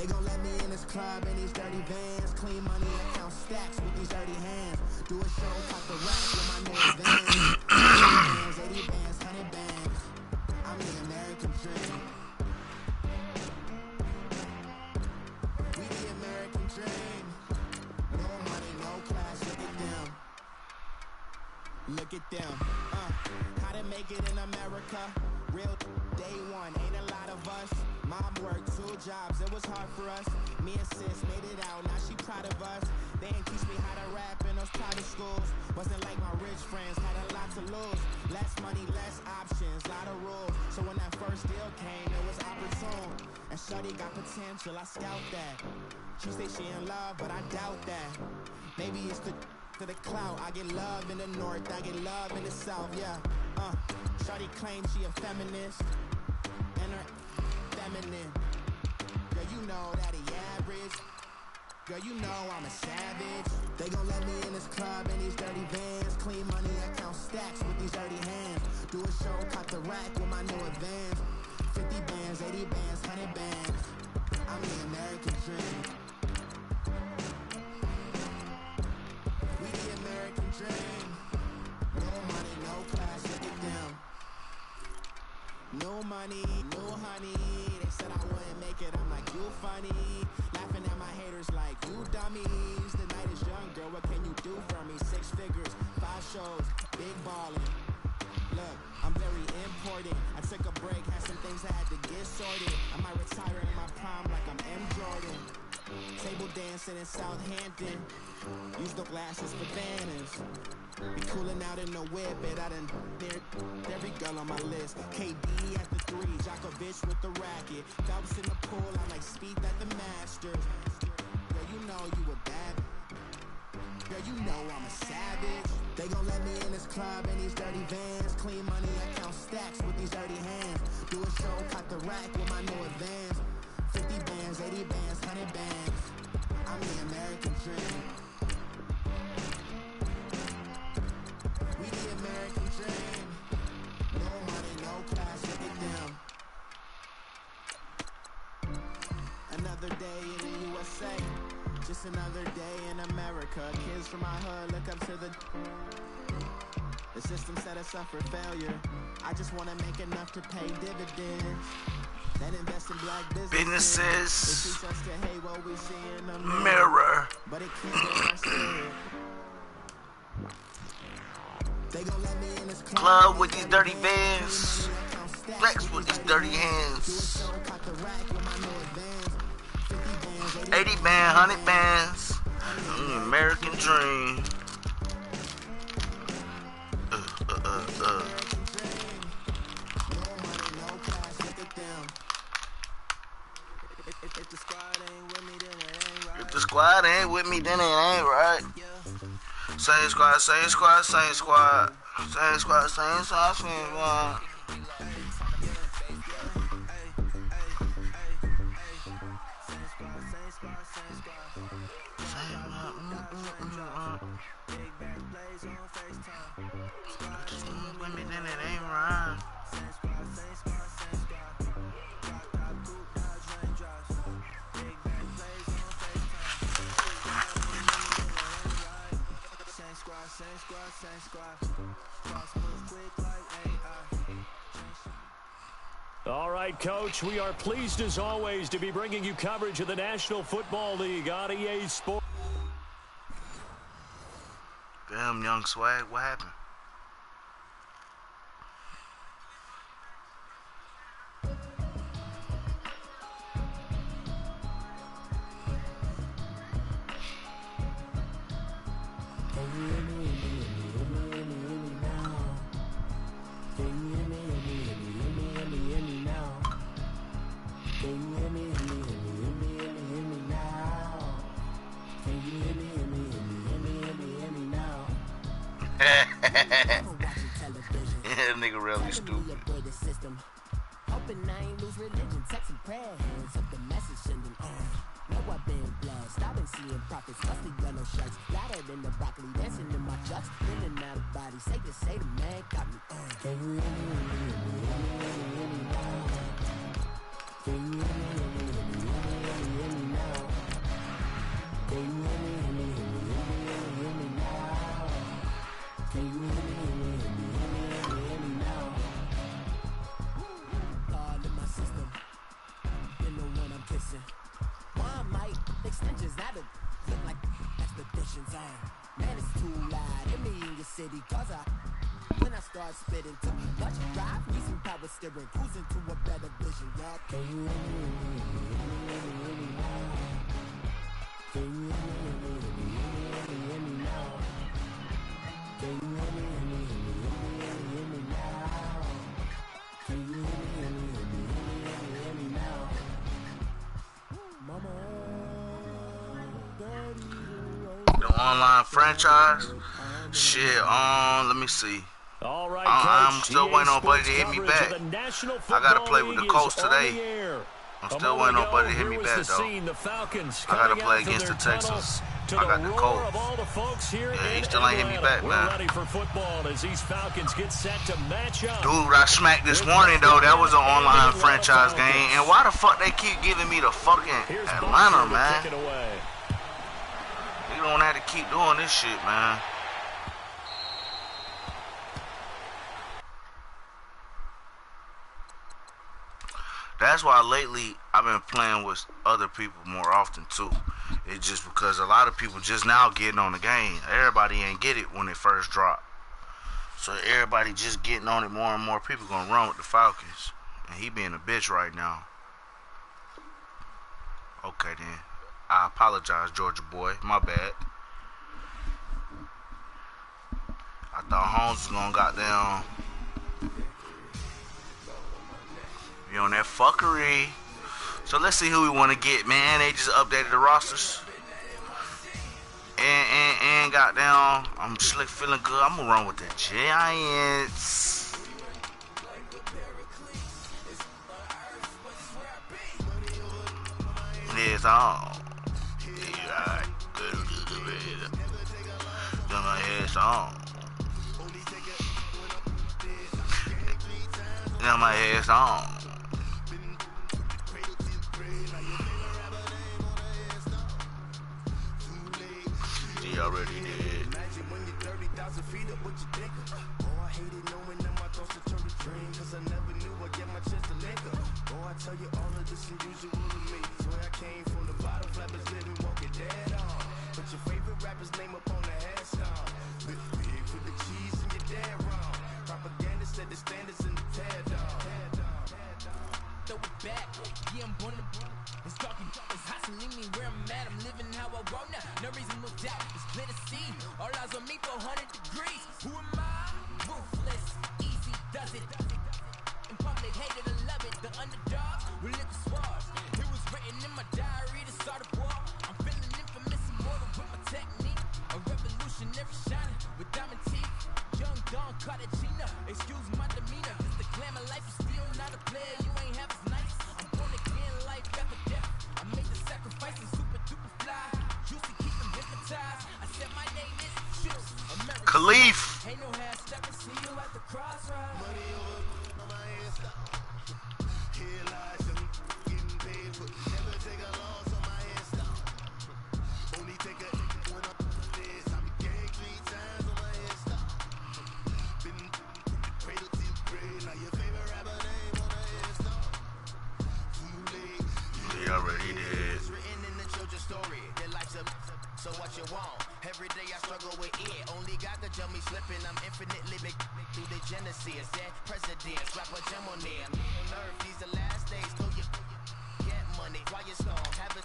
They gon' let me in this club in these dirty vans. Clean money and count stacks with these dirty hands. Do a show, cut the rack with my new advance. 50 bands, 80 bands, 100 bands. I'm the American dream. We the American dream. No money, no class, look at them. Look at them. How to make it in America? Real day one, ain't a lot of us. Mom worked 2 jobs, it was hard for us. Me and sis made it out, now she proud of us. They ain't teach me how to rap in those private schools. Wasn't like my rich friends, had a lot to lose. Less money, less options, lot of rules. So when that first deal came, it was opportune. And shorty got potential, I scout that. She say she in love, but I doubt that. Maybe it's to the clout. I get love in the north, I get love in the south, yeah. Shorty claims she a feminist, and her feminine. Girl, you know that he average. Girl, you know I'm a savage. They gon' let me in this club in these dirty vans. Clean money, I count stacks with these dirty hands. Do a show, cut the rack with my new advance. 50 bands, 80 bands, 100 bands. I'm the American dream. We the American dream. No money, no class, look at them. No money, no honey. They said I wouldn't make it, I'm like, you funny. Laughing at my haters like, you dummies. The night is young, girl, what can you do for me? 6 figures, 5 shows, big ballin'. Look, I'm very important. I took a break, had some things I had to get sorted. I might retire in my prime like I'm M. Jordan. Table dancing in Southampton. Use the glasses for banners. Be coolin' out in the whip, but I done there every girl on my list. KD at the 3, Djokovic with the racket. Phelps in the pool, I like speed at the Masters. Girl, you know you a bad. Girl, you know I'm a savage. They gon' let me in this club in these dirty vans. Clean money, I count stacks with these dirty hands. Do a show, cut the rack with my new advance. 50 bands, 80 bands, 100 bands. I'm the American dream. We the American dream. No money, no class, look at them. Another day in the USA. Just another day in America. Kids from my hood look up to the system set us up for failure. I just want to make enough to pay dividends. Then invest in black businesses. They teach us to hate what we see in the mirror. But it can't get our spirit. They gon' let me in this club with these dirty vans. Flex with these dirty hands. 80 band, 100 bands. American dream. If the squad ain't with me, then it ain't right. If the squad ain't with me, then it ain't right. Same squad, same squad, same squad. Same squad, same squad, same squad. With me, then it ain't right. All right, Coach, we are pleased as always to be bringing you coverage of the National Football League on EA Sports. Damn, Young Swag, what happened? Yeah, nigga really stupid. Hoping I ain't lose religion, texting prayer hands up the message sending Know I've been blessed, I've been seeing prophets, musty yellow shirts, louder than the broccoli, dancing in my chucks, in and out of body, say to say the man got me Can you hear me now? Can you hear me now? your city, cause when I start spitting to much drive, need some power steering, cruising to a better vision, y'all. Can you hear me now? Can you hear me now? Can you hear me now? Can you hear me now? Mama, The online franchise? Shit, let me see. All right, I'm Coach, still EA waiting on Buddy Sports to hit me coverage of back. the National I gotta Football play with the League Colts is on today. the air. I'm A still moment waiting on Buddy to ago, hit me here was back, the though. scene, the Falcons I gotta coming play out from against their the tunnel Texans. to I the got the roar Colts. of all the folks here Yeah, he in still ain't hit me Atlanta. back, man. We're ready for football as these Falcons get set to match up. Dude, I smacked this morning, though. That was an online franchise game. And why the fuck they keep giving me the fucking Atlanta, man? Kick it away. You don't have to keep doing this shit, man. That's why lately I've been playing with other people more often too. It's just because a lot of people just now getting on the game. Everybody ain't get it when it first dropped. So everybody just getting on it, more and more people gonna run with the Falcons. And he being a bitch right now. Okay then. I apologize, Georgia boy. My bad. I thought Holmes was gonna goddamn be on that fuckery. So let's see who we want to get, man. They just updated the rosters. And goddamn, I'm slick feeling good. I'm gonna run with the Giants. It's on. Yeah, good. My head's on. Now my head's on. He already did. I tell you all of this unusual to me. Where I came from, the bottom flappers living, walking dead on. Put your favorite rapper's name up on the headstone. Big for the cheese and you're dead wrong. Propaganda set the standards in the tear down. Throw it back, yeah, I'm gonna it's talking, it's hot, so leave me where I'm at. I'm living how I want now. No reason to doubt, it's clear to see. All eyes on me for 100 degrees. Who am I? Ruthless, easy does it. In public, hate it or love it. The underdog will live the swabs. It was written in my diary to start a war. I'm feeling infamous, immortal with my technique. A revolutionary shining with diamond teeth. Young Don Cartagena, excuse my demeanor. It's the glamour life, is still not a player. You ain't half as nice. I'm born again, life after death. I made the sacrifice and super duper fly. Juicy, keep them hypnotized. I said my name is Chips. America. Khalif. Ain't no half stepping, see you at the crossroads. Money over my head stop. Here lies young, getting paid, but never take a loss on my head stop. Only take a one up this. I be gang 3 times on my head stop. Been cradle to grave. Now your favorite rapper name on the head stop. Too late. He already did. It's written in the children's story. Their life's a so what you want. Every day I struggle with it. Only God could jump me slipping. I'm infinitely big through the genesis. That presidents, rapper gem on there. I'm on earth. These the last days. Go you get money. Quiet storm. Have it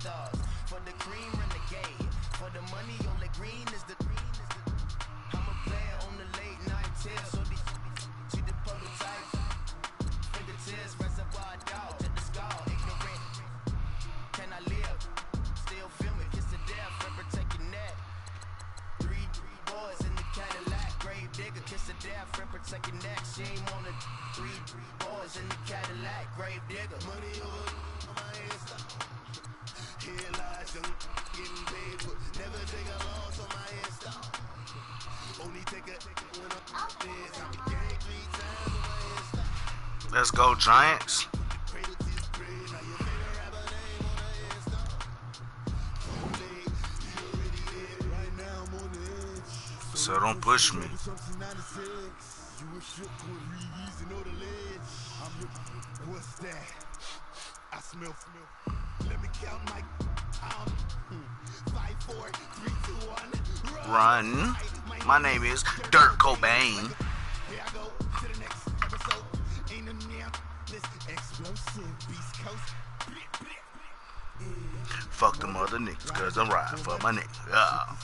dogs. For the cream renegade. For the money only green is the I'm a player on the late night till. So these see the prototype. Fingertips, reservoir dog to the skull. Ignorant. Can I live? Still feel me. Kiss the death. Remember taking that. 3 boys in the Cadillac. Grave digger. Kiss the death. Remember taking that. Shame on the 3 boys in the Cadillac. Grave digger. Money over my head stop. Here lies young, getting paid, but never take a loss on my head stop. Only take a when I'm this. I be gang 3 times on my head stop. Let's go, Giants. Cradle to the grave. Now your favorite rapper name on the head stop. Too late, you already did. Right now I'm on the edge. So don't push me. Something 96. You were shook with Reeves and all the ledge. I'm your, what's that? I smell. Let me count my time. 5, 4, 3, 2, 1. Run. My My name is Dirt Cobain. Here I go to the next episode. Ain't a damn this explosive Beast Coast. Fuck them other niggas, cause I'm riding for my niggas. Yeah.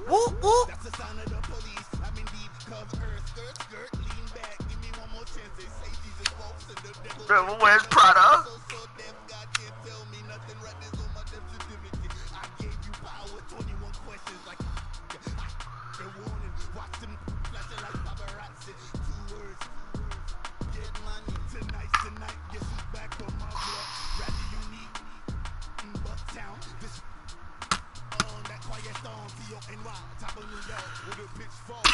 Woo woo. That's the sign of the police. I'm indeed cover her skirt, lean back. Give me one more chance. They say Jesus walks in the devil. Bro, where's Prada? So deaf, God can't tell me nothing. Right this on my death certificate. I gave you power. 21 questions like the warning. Watch them flashing like paparazzi. 2 words. Get money tonight. Guess who's back on my block? Rather unique in Bucktown. This on that quiet storm. T-O-N-Y. Top of New York with a pitchfork.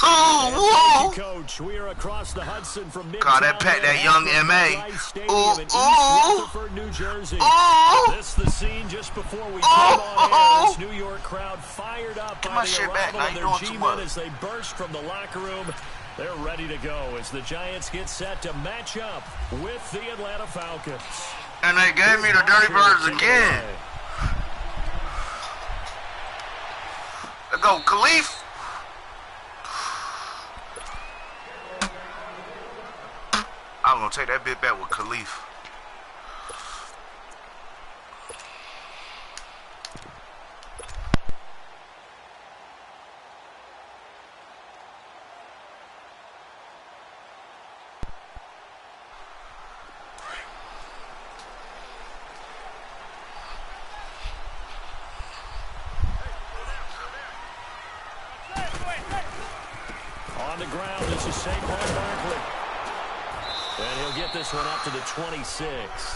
Oh, whoa. Coach, we are across the Hudson from God, that pack, that young MA. Ooh, New Jersey. ooh. This the scene just before we came on air. This New York crowd fired up by the arrival of their G-men as they burst from the locker room. They're ready to go as the Giants get set to match up with the Atlanta Falcons. And they gave me the Dirty Birds again. Let's go, Khalif. I'm gonna take that bit back with Khalif. On the ground, this is Saquon Barkley. And he'll get this one up to the 26.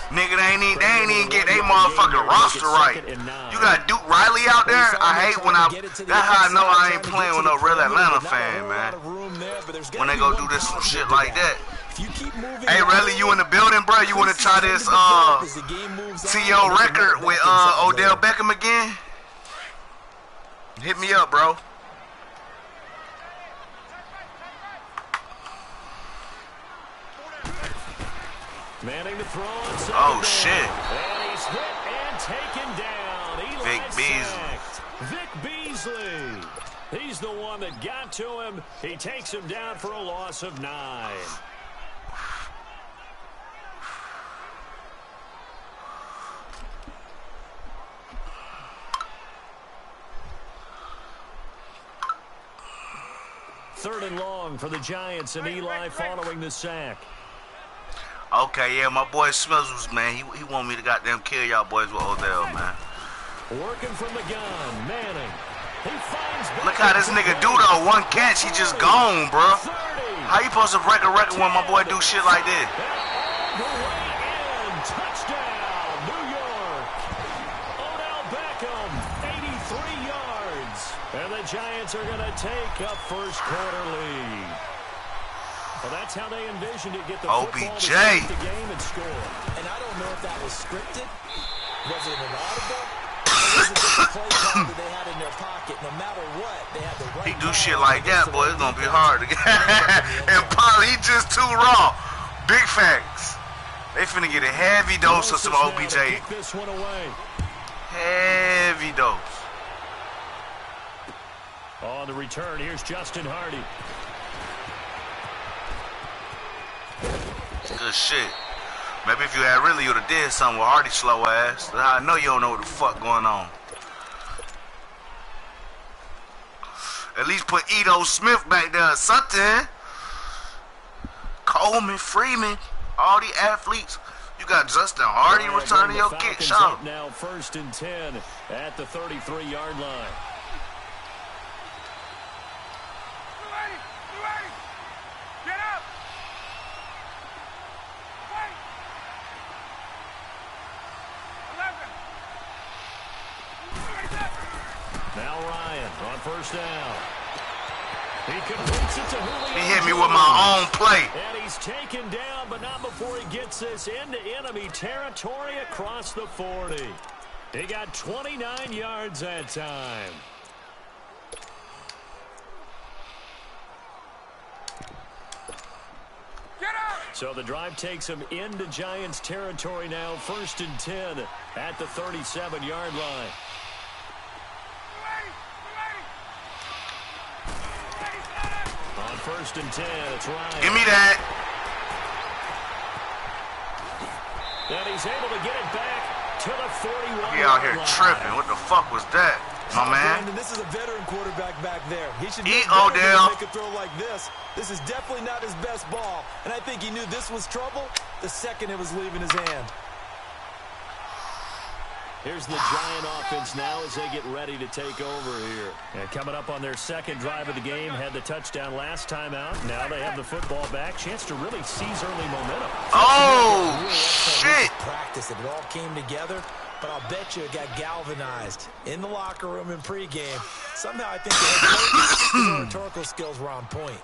Nigga, they ain't even get their motherfucking roster right. You got Duke Riley out there? I hate when that's how I know I ain't playing with no real Atlanta fan, man. When they go do this some shit like that. Hey, Riley, you in the building, bro? You want to try this T.O. record with Odell Beckham again? Hit me up, bro. Manning to throw on second Oh, shit. And he's hit and taken down. Vic Beasley. Vic Beasley. He's the one that got to him. He takes him down for a loss of 9. Third and long for the Giants, and Eli following the sack. Okay, yeah, my boy Smizzles, man, he want me to goddamn kill y'all boys with Odell, man. Working from the gun, Manning. He finds Look how this nigga do though. One catch, he just gone, bro. 30. How you supposed to break a record when my boy do shit like this? The way in, touchdown, New York. Odell Beckham, 83 yards. And the Giants are going to take a first quarter lead. Well, that's how they envisioned it. Get the football to start the game and score. And I don't know if that was scripted. Was it an audible? Or was it just a play call that they had in their pocket? No matter what, they had the right. He do shit like that, boy. It's gonna be hard to get. And Paul, he just too raw. Big facts. They finna get a heavy dose of some OBJ. Kick this one away. Heavy dose. On the return, here's Justin Hardy. Good shit. Maybe if you had really, you'd have did something with Hardy slow ass. I know you don't know what the fuck going on. At least put Edo Smith back there or something. Coleman, Freeman, all the athletes. You got Justin Hardy returning your kick shot. Now 1st and 10 at the 33-yard line. Now Ryan on first down. He completes it to Julio. He hit me with my own play. And he's taken down, but not before he gets this into enemy territory across the 40. He got 29 yards that time. So the drive takes them into Giants territory now. 1st and 10 at the 37-yard line. On 1st and 10, it's Ryan. Give me that. And he's able to get it back to the 41. He out here tripping. What the fuck was that, my man? Brandon, this is a veteran quarterback back there. He should Eat, know better Odell. than to make a throw like this. This is definitely not his best ball. And I think he knew this was trouble the second it was leaving his hand. Here's the Giant offense now as they get ready to take over here. And coming up on their second drive of the game, had the touchdown last time out. Now they have the football back. Chance to really seize early momentum. Oh, Really shit. practice. It all came together, but I'll bet you it got galvanized in the locker room in pregame. Somehow I think the rhetorical skills were on point.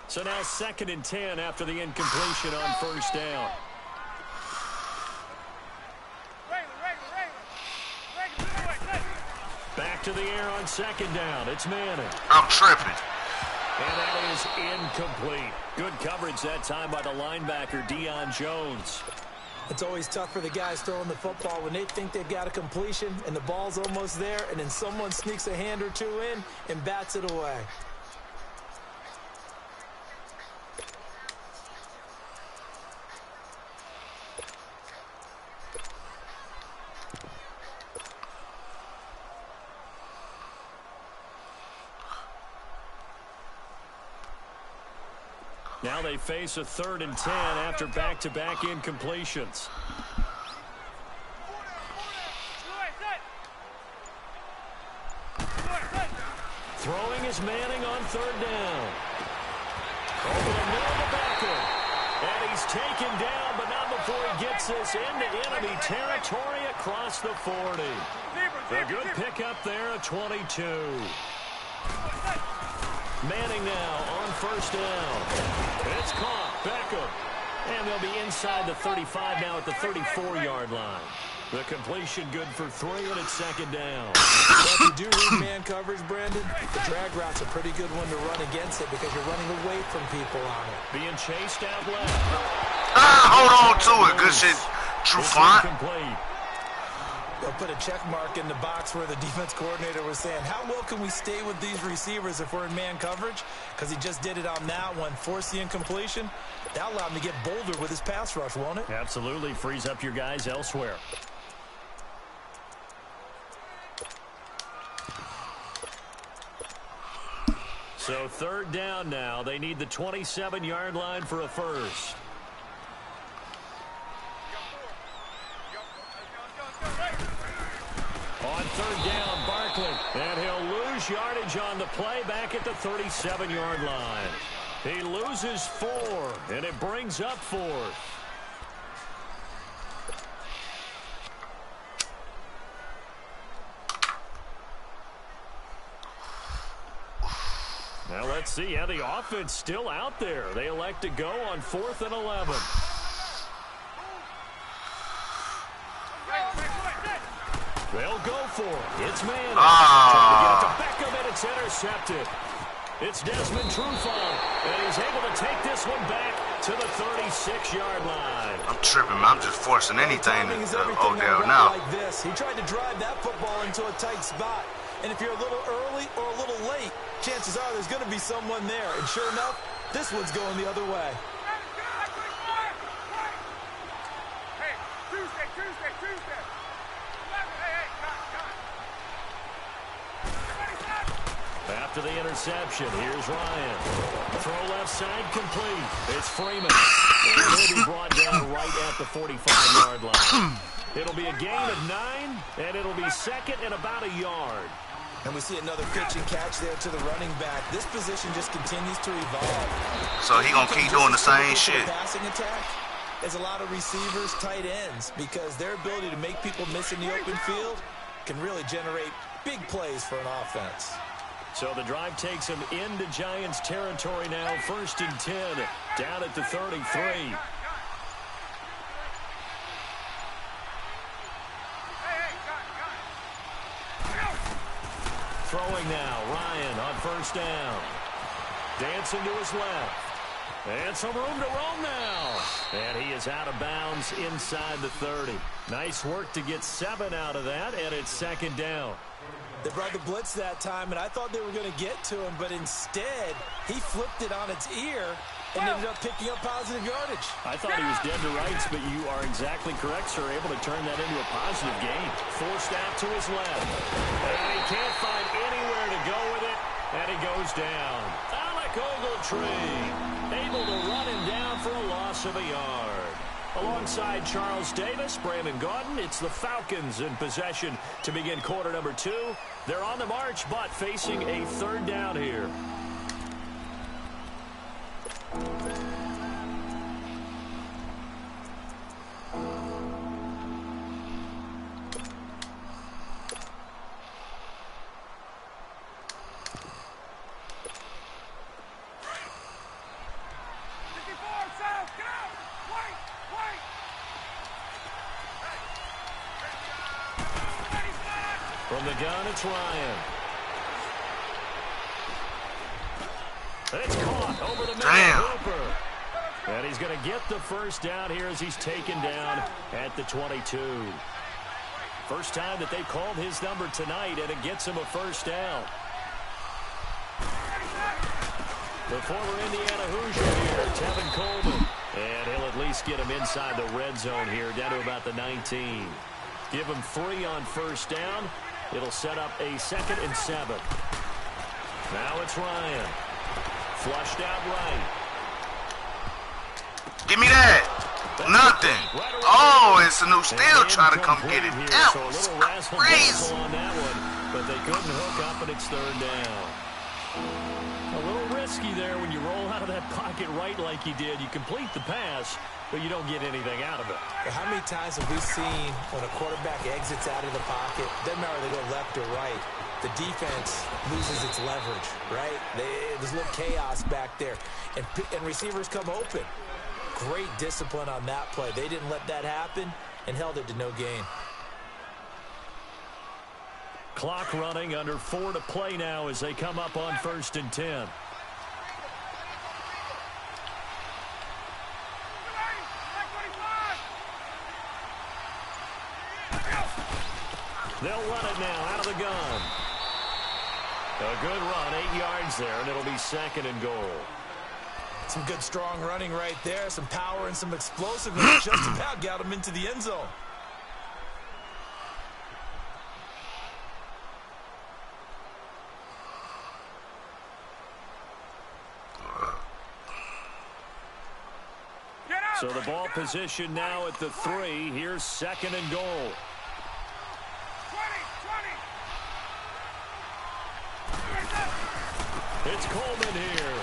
So now 2nd and 10 after the incompletion on 1st down. Back to the air on 2nd down. It's Manning. I'm tripping. And that is incomplete. Good coverage that time by the linebacker, Deion Jones. It's always tough for the guys throwing the football when they think they've got a completion and the ball's almost there, and then someone sneaks a hand or two in and bats it away. Now they face a 3rd and 10 after back-to-back incompletions. Throwing is Manning on 3rd down. Over the middle of the backer. And he's taken down, but not before he gets this into enemy territory across the 40. A good pickup there at 22. Manning now on 1st down. It's caught. Beckham. And they'll be inside the 35 now at the 34-yard line. The completion good for 3, and it's 2nd down. Well, if you do read man coverage, Brandon, the drag route's a pretty good one to run against it because you're running away from people on it. Being chased out left. Hold on to it. Good shit. True font. They'll put a check mark in the box where the defense coordinator was saying, how well can we stay with these receivers if we're in man coverage? Because he just did it on that one, forced the incompletion. That allowed him to get bolder with his pass rush, won't it? Absolutely. Frees up your guys elsewhere. So 3rd down now. They need the 27-yard line for a 1st. On 3rd down, Barkley. And he'll lose yardage on the play back at the 37-yard line. He loses 4, and it brings up 4th. Now let's see how the offense still out there. They elect to go on 4th and 11. They'll go for it. It's Manning. Trying to get it to Beckham, and it's intercepted. It's Desmond Trufant, and he's able to take this one back to the 36-yard line. I'm tripping, man. I'm just forcing anything to Odell now. Like this. He tried to drive that football into a tight spot. And if you're a little early or a little late, chances are there's going to be someone there. And sure enough, this one's going the other way. Hey, Tuesday. After the interception, here's Ryan. Throw left side complete. It's Freeman. And he'll be brought down right at the 45-yard line. It'll be a gain of 9, and it'll be 2nd and about a yard. And we see another pitch and catch there to the running back. This position just continues to evolve. So he gonna keep doing the same shit. Passing attack is a lot of receivers, tight ends, because their ability to make people miss in the open field can really generate big plays for an offense. So the drive takes him into Giants territory now. 1st and 10, down at the 33. Throwing now, Ryan on 1st down. Dancing to his left. And some room to roam now. And he is out of bounds inside the 30. Nice work to get 7 out of that, and it's second down. They brought the blitz that time, and I thought they were going to get to him, but instead, he flipped it on its ear and ended up picking up positive yardage. I thought he was dead to rights, but you are exactly correct, sir. Able to turn that into a positive gain. Forced out to his left. And he can't find anywhere to go with it, and he goes down. Alec Ogletree able to run him down for a loss of a yard. Alongside Charles Davis, Brandon Gaudin, it's the Falcons in possession to begin quarter number 2. They're on the march, but facing a third down here. From the gun, it's Ryan. It's caught over the middle. Hooper. And he's going to get the first down here as he's taken down at the 22. First time that they've called his number tonight, and it gets him a first down. The former Indiana Hoosier here, Tevin Coleman. And he'll at least get him inside the red zone here, down to about the 19. Give him 3 on first down. It'll set up a 2nd and 7. Now it's Ryan. Flushed out right. Give me that. Nothing. Oh, and Sanu still trying to come get it. That was crazy. On that one, but they couldn't hook up, and it's third down. A little risky there when you roll out of that pocket right like you did. You complete the pass, but you don't get anything out of it. How many times have we seen when a quarterback exits out of the pocket, doesn't matter whether they go left or right, the defense loses its leverage, right? There's a little chaos back there, and receivers come open. Great discipline on that play. They didn't let that happen and held it to no gain. Clock running, under 4 to play now as they come up on 1st and 10. They'll run it now out of the gun. A good run, 8 yards there, and it'll be 2nd and goal. Some good strong running right there, some power and some explosiveness. Just about got him into the end zone. So the ball position now at the 3. Here's 2nd and goal. 20. It's Coleman here.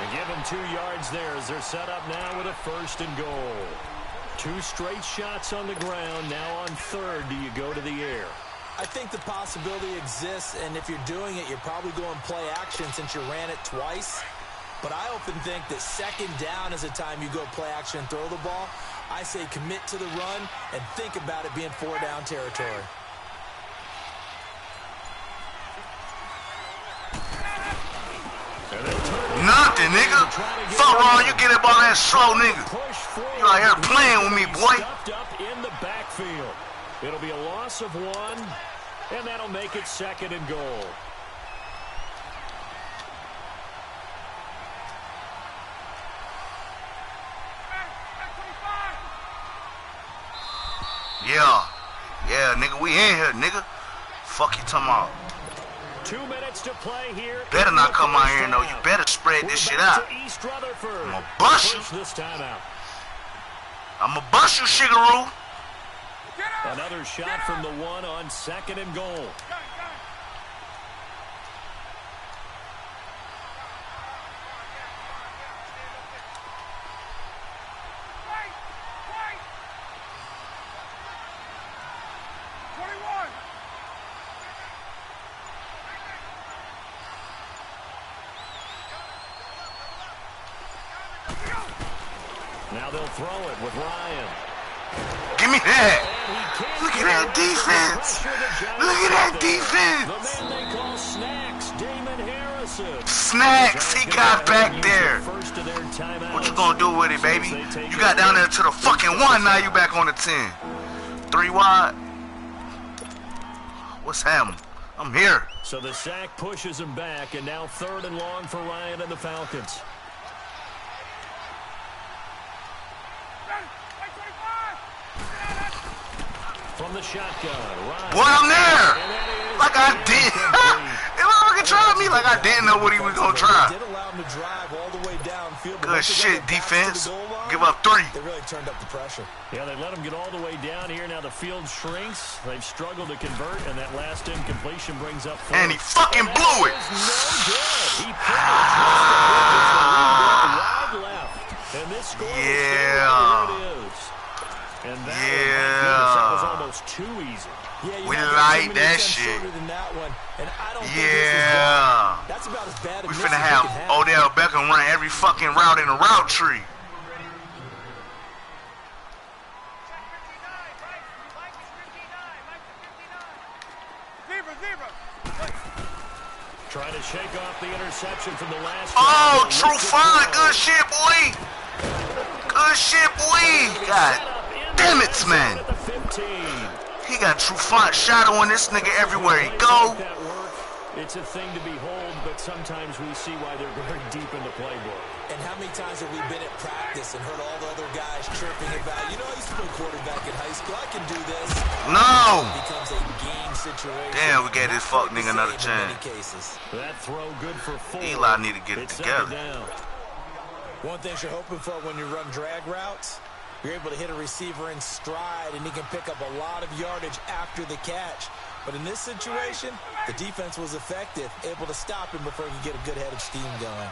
And give him 2 yards there as they're set up now with a 1st and goal. 2 straight shots on the ground. Now on 3rd, do you go to the air? I think the possibility exists, and if you're doing it, you're probably going play action since you ran it twice. But I often think that 2nd down is a time you go play action and throw the ball. I say commit to the run and think about it being 4-down territory. Nothing, nigga. Fuck wrong, you get up on that slow, nigga. You out here playing with me, boy. Up in the backfield. It'll be a loss of 1, and that'll make it 2nd and goal. Yeah, nigga, we in here, nigga. Fuck you talking about. 2 minutes to play here. Better not come out here, no. You better spread this shit out. I'm gonna bust you. This time out. I'm gonna bust you, Shigaroo. Another shot from the 1 on 2nd and goal. Now they'll throw it with Ryan. Give me that. Look at that defense. Look at that defense. The man they call Snacks, Damon Harris, aggressive. Snacks, he got back there. What you gonna do with it, baby? You got down there to the fucking 1, now you back on the 10. 3 wide. What's happening? I'm here. So the sack pushes him back, and now 3rd and long for Ryan and the Falcons. From the shotgun, Ryan. Boy, I'm there. Like I did. It was looking trying me like I didn't know what he was gonna try. Good shit, defense. Give up 3. They really turned up the pressure. Yeah, they let him get all the way down here. Now the field shrinks. They've struggled to convert, and that last incompletion brings up 4. And he fucking blew it. No good. He put it just a bit as the wide left. And this score will stay where it is. And that that was almost too easy. Yeah, we like that shit. Yeah. That's about as bad as we finna have Odell Beckham run every fucking route in a route tree. Trying to shake off the interception from the last. Oh, true fun. Good shit, boy. Good shit, boy. God damn it, man. He got true font shadow on this nigga everywhere he go. It's a thing to behold, but sometimes we see why they're very deep in the playbook. And how many times have we been at practice and heard all the other guys chirping about, you know, I used to play quarterback in high school. I can do this. No. It becomes a game situation. Damn, we gave this fuck nigga another chance. That throw good for 4. Eli need to get it together. One thing you're hoping for when you run drag routes, you're able to hit a receiver in stride, and he can pick up a lot of yardage after the catch. But in this situation, the defense was effective, able to stop him before he could get a good head of steam going.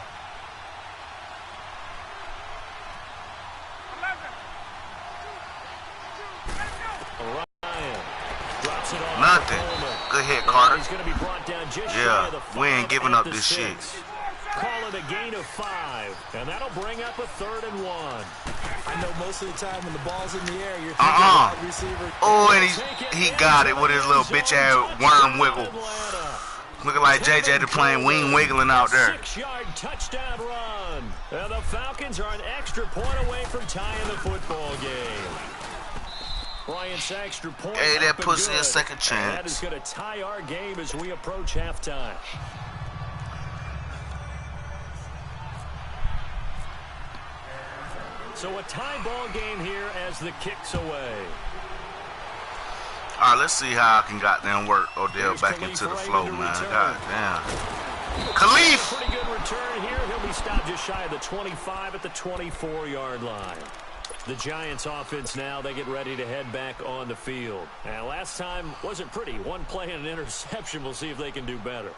Ryan drops it off. Nothing. Good hit, Carter. He's going to be brought down just yeah, shy of the we ain't giving up this 6. shit. Call it a gain of 5, and that'll bring up a 3rd and 1. I know most of the time when the ball's in the air, you're thinking about receiver. Oh, and he got it with his little bitch ass worm wiggle. Looking like JJ the playing wing wiggling out there. 6-yard touchdown run. And the Falcons are an extra point away from tying the football game. Bryant's extra point. Hey, that pussy a second chance. That is going to tie our game as we approach halftime. So a tie ball game here as the kick's away. All right, let's see how I can goddamn work Odell back into the flow, man. God damn. Khalif! Pretty good return here. He'll be stopped just shy of the 25 at the 24-yard line. The Giants offense now, they get ready to head back on the field. And last time wasn't pretty. One play and an interception. We'll see if they can do better.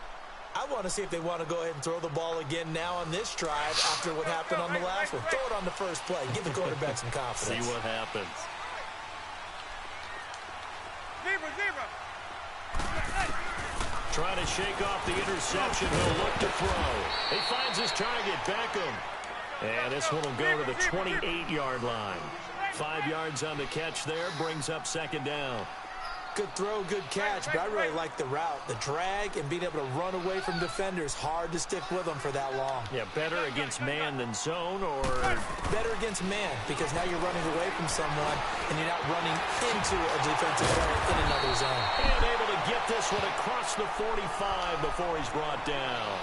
I want to see if they want to go ahead and throw the ball again now on this drive after what happened on the last one. Throw it on the first play. Give the quarterback some confidence. See what happens. Trying to shake off the interception. He'll look to throw. He finds his target, Beckham. And this one will go to the 28-yard line. 5 yards on the catch there. Brings up 2nd down. Good throw, good catch, but I really like the route. The drag and being able to run away from defenders. Hard to stick with them for that long. Yeah, better against man than zone, or? Better against man, because now you're running away from someone and you're not running into a defensive player in another zone. And able to get this one across the 45 before he's brought down.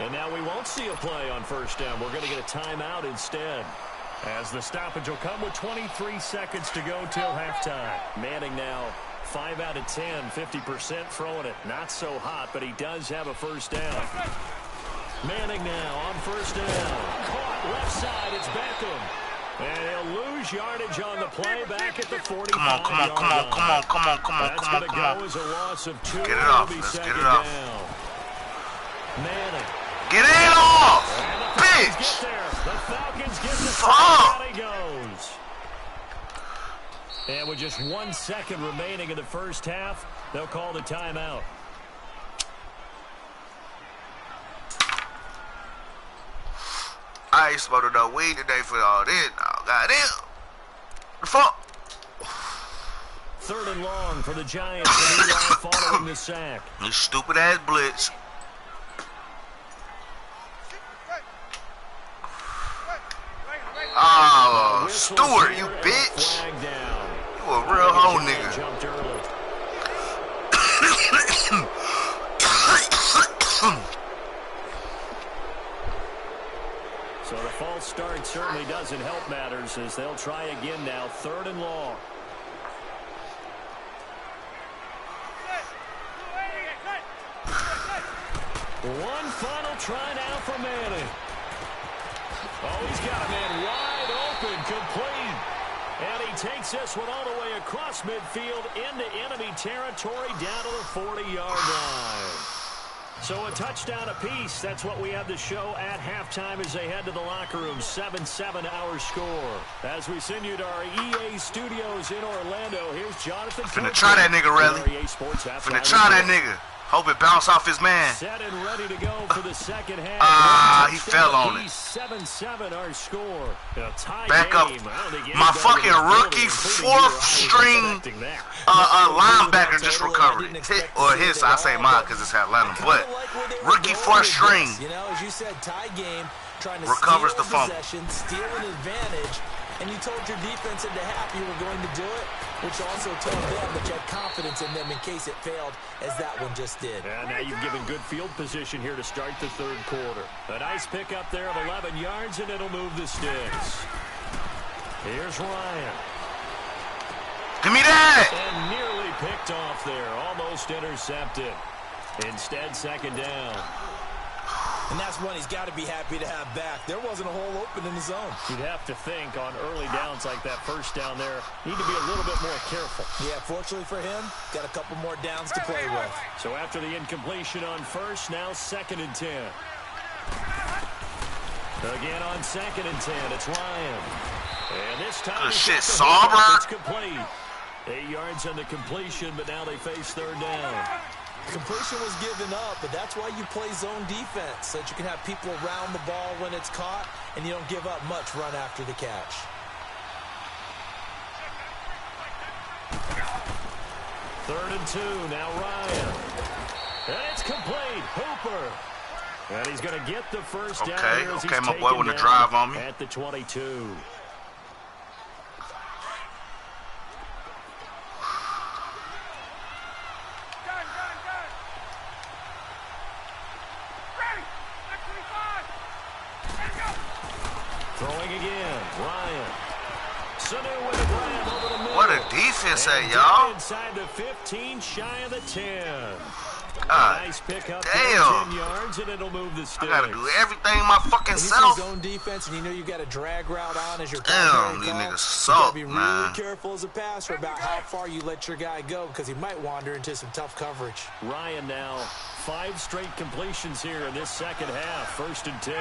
And now we won't see a play on 1st down. We're going to get a timeout instead, as the stoppage will come with 23 seconds to go till halftime. Manning now 5 out of 10, 50% throwing it. Not so hot, but he does have a 1st down. Manning now on 1st down. Caught left side, it's Beckham. And he'll lose yardage on the play back at the 45. Come on. That's going to go as a loss of 2. Get it off. Let's get it off. Manning. Get it off! Bitch! The Falcons get the fuck. He goes. And with just 1 second remaining in the 1st half, they'll call the timeout. I ain't smoked enough weed today for all this. Goddamn. The fuck? 3rd and long for the Giants, and Eli following the sack. You stupid ass blitz. Oh, Stewart, you bitch. You a real hoe nigga. So the false start certainly doesn't help matters as they'll try again now. 3rd and long. One final try now for Manning. Oh, he's got a man wide open, complete. And he takes this one all the way across midfield into enemy territory down to the 40-yard line. So a touchdown apiece. That's what we have to show at halftime as they head to the locker room. 7-7 our score. As we send you to our EA studios in Orlando, here's Jonathan. Finna try that nigga, Relly. Finna try that nigga. Hope it bounce off his man. Set and ready to go for the second half. He fell on it. 7-7 our score. Back up. My fucking rookie 4th string linebacker just recovered. I say mine because it's Atlanta, but rookie 4th string as you said, tie game, trying to recovers the fumble. Steal an advantage, and you told your defense into half you were going to do it, which also told them that you had confidence in them in case it failed, as that one just did. And now you've given good field position here to start the 3rd quarter. A nice pickup there of 11 yards, and it'll move the sticks. Here's Ryan. Give me that! And nearly picked off there, almost intercepted. Instead, 2nd down. And that's one he's got to be happy to have back. There wasn't a hole open in the zone. You'd have to think on early downs like that first down there, need to be a little bit more careful. Yeah, fortunately for him, got a couple more downs to play with. So after the incompletion on first, now 2nd and 10. Again on 2nd and 10, it's Ryan. And this time it's complete. 8 yards on the completion, but now they face 3rd down. Completion was given up, but that's why you play zone defense, so that you can have people around the ball when it's caught, and you don't give up much run after the catch. Third and 2, now Ryan. And it's complete. Hooper. And he's going to get the first down here as he's my boy want to drive on me. At the 22. Throwing again, Ryan. Sanu with a grab over the middle. What a defense at, y'all. Inside the 15, shy of the 10. Nice pickup. Damn. 10 yards, and it'll move the sticks. I gotta do everything my fucking self. Zone defense, and you know you got a drag route on as your damn, these niggas suck, you gotta be really careful as a passer about how far you let your guy go, because he might wander into some tough coverage. Ryan now 5 straight completions here in this second half. 1st and 10.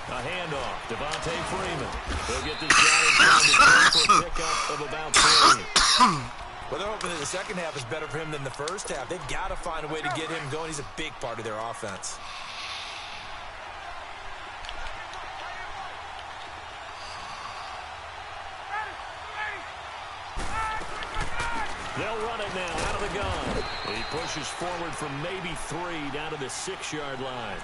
A handoff, Devontae Freeman. He'll get this guy for a pickup of about 3. Well, they're hoping that the second half is better for him than the first half. They've got to find a way to get him going. He's a big part of their offense. They'll run it now out of the gun. He pushes forward from maybe 3 down to the 6-yard line.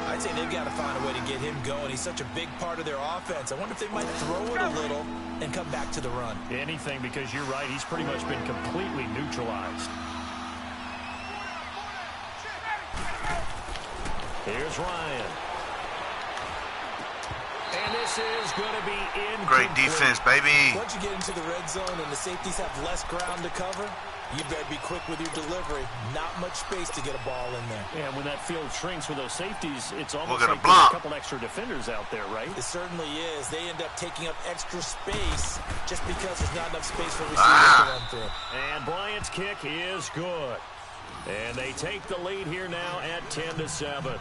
I'd say they've got to find a way to get him going. He's such a big part of their offense. I wonder if they might throw it a little and come back to the run. Anything, because you're right. He's pretty much been completely neutralized. Here's Ryan. And this is going to be incomplete. Great defense, baby. Once you get into the red zone and the safeties have less ground to cover, you better be quick with your delivery. Not much space to get a ball in there. Yeah, when that field shrinks with those safeties, it's almost like there's a couple extra defenders out there, right? It certainly is. They end up taking up extra space just because there's not enough space for receivers to run through. And Bryant's kick is good. And they take the lead here now at 10-7.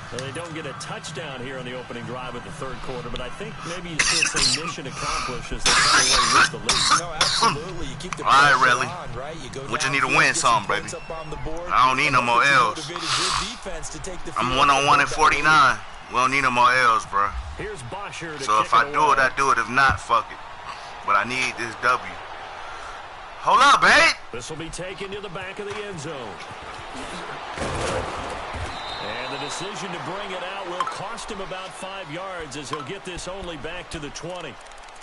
Well, they don't get a touchdown here on the opening drive of the 3rd quarter, but I think maybe you still say mission accomplished as they come away with the lead. No, absolutely. You keep the all right, really. on, right? You go what you need to win some, baby. Board, I don't need no more L's. I'm 1-on-1 at 49. We don't need no more L's, bro. Here's Bosher to so if I do it, I do it. If not, fuck it. But I need this W. Hold up, babe. This will be taken to the back of the end zone. And the decision to bring it out will cost him about 5 yards as he'll get this only back to the 20.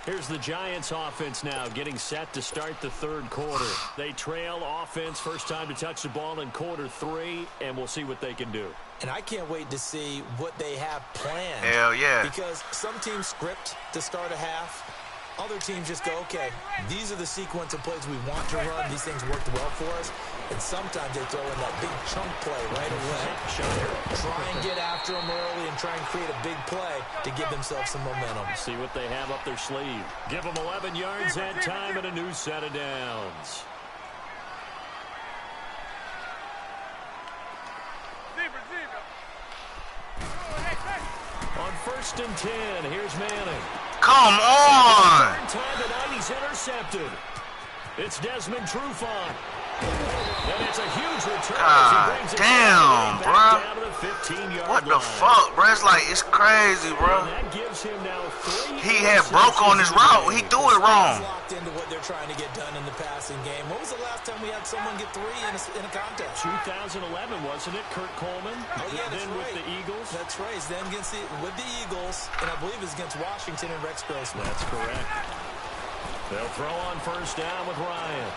Here's the Giants offense now getting set to start the third quarter. They trail offense first time to touch the ball in quarter 3, and we'll see what they can do. And I can't wait to see what they have planned. Hell yeah. Because some teams script to start a half. Other teams just go, okay, these are the sequence of plays we want to run. These things worked well for us. And sometimes they throw in that big chunk play right away. Try and get after them early and try and create a big play to give themselves some momentum. See what they have up their sleeve. Give them 11 yards that time and a new set of downs. On 1st and 10, here's Manning. Come on! Third time tonight he's intercepted. It's Desmond Trufant. And it's a huge return. God damn, bro. What the fuck, bro? It's like, it's crazy, bro. That gives him now 3. He had broke on his route. He threw it wrong. Locked into what they're trying to get done in the passing game. When was the last time we had someone get 3 in a contest? 2011, wasn't it? Kurt Coleman. Oh, yeah, that's then right. with the Eagles. That's right. Then with the Eagles, and I believe it's against Washington and Rex Grossman. That's correct. They'll throw on first down with Ryan.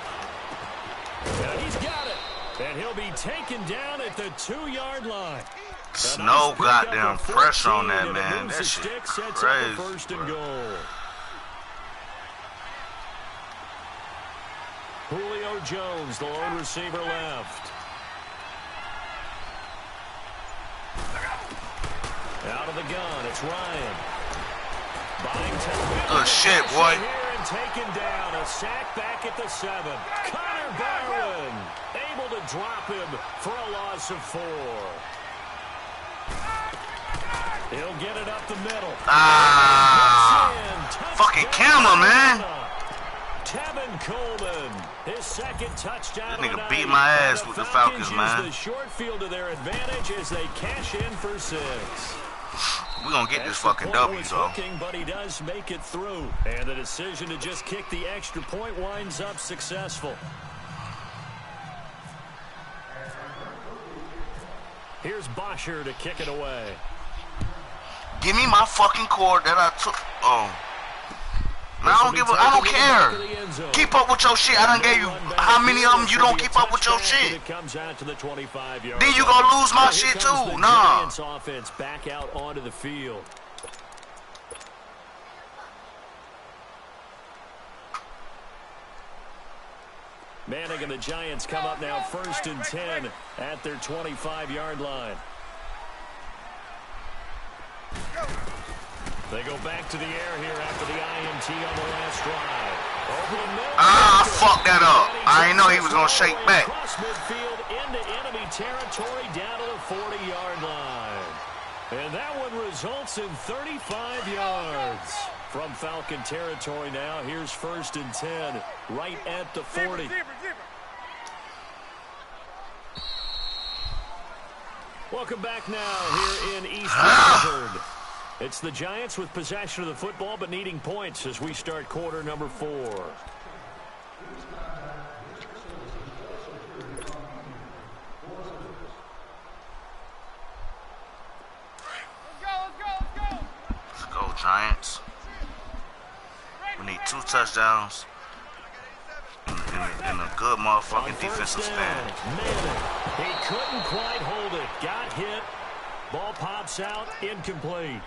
And he's got it. And he'll be taken down at the 2-yard line. No goddamn pressure on that, man. That shit crazy. First and goal. Julio Jones, the lone receiver left. Out of the gun, it's Ryan. Buying time. Good shit, boy. And taken down. A sack back at the 7. Connor Barwin able to drop him for a loss of 4. He'll get it up the middle. Fucking camera, man. Tevin Coleman, his second touchdown. This nigga beat my ass with the Falcons, man. The short field to their advantage as they cash in for 6. We're going to get this fucking W, though. But he does make it through. And the decision to just kick the extra point winds up successful. Here's Bosher to kick it away. Give me my fucking cord that I took. Oh. Man, I don't care. Keep up with your shit. I done gave you how many of them you don't keep up with your shit. It comes out to the 25-yard. Then you gonna lose my shit too. Nah. Giants offense back out onto the field. Manning and the Giants come up now 1st and 10 at their 25-yard line. They go back to the air here after the INT on the last drive. I fucked that up. I didn't know he was going to shake back. Across midfield into enemy territory down to the 40-yard line. And that one results in 35 yards. From Falcon territory now, here's 1st and 10 right at the 40. Welcome back now here in East Rutherford. It's the Giants with possession of the football but needing points as we start quarter number 4. Let's go, Giants. We need 2 touchdowns and a good motherfucking defensive stand. Manning, he couldn't quite hold it. Got hit. Ball pops out. Incomplete.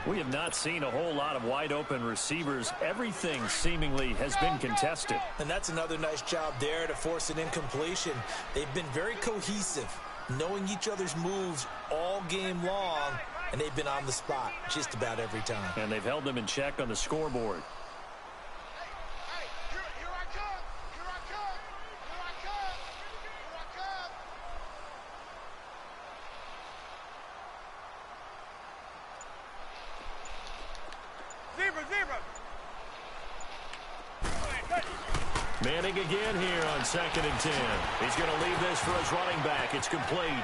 We have not seen a whole lot of wide-open receivers. Everything seemingly has been contested. And that's another nice job there to force an incompletion. They've been very cohesive, knowing each other's moves all game long, and they've been on the spot just about every time. And they've held them in check on the scoreboard. Manning again here on 2nd and 10. He's going to leave this for his running back. It's complete.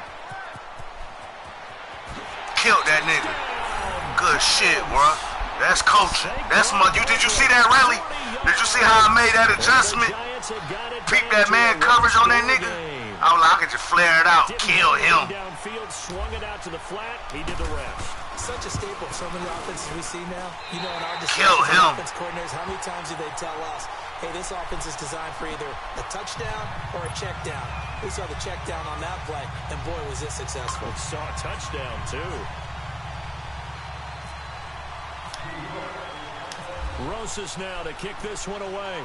Killed that nigga. Good shit, bro. That's coaching. That's my. Did you see that rally? Did you see how I made that adjustment? Peep that man coverage on that nigga. I was like, I could just flare it out, kill him. Downfield, swung it out to the flat. He did the rest. Such a staple of so many offenses we see now. You know, in our kill him. Offense coordinators, how many times do they tell us, hey, this offense is designed for either a touchdown or a check down. We saw the check down on that play, and boy, was this successful. We saw a touchdown, too. Rosas now to kick this one away.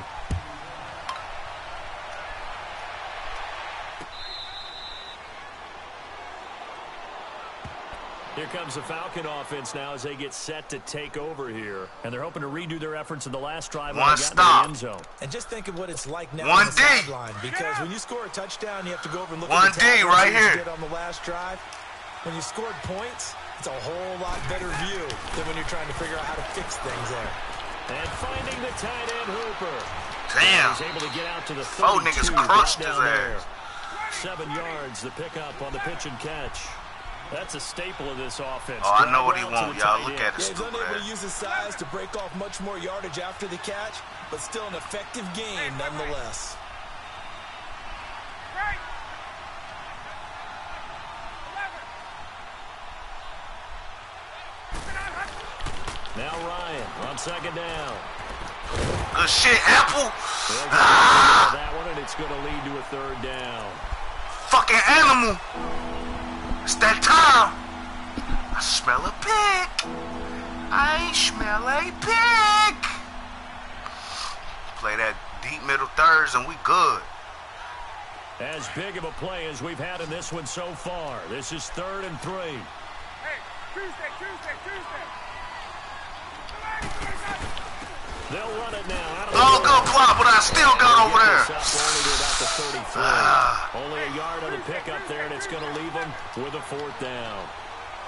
Here comes the Falcon offense now as they get set to take over here. And they're hoping to redo their efforts in the last drive when they got in the end zone. And just think of what it's like now on the sideline. Because when you score a touchdown, you have to go over and look at the tackle right here. You did on the last drive. When you scored points, it's a whole lot better view than when you're trying to figure out how to fix things there. And finding the tight end Hooper. Damn. He's able to get out to the 32. Four niggas crushed his ass. 7 yards, the pickup on the pitch and catch. That's a staple of this offense. Oh, I know what he wants, y'all. Look at it. He's unable to use his size to break off much more yardage after the catch, but still an effective game nonetheless. Now Ryan on second down. Good shit, Apple. That one, and it's going to lead to a third down. Fucking animal. It's that time. I smell a pig. I smell a pig. Play that deep middle thirds and we good. As big of a play as we've had in this one so far. This is 3rd and 3. Hey, Tuesday. They'll run it now. Oh, good block, but I still got over there. Only to about the 33. Only a yard on the pickup there, and it's going to leave him with a 4th down.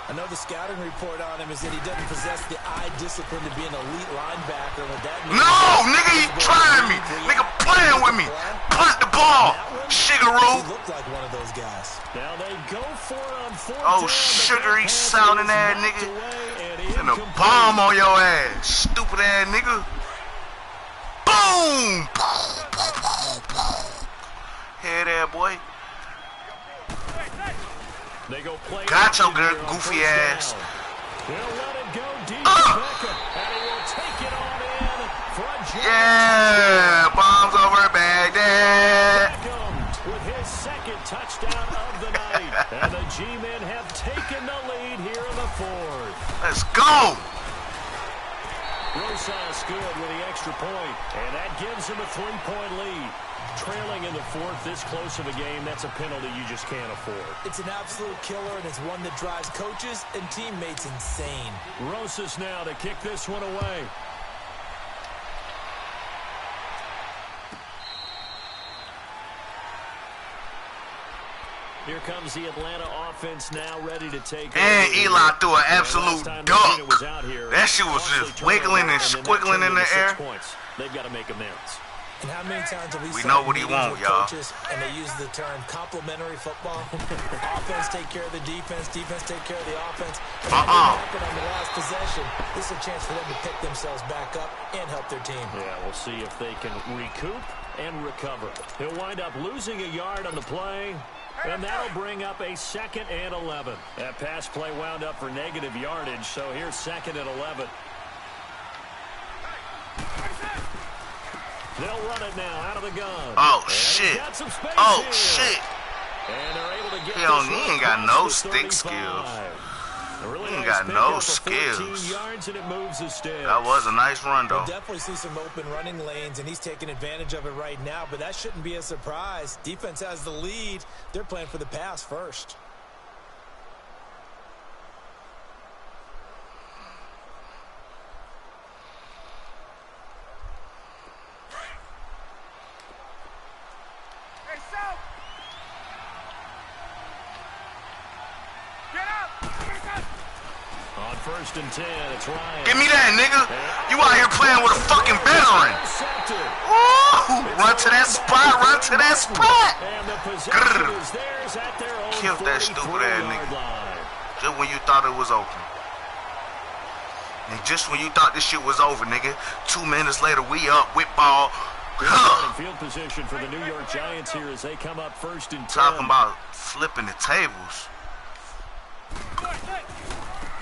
I know the scouting report on him is that he doesn't possess the eye discipline to be an elite linebacker. What that means, no, nigga, he trying me. Nigga playing with me. Punt the ball. Shigaroo. He looked like one of those guys. Now they go for it on 4th Oh, down. sugary sounding ass nigga. And a bomb on your ass. Stupid ass nigga. Boom. Hear that, boy. They go play. Got your good goofy ass. They'll let it go deep. Beckham, and he will take it on in for a jump. Yeah, bombs over Baghdad. Beckham with his 2nd touchdown of the night. And the G-men have taken the lead here in the 4th. Let's go. Rosas good with the extra point, and that gives him a 3-point lead. Trailing in the 4th, this close of a game, that's a penalty you just can't afford. It's an absolute killer, and it's one that drives coaches and teammates insane. Rosas now to kick this one away. Here comes the Atlanta offense now ready to take over. And Eli threw an absolute dunk. That shit was just wiggling and squiggling in the air. They've got to make amends. And how many times have we know what he want, y'all. And they use the term complementary football. Offense take care of the defense. Defense take care of the offense. And happen on the last possession. This is a chance for them to pick themselves back up and help their team. Yeah, we'll see if they can recoup and recover. He'll wind up losing a yard on the play. And that'll bring up a 2nd and 11. That pass play wound up for negative yardage, so here's 2nd and 11. They'll run it now out of the gun. Oh, shit. Oh, shit. And they're able to get he ain't got no stick skills. Really he ain't got no skills. Yards and it moves the sticks. That was a nice run, though. We'll definitely see some open running lanes, and he's taking advantage of it right now, but that shouldn't be a surprise. Defense has the lead. They're playing for the pass first. Hey, South! Get up! On 1st and 10, it's Ryan. Give me that, nigga. You out here playing with a fucking veteran. Ooh, run to that spot, run to that spot. And the possession is theirs at their own. Killed that stupid ass nigga. Just when you thought it was open. And just when you thought this shit was over, nigga, 2 minutes later, we up, whip ball, Good starting field position for the New York Giants here as they come up 1st and 10. Talking about flipping the tables.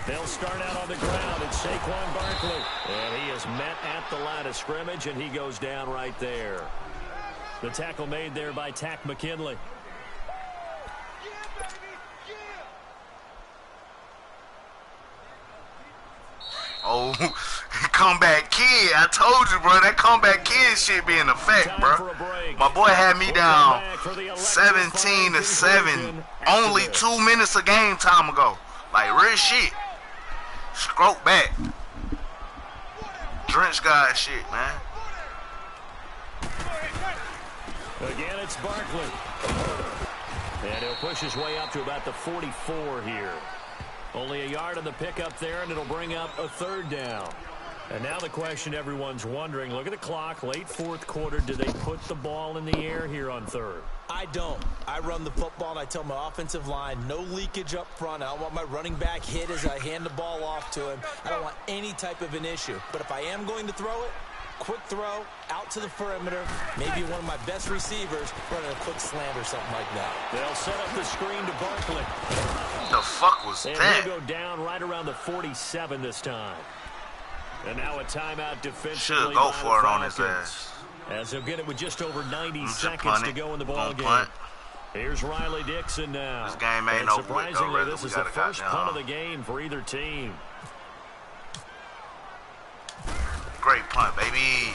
They'll start out on the ground. It's Saquon Barkley. And he is met at the line of scrimmage, and he goes down right there. The tackle made there by Tack McKinley. Oh, comeback kid. I told you, bro. That comeback kid shit be in effect, bro. My boy had me down 17-7 only 2 minutes of game time ago. Like, real shit. Scrope back. Drench guy shit, man. Again, it's Barkley. And he'll push his way up to about the 44 here. Only a yard on the pickup there, and it'll bring up a 3rd down. And now the question everyone's wondering, look at the clock, late 4th quarter. Do they put the ball in the air here on 3rd? I don't. I run the football, and I tell my offensive line, no leakage up front. I don't want my running back hit as I hand the ball off to him. I don't want any type of an issue. But if I am going to throw it, quick throw, out to the perimeter, maybe one of my best receivers running a quick slant or something like that. They'll set up the screen to Barkley. What the fuck was and that? He'll go down right around the 47 this time. And now a timeout defensively. Should go for it on his ass. As he'll get it with just over 90 seconds to go in the ball game. Here's Riley Dixon now. This game ain't no quick, though. Surprisingly, this is the first punt of the game for either team. Great punt, baby.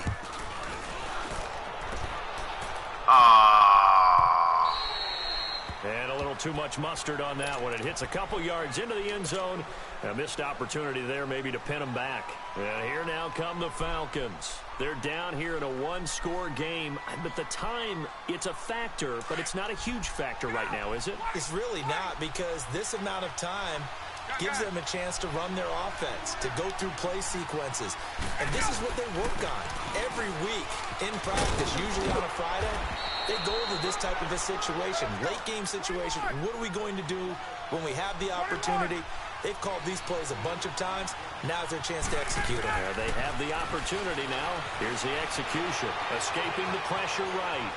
And a little too much mustard on that one. It hits a couple yards into the end zone. A missed opportunity there maybe to pin them back. And here now come the Falcons. They're down here in a one-score game. But the time, it's a factor, but it's not a huge factor right now, is it? It's really not, because this amount of time gives them a chance to run their offense, to go through play sequences. And this is what they work on every week in practice, usually on a Friday. They go over this type of a situation, late game situation. What are we going to do when we have the opportunity? They've called these plays a bunch of times. Now's their chance to execute them. They have the opportunity now. Here's the execution. Escaping the pressure right.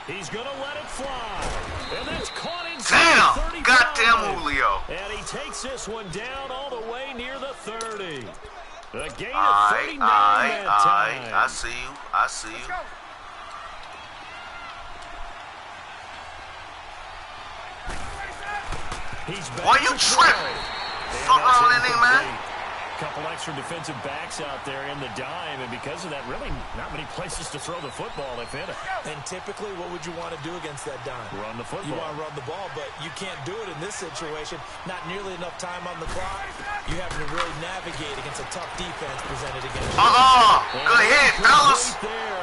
He's going to let it fly. And that's caught inside the 35. Goddamn Julio. And he takes this one down all the way near the 30. The gain of 39 that time. I see you. I see you. He's back. Boy, you tripping. Fuck wrong with that nigga, man? Couple extra defensive backs out there in the dime, and because of that, really not many places to throw the football if in it. And typically, what would you want to do against that dime? Run the football. You want to run the ball, but you can't do it in this situation. Not nearly enough time on the clock. You have to really navigate against a tough defense presented against you. Good hit, fellas.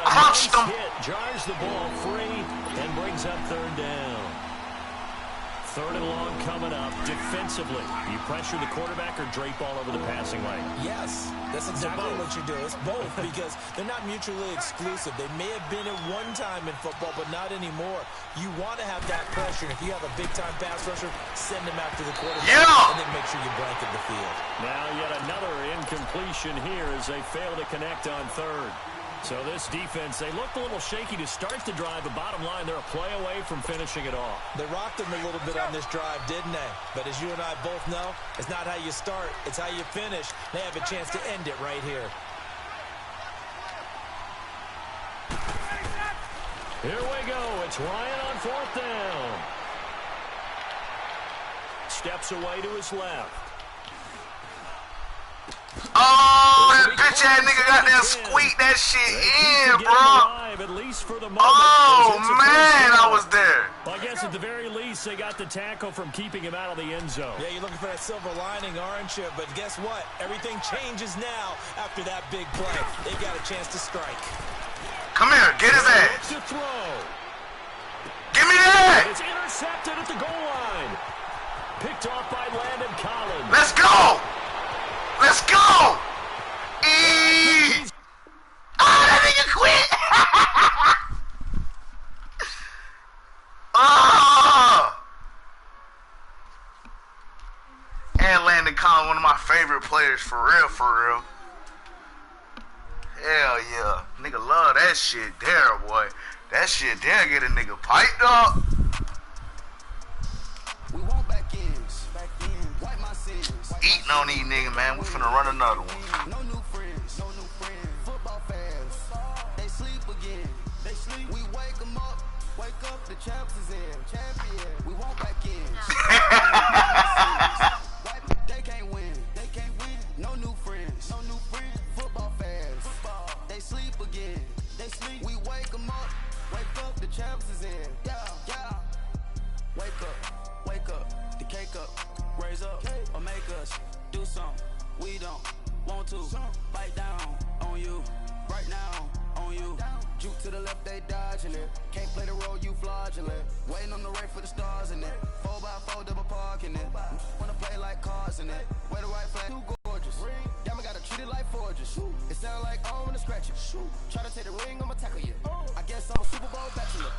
Crunched them. Jars the ball free and brings up 3rd down. 3rd and long coming up. Defensively, you pressure the quarterback or drape all over the passing lane? Yes, that's exactly what you do. It's both, because they're not mutually exclusive. They may have been at one time in football, but not anymore. You want to have that pressure. And if you have a big-time pass rusher, send him after the quarterback, and then make sure you blanket the field. Now yet another incompletion here as they fail to connect on 3rd. So this defense, they looked a little shaky to start the drive, but bottom line, they're a play away from finishing it off. They rocked them a little bit on this drive, didn't they? But as you and I both know, it's not how you start, it's how you finish. They have a chance to end it right here. Here we go. It's Ryan on 4th down. Steps away to his left. Oh, that bitch ass nigga got there squeak that shit in, bro. Oh, man, I was there. Well, I guess at the very least, they got the tackle from keeping him out of the end zone. Yeah, you're looking for that silver lining, aren't you? But guess what? Everything changes now after that big play. They've got a chance to strike. Come here, get his ass. To throw. Give me that. It's intercepted at the goal line. Picked off by Landon Collins. Let's go. Let's go! That nigga quit! And Landon Collins, one of my favorite players, for real, for real. Hell yeah. Nigga love that shit there, boy. That shit there get a nigga piped up. We want back ends. Wipe my sins. Eating on these niggas, man. We finna run another one. No new friends. Football fans. They sleep again. We wake them up. Wake up, the champs is in. Champion. We want back ends. They can't win. No new friends. Football fans. They sleep again. We wake them up. Wake up, the champs is in. Yeah. Wake up. The cake up. Raise up or make us do something we don't want to. Bite down on you. Right now on you. Juke to the left, they dodging it. Can't play the role, you fraudulent. Waiting on the right for the stars in it. 4x4 double parking it. Wanna play like cars in it. Where the right flag, too gorgeous. Y'all gotta treat it like forges. It sound like I wanna scratch it. Try to take the ring, I'ma tackle you. I guess I'm a Super Bowl bachelor.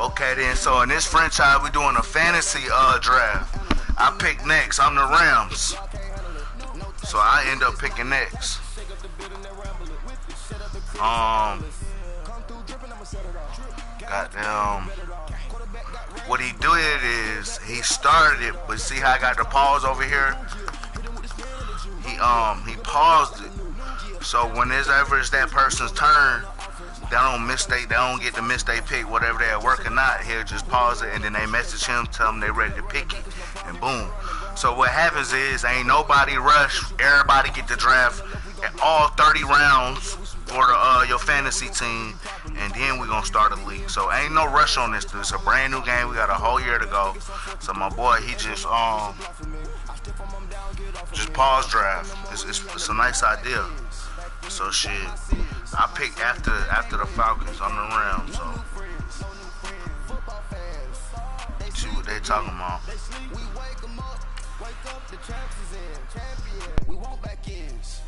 Okay then, so in this franchise we doing a fantasy draft. I pick next. I'm the Rams. So I end up picking next. Goddamn. What he did is he started it, but see how I got the pause over here? He paused it. So whenever it's that person's turn, they don't get to miss their pick, whatever they're at work or not. He'll just pause it and then they message him, tell him they're ready to pick it, and boom. So what happens is ain't nobody rush. Everybody get the draft at all 30 rounds for your fantasy team, and then we're gonna start a league. So ain't no rush on this. It's a brand new game. We got a whole year to go. So my boy, he just pause draft. It's a nice idea. So shit, I picked after the Falcons on the Rams. So see what they talking about. Wake up, the champs is in. Champion. We want back ends.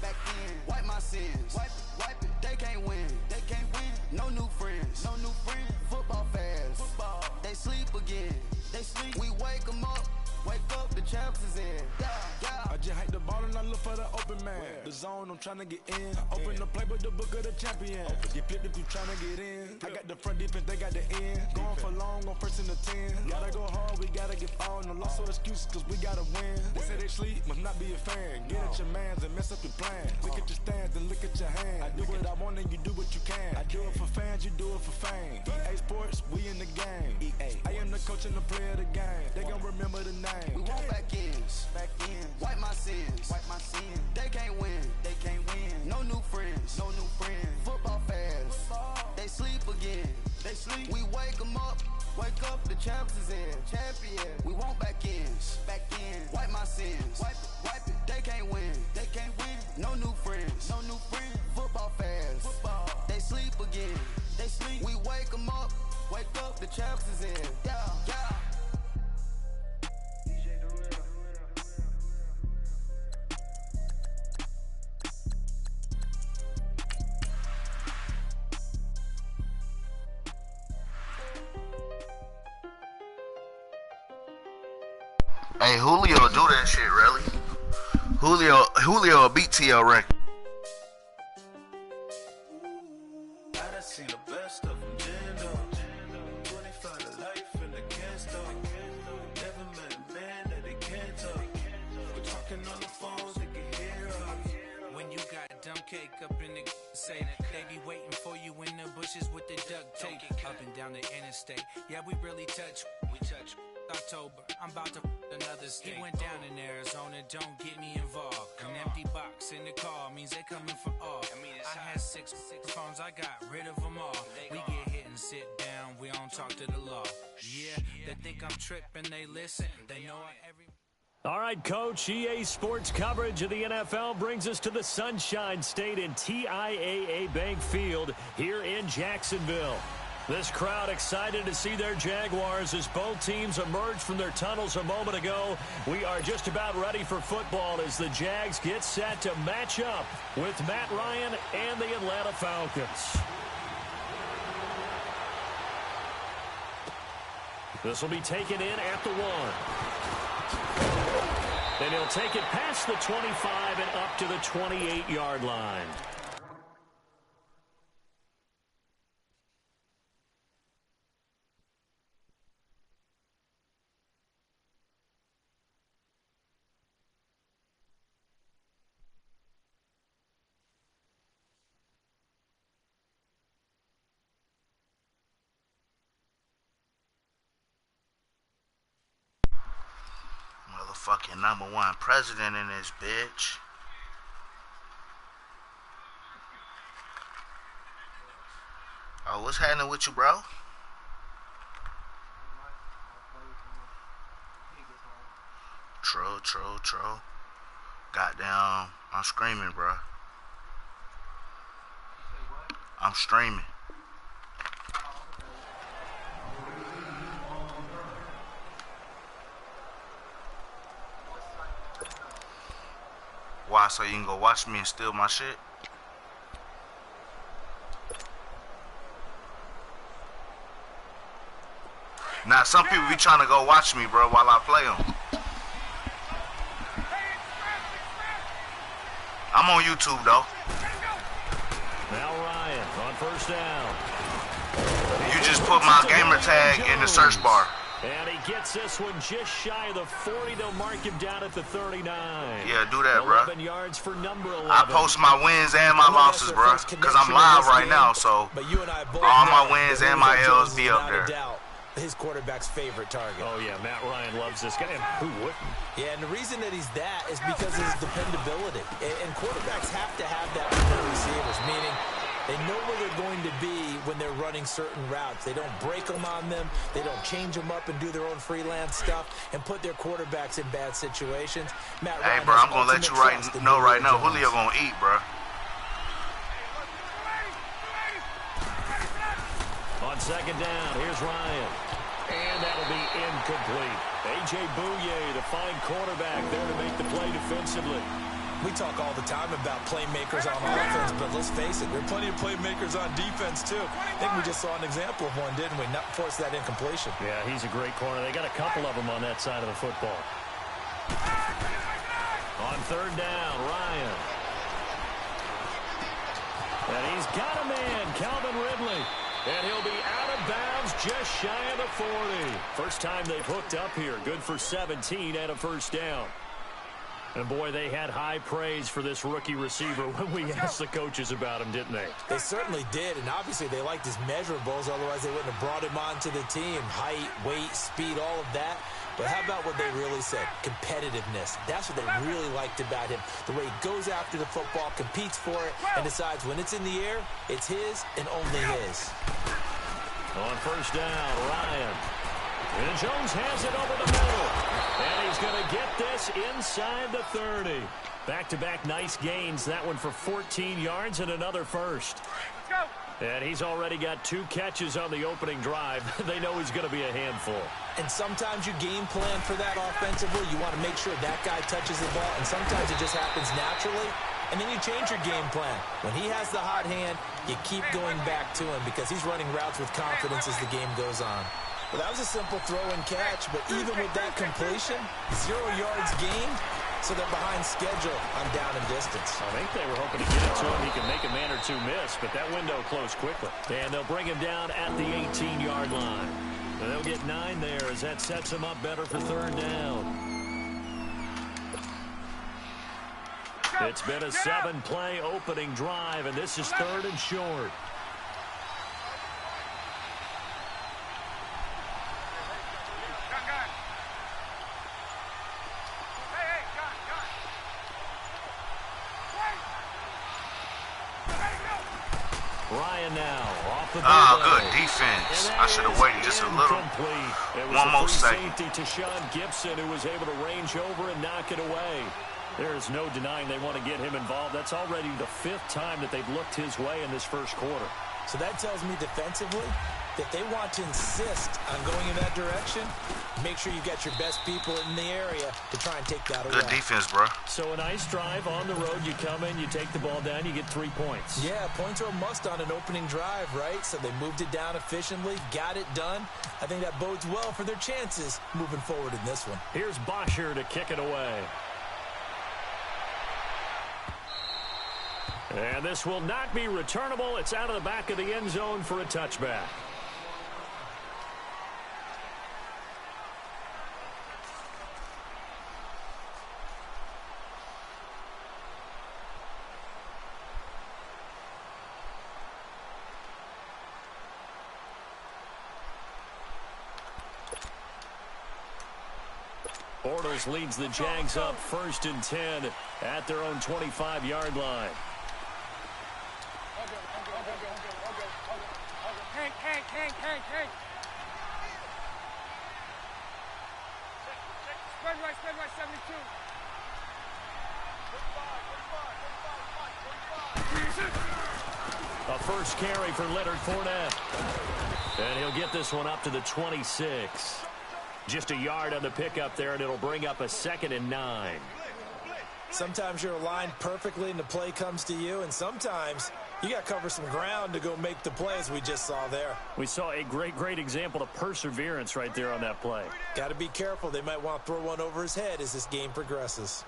Wipe my sins. Wipe it. They can't win. No new friends. Football fans. They sleep again. We wake them up. Wake up, the champs is in. Yeah. I just hike the ball and I look for the open man. The zone, I'm trying to get in. Open the playbook, the book of the champion. Get flipped if you trying to get in. I got the front defense, they got the end. Going for long, on first and the 10. Gotta go hard, we gotta get all. No loss or excuses, cause we gotta win. They say they sleep, must not be a fan. Get at your mans and mess up your plans. Look at your stands and look at your hands. I do what I want and you do what you can. I do it for fans, you do it for fame. EA Sports, we in the game. I am the coach and the player of the game. They gon' remember the name. We want back ends. Wipe my sins. They can't win. No new friends. Football fans. They sleep again. We wake them up. Wake up, the champs is in. Champion. We want back ends. Wipe my sins. Wipe it. They can't win. No new friends. Football fans. They sleep again. We wake them up. Wake up, the champs is in. Yeah. Hey, Julio do that shit, really? Julio beat TL record. I seen the best of them, Jando. 25 to life in the can't never met a man that they can't talk. We're talking on the phones, they can hear us. When you got dumb cake up in the say, they be waiting for you in the bushes with the duct tape. Up and down the interstate, yeah, we really touch. October, I'm about to another state. He went down in Arizona, don't get me involved. An empty box in the car means they coming for all. I had six phones, I got rid of them all. We get hit and sit down, we don't talk to the law. Yeah, they think I'm tripping, they listen, they know every. All right, Coach, EA Sports coverage of the NFL brings us to the Sunshine State in TIAA Bank Field here in Jacksonville. This crowd excited to see their Jaguars as both teams emerged from their tunnels a moment ago. We are just about ready for football as the Jags get set to match up with Matt Ryan and the Atlanta Falcons. This will be taken in at the 1. And he'll take it past the 25 and up to the 28-yard line. Fucking #1 president in this bitch. Oh, what's happening with you, bro? True. Goddamn, I'm screaming, bro. I'm streaming. Why? So you can go watch me and steal my shit? Now, some people be trying to go watch me, bro, while I play them. I'm on YouTube, though. Now Ryan on first down. You just put my gamer tag in the search bar. And he gets this one just shy of the 40. They'll mark him down at the 39. Yeah, do that, bro. 11 yards for number 11. I post my wins and my losses, bro, because I'm live right now, so all my wins and my L's be up there. His quarterback's favorite target. Oh, yeah, Matt Ryan loves this guy. And who wouldn't? Yeah, and the reason that he's that is because of his dependability. And quarterbacks have to have that with their receivers, meaning they know where they're going to be when they're running certain routes. They don't break them on them. They don't change them up and do their own freelance stuff and put their quarterbacks in bad situations. Matt Ryan, hey, bro, I'm going to let you know right now, Julio going to eat, bro. On second down, here's Ryan. And that'll be incomplete. A.J. Bouye, the fine quarterback there to make the play defensively. We talk all the time about playmakers on offense, but let's face it, there are plenty of playmakers on defense, too. I think we just saw an example of one, didn't we? Not force that incompletion. Yeah, he's a great corner. They got a couple of them on that side of the football. On third down, Ryan. And he's got a man, Calvin Ridley. And he'll be out of bounds just shy of the 40. First time they've hooked up here. Good for 17 and a first down. And, boy, they had high praise for this rookie receiver when we asked the coaches about him, didn't they? They certainly did, and obviously they liked his measurables. Otherwise, they wouldn't have brought him onto the team. Height, weight, speed, all of that. But how about what they really said? Competitiveness. That's what they really liked about him. The way he goes after the football, competes for it, and decides when it's in the air, it's his and only his. On first down, Ryan. And Jones has it over the middle. And he's going to get this inside the 30. Back-to-back nice gains. That one for 14 yards and another first. And he's already got 2 catches on the opening drive. They know he's going to be a handful. And sometimes you game plan for that offensively. You want to make sure that guy touches the ball, and sometimes it just happens naturally. And then you change your game plan. When he has the hot hand, you keep going back to him because he's running routes with confidence as the game goes on. Well, that was a simple throw and catch, but even with that completion, 0 yards gained, so they're behind schedule on down and distance. I think they were hoping to get it to him. He could make a man or 2 miss, but that window closed quickly. And they'll bring him down at the 18-yard line. And they'll get 9 there as that sets him up better for third down. It's been a 7-play opening drive, and this is third and short. Ryan now off the good defense. I should have waited just a little. One more second. Safety to Sean Gibson, who was able to range over and knock it away. There is no denying they want to get him involved. That's already the 5th time that they've looked his way in this first quarter. So that tells me defensively that they want to insist on going in that direction. Make sure you got your best people in the area to try and take that away. Good defense, bro. So a nice drive on the road. You come in, you take the ball down, you get 3 points. Yeah, points are a must on an opening drive, right? So they moved it down efficiently, got it done. I think that bodes well for their chances moving forward in this one. Here's Bosher to kick it away. And this will not be returnable. It's out of the back of the end zone for a touchback. Bortles leads the Jags up 1st and 10 at their own 25-yard line. Hank. Spread right, 72. A first carry for Leonard Fournette. And he'll get this one up to the 26. Just a yard on the pickup there, and it'll bring up a 2nd and 9. Sometimes you're aligned perfectly and the play comes to you, and sometimes you got to cover some ground to go make the play, as we just saw there. We saw a great example of perseverance right there on that play. Got to be careful. They might want to throw one over his head as this game progresses.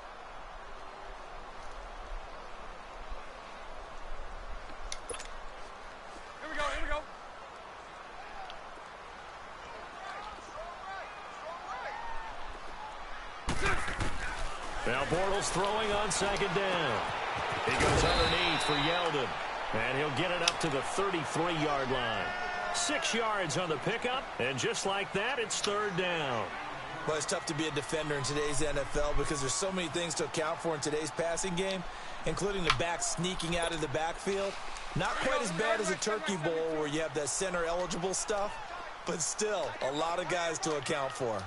Here we go. Now Bortles throwing on 2nd down. He goes underneath for Yeldon. And he'll get it up to the 33-yard line. 6 yards on the pickup, and just like that, it's 3rd down. Well, it's tough to be a defender in today's NFL because there's so many things to account for in today's passing game, including the back sneaking out of the backfield. Not quite as bad as a turkey bowl where you have that center-eligible stuff, but still a lot of guys to account for.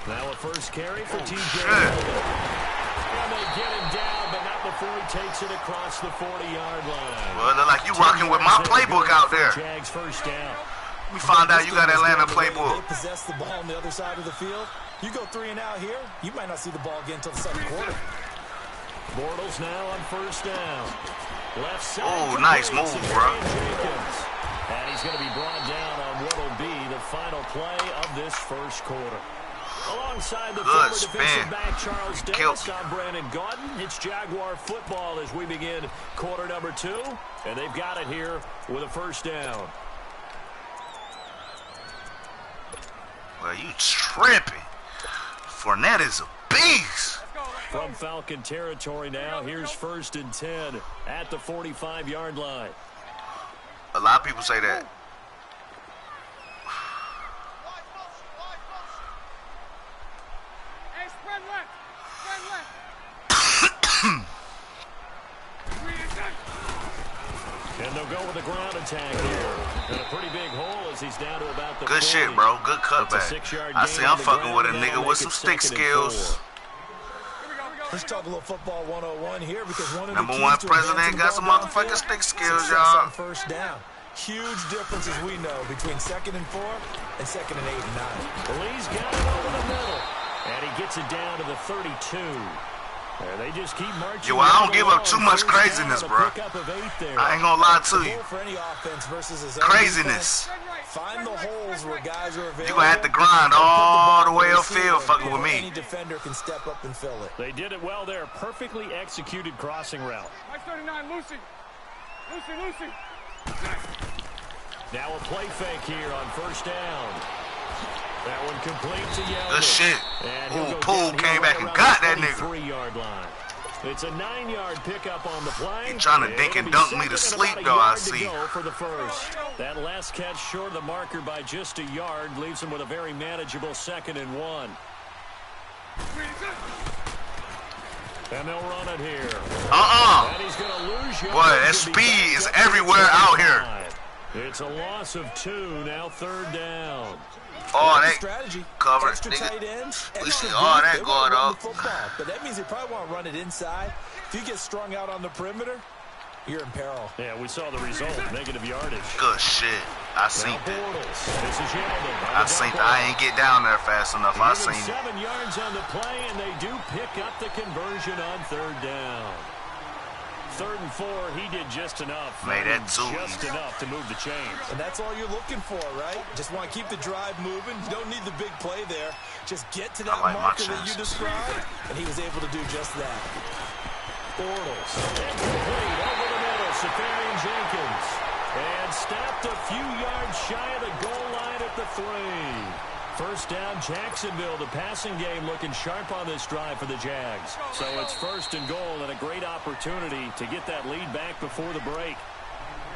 Now a first carry for T.J. And they get him down, but not before he takes it across the 40-yard line. Well, they're like you rocking with my playbook out there. Jags first down. We found out you got Atlanta playbook. They possess the ball on the other side of the field. You go 3 and out here, you might not see the ball again until the 2nd quarter. Bortles now on 1st down. Left side. Oh, nice move, bro. And he's going to be brought down on what will be the final play of this 1st quarter. Alongside the former defensive back Charles Davis, I'm Brandon Gaudin. It's Jaguar football as we begin quarter number 2. And they've got it here with a 1st down. Well, you tripping. Fournette is a beast. From Falcon territory now, here's 1st and 10 at the 45-yard line. A lot of people say that. Hey, spread left. And they'll go with the ground attack here. And a pretty big hole as he's down to about the Good 40. shit, bro. Good cutback. I see I'm fucking with a nigga with some stick skills. Let's talk a little football 101 here because one of the Number one president got some motherfucking stick skills, y'all. First down. Huge differences we know between 2nd and 4 and 2nd and 8 and 9. Lee's got it over the middle. And he gets it down to the 32. And they just keep marching. Yo, I don't give up too much craziness, bro. I ain't gonna lie to you. Craziness. Find the holes where guys are available. You gonna have to grind all the way upfield fucking with me. Any defender can step up and fill it. They did it well there. Perfectly executed crossing route. Mike 39, Lucy. Now a play fake here on 1st down. That one complete to Yeldon. Good shit. And ooh, Poole came back and got that nigga. 3-yard line. It's a 9-yard pickup on the play. He trying to dink and dunk me to sleep, though, I see. For the first. That last catch short of the marker by just a yard leaves him with a very manageable 2nd and 1. And they'll run it here. And he's going to lose you. Boy, that speed is everywhere out here. It's a loss of 2, now 3rd down. Oh, that strategy. covered, extra nigga. Tight ends, We see all that going on. But that means they probably want to run it inside. If you get strung out on the perimeter, you're in peril. Yeah, we saw the result. Negative yardage. Good shit. I seen it. This is I ain't get down there fast enough. I seen it. 7 yards on the play, and they do pick up the conversion on 3rd down. 3rd and 4, he did just enough. Made that too. Just enough to move the chains. And that's all you're looking for, right? Just want to keep the drive moving. You don't need the big play there. Just get to that marker that you described, and he was able to do just that. Bortles. Incomplete over the middle. Safarian Jenkins. And stopped a few yards shy of the goal line at the 3. 1st down, Jacksonville. The passing game looking sharp on this drive for the Jags. So it's 1st and goal and a great opportunity to get that lead back before the break.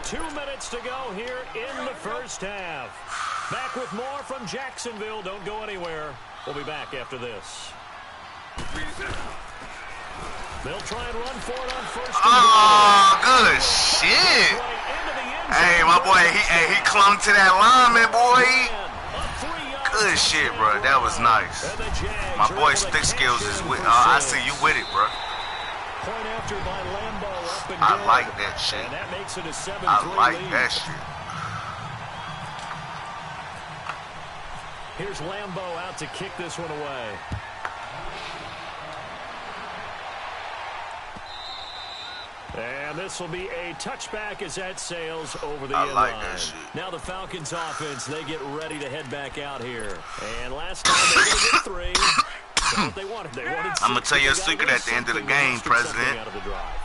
2 minutes to go here in the 1st half. Back with more from Jacksonville. Don't go anywhere. We'll be back after this. They'll try and run for it on first. Oh, good shit. Hey, my boy, he clung to that lineman, boy. Good shit, bro. That was nice. My boy Stick Skills is with. I see you with it, bro. Point after by Lambo up and I good. like that shit. And that makes it a 7-3 I like lead. that shit. Here's Lambo out to kick this one away. And this will be a touchback as that sails over the inline. like that shit. Now the Falcons offense, they get ready to head back out here. And last time they did get 3. That's what they wanted. They wanted 6. I'm going to tell you a secret at the end of the game, President. Out of the drive.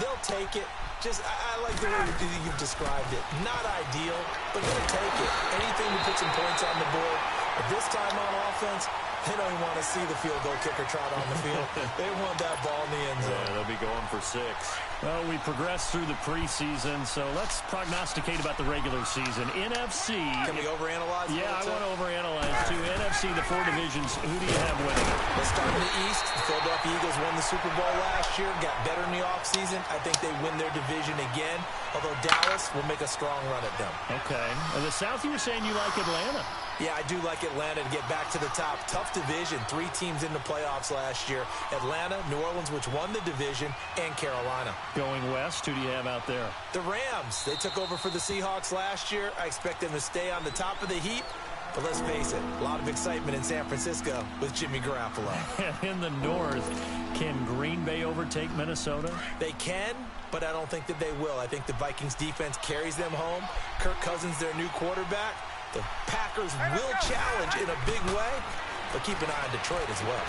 They'll take it. Just, I like the way you've described it. Not ideal, but they'll take it. Anything to put some points on the board. But this time on offense, they don't even want to see the field goal kicker trot on the field. They want that ball in the end zone. Yeah, they'll be going for 6. Well, we progressed through the preseason, so let's prognosticate about the regular season. NFC. Can we overanalyze? Yeah, I want to overanalyze too. NFC, the 4 divisions. Who do you have winning? Let's start in the East. The Philadelphia Eagles won the Super Bowl last year, got better in the offseason. I think they win their division again, although Dallas will make a strong run at them. Okay. In the South, you were saying you like Atlanta. Yeah, I do like Atlanta to get back to the top. Tough division. 3 teams in the playoffs last year. Atlanta, New Orleans, which won the division, and Carolina. Going west, who do you have out there? The Rams. They took over for the Seahawks last year. I expect them to stay on the top of the heap. But let's face it, a lot of excitement in San Francisco with Jimmy Garoppolo. In the North, can Green Bay overtake Minnesota? They can, but I don't think that they will. I think the Vikings defense carries them home. Kirk Cousins, their new quarterback. The Packers will challenge in a big way, but keep an eye on Detroit as well.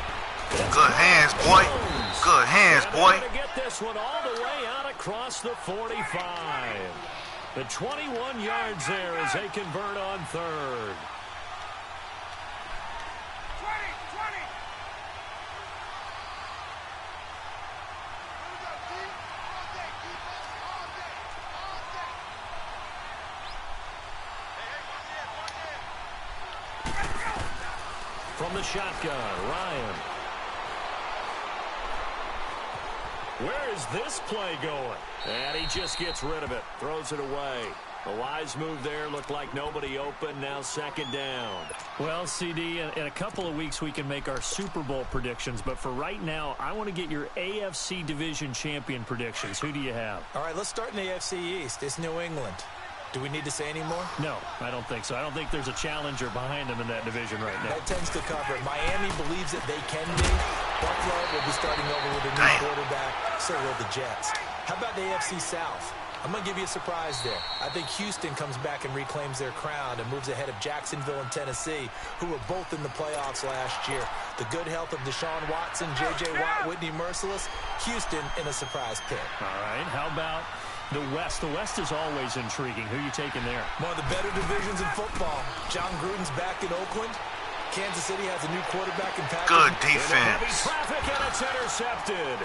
Good hands, boy. Good hands, boy. To get this one all the way out across the 45. The 21 yards there as they convert on 3rd. 20. From the shotgun, Ryan. Where is this play going? And he just gets rid of it, throws it away. A wise move there, looked like nobody open, now 2nd down. Well, CD, in a couple of weeks we can make our Super Bowl predictions, but for right now, I want to get your AFC Division Champion predictions. Who do you have? All right, let's start in the AFC East. It's New England. Do we need to say any more? No, I don't think so. I don't think there's a challenger behind them in that division right now. That tends to cover it. Miami believes that they can be. Buffalo will be starting over with a new quarterback. So will the Jets. How about the AFC South? I'm going to give you a surprise there. I think Houston comes back and reclaims their crown and moves ahead of Jacksonville and Tennessee, who were both in the playoffs last year. The good health of Deshaun Watson, J.J. Watt, Whitney Merciless. Houston in a surprise pick. All right, how about the West? The West is always intriguing. Who are you taking there? One of the better divisions in football. John Gruden's back in Oakland. Kansas City has a new quarterback in Patrick. Good defense. Heavy traffic and it's intercepted.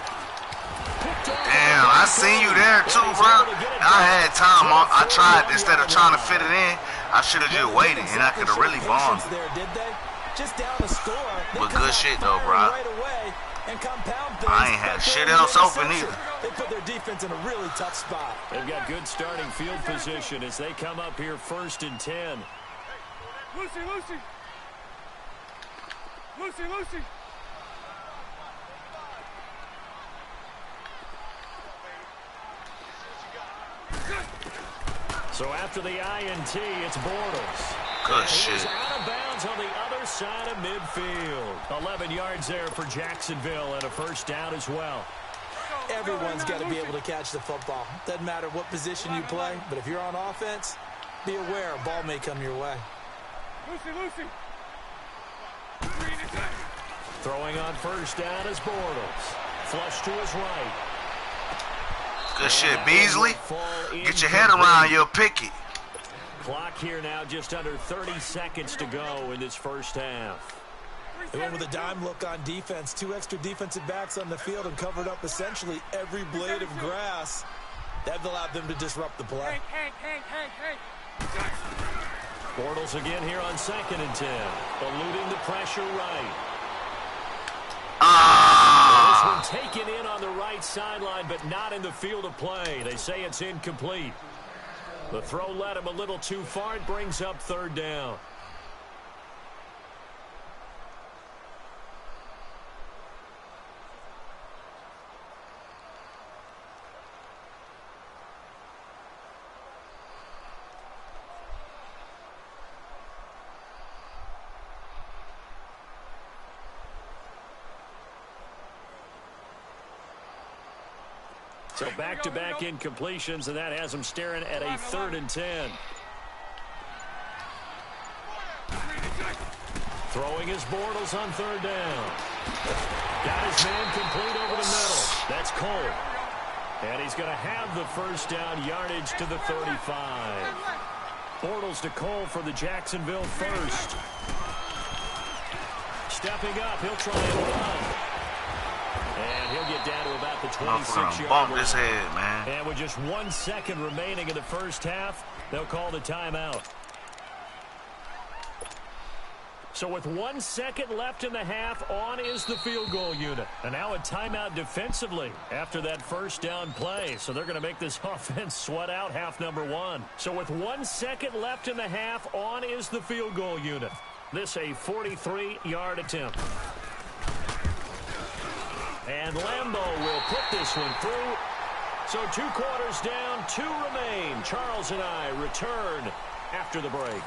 Damn, I seen you there too, bro. I had time. I tried, instead of trying to fit it in, I should have just waited, and I could have really bombed. There, did they? Just down the score. But good shit though, bro. Right away and compound things. I ain't had shit else open either. They put their defense in a really tough spot. They've got good starting field position as they come up here 1st and 10. Lucy. So after the INT, it's Bortles. Good shit. He's out of bounds on the other side of midfield. 11 yards there for Jacksonville and a 1st down as well. Everyone's got to be able to catch the football. Doesn't matter what position you play, but if you're on offense, be aware a ball may come your way. Lucy. Throwing on 1st down is Bortles. Flush to his right. Good shit, Beasley. Get your head around your picket. Clock here now, just under 30 seconds to go in this 1st half. They went with a dime look on defense. 2 extra defensive backs on the field and covered up essentially every blade of grass. That allowed them to disrupt the play. Hank. Bortles again here on 2nd and 10. Eluding the pressure right. This one taken in on the right sideline, but not in the field of play. They say it's incomplete. The throw led him a little too far. It brings up 3rd down. So back-to-back incompletions, and that has him staring at a 3rd and 10. Throwing his Bortles on 3rd down. Got his man complete over the middle. That's Cole. And he's going to have the 1st down, yardage to the 35. Bortles to Cole for the Jacksonville 1st. Stepping up, he'll try and run. And he'll get down to about the 26-yard line. Bump his head, man. And with just 1 second remaining in the 1st half, they'll call the timeout. So with 1 second left in the half, on is the field goal unit. And now a timeout defensively after that 1st down play. So they're going to make this offense sweat out half number 1. So with 1 second left in the half, on is the field goal unit. This a 43-yard attempt. And Lambeau will put this one through. So 2 quarters down, 2 remain. Charles and I return after the break.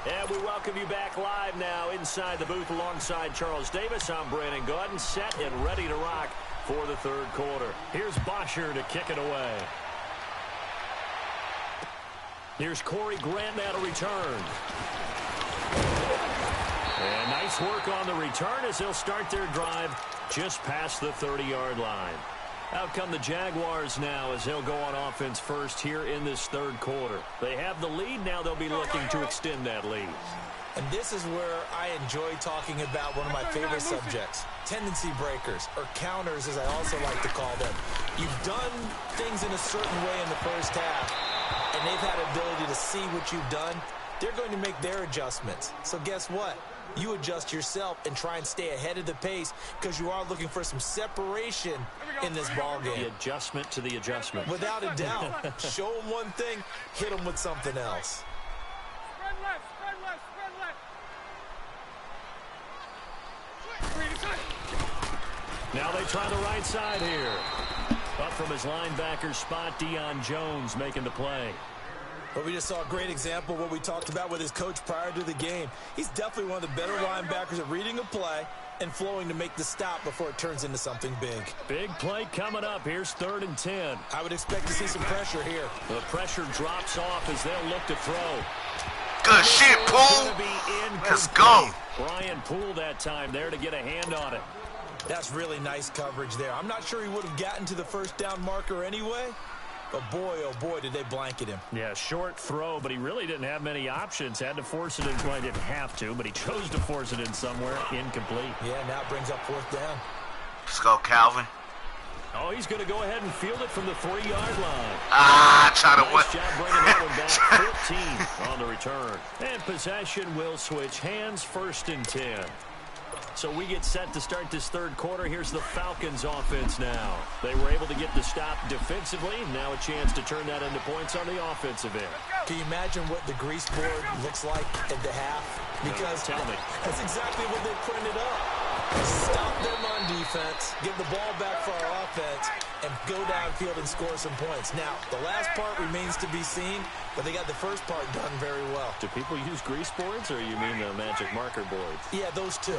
And we welcome you back live now inside the booth alongside Charles Davis. I'm Brandon Gaudin, set and ready to rock for the 3rd quarter. Here's Bosher to kick it away. Here's Corey Grant now to return. And nice work on the return as they'll start their drive just past the 30-yard line. Out come the Jaguars now as they'll go on offense first here in this 3rd quarter. They have the lead. Now they'll be looking to extend that lead. And this is where I enjoy talking about one of my favorite subjects, tendency breakers, or counters as I also like to call them. You've done things in a certain way in the 1st half, and they've had ability to see what you've done. They're going to make their adjustments. So guess what? You adjust yourself and try and stay ahead of the pace because you are looking for some separation in this ball game. The adjustment to the adjustment. Without a doubt. Show them one thing, hit them with something else. Spread left, spread left, spread left. Now they try the right side here. Up from his linebacker spot, Deion Jones making the play. But we just saw a great example of what we talked about with his coach prior to the game. He's definitely one of the better linebackers at reading a play and flowing to make the stop before it turns into something big. Big play coming up. Here's 3rd and 10. I would expect to see some pressure here. The pressure drops off as they'll look to throw. Good shit, Poole. Let's go. Brian Poole that time there to get a hand on it. That's really nice coverage there. I'm not sure he would have gotten to the 1st down marker anyway. But boy, oh boy, did they blanket him. Yeah, short throw, but he really didn't have many options. Had to force it in. Well, he didn't have to, but he chose to force it in somewhere. Incomplete. Yeah, now it brings up 4th down. Let's go, Calvin. Oh, he's going to go ahead and field it from the 3-yard line. Try to nice job bringing that one back. 14 on the return. And possession will switch hands. 1st and 10. So we get set to start this 3rd quarter. Here's the Falcons offense now. They were able to get the stop defensively. Now a chance to turn that into points on the offensive end. Can you imagine what the grease board looks like at the half? Because tell me. That's exactly what they printed up. Stop them on defense, get the ball back for our offense, and go downfield and score some points. Now, the last part remains to be seen, but they got the first part done very well. Do people use grease boards, or you mean the magic marker boards? Yeah, those two.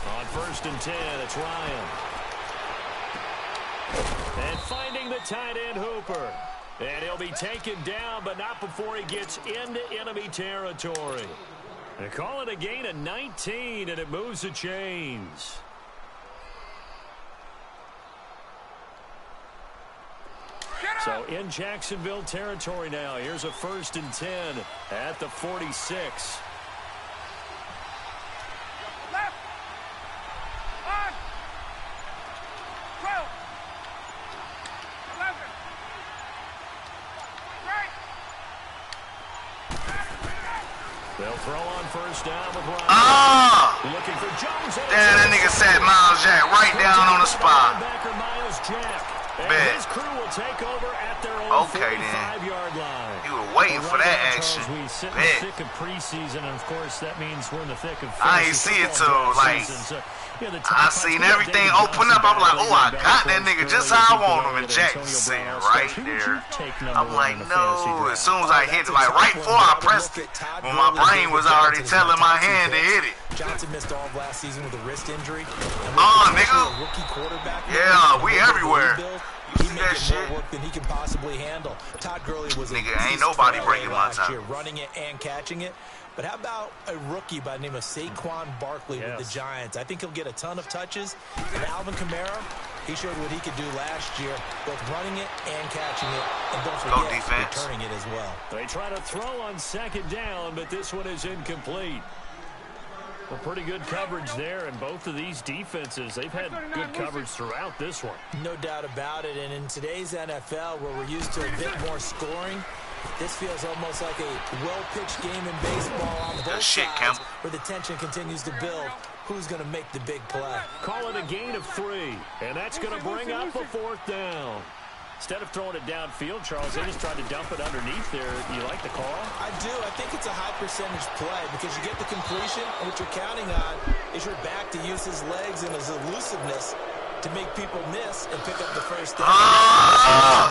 On 1st and 10, it's Ryan. And finding the tight end Hooper. And he'll be taken down, but not before he gets into enemy territory. They call it a gain of 19, and it moves the chains. So in Jacksonville territory now. Here's a 1st and 10 at the 46. Left. On. 12. They'll throw on first down with Ryan. Ah! Looking for Jones. Damn, that nigga sat Miles Jack right down on the spot. Miles Jack. And Bet. his crew will take over at their own Okay, 45-yard line. You were waiting for that action. We sit in Bet. the thick of preseason, and of course that means we're in the thick of I ain't see it till like I seen everything open up. I'm like, oh, I got that nigga just how I want him, and Jack sitting right there. I'm like, no. As soon as I hit it, like right before I pressed it, when my brain was already telling my hand to hit it. Johnson missed all of last season with a wrist injury. Nigga. Rookie quarterback. Yeah, we everywhere. He made more work than he can possibly handle. Todd Gurley was a nigga, ain't nobody breaking my last year, running it and catching it. But how about a rookie by the name of Saquon Barkley with the Giants? I think he'll get a ton of touches. And Alvin Kamara, he showed what he could do last year, both running it and catching it. And don't forget, returning it as well. They try to throw on second down, but this one is incomplete. Well, pretty good coverage there, and both of these defenses, they've had good coverage throughout this one. No doubt about it, and in today's NFL, where we're used to a bit more scoring, this feels almost like a well-pitched game in baseball on both sides, where the tension continues to build. Who's going to make the big play? Call it a gain of 3, and that's going to bring up a fourth down. Instead of throwing it downfield, Charles, they just tried to dump it underneath there. You like the call? I do. I think it's a high-percentage play because you get the completion, and what you're counting on is your back to use his legs and his elusiveness to make people miss and pick up the first down.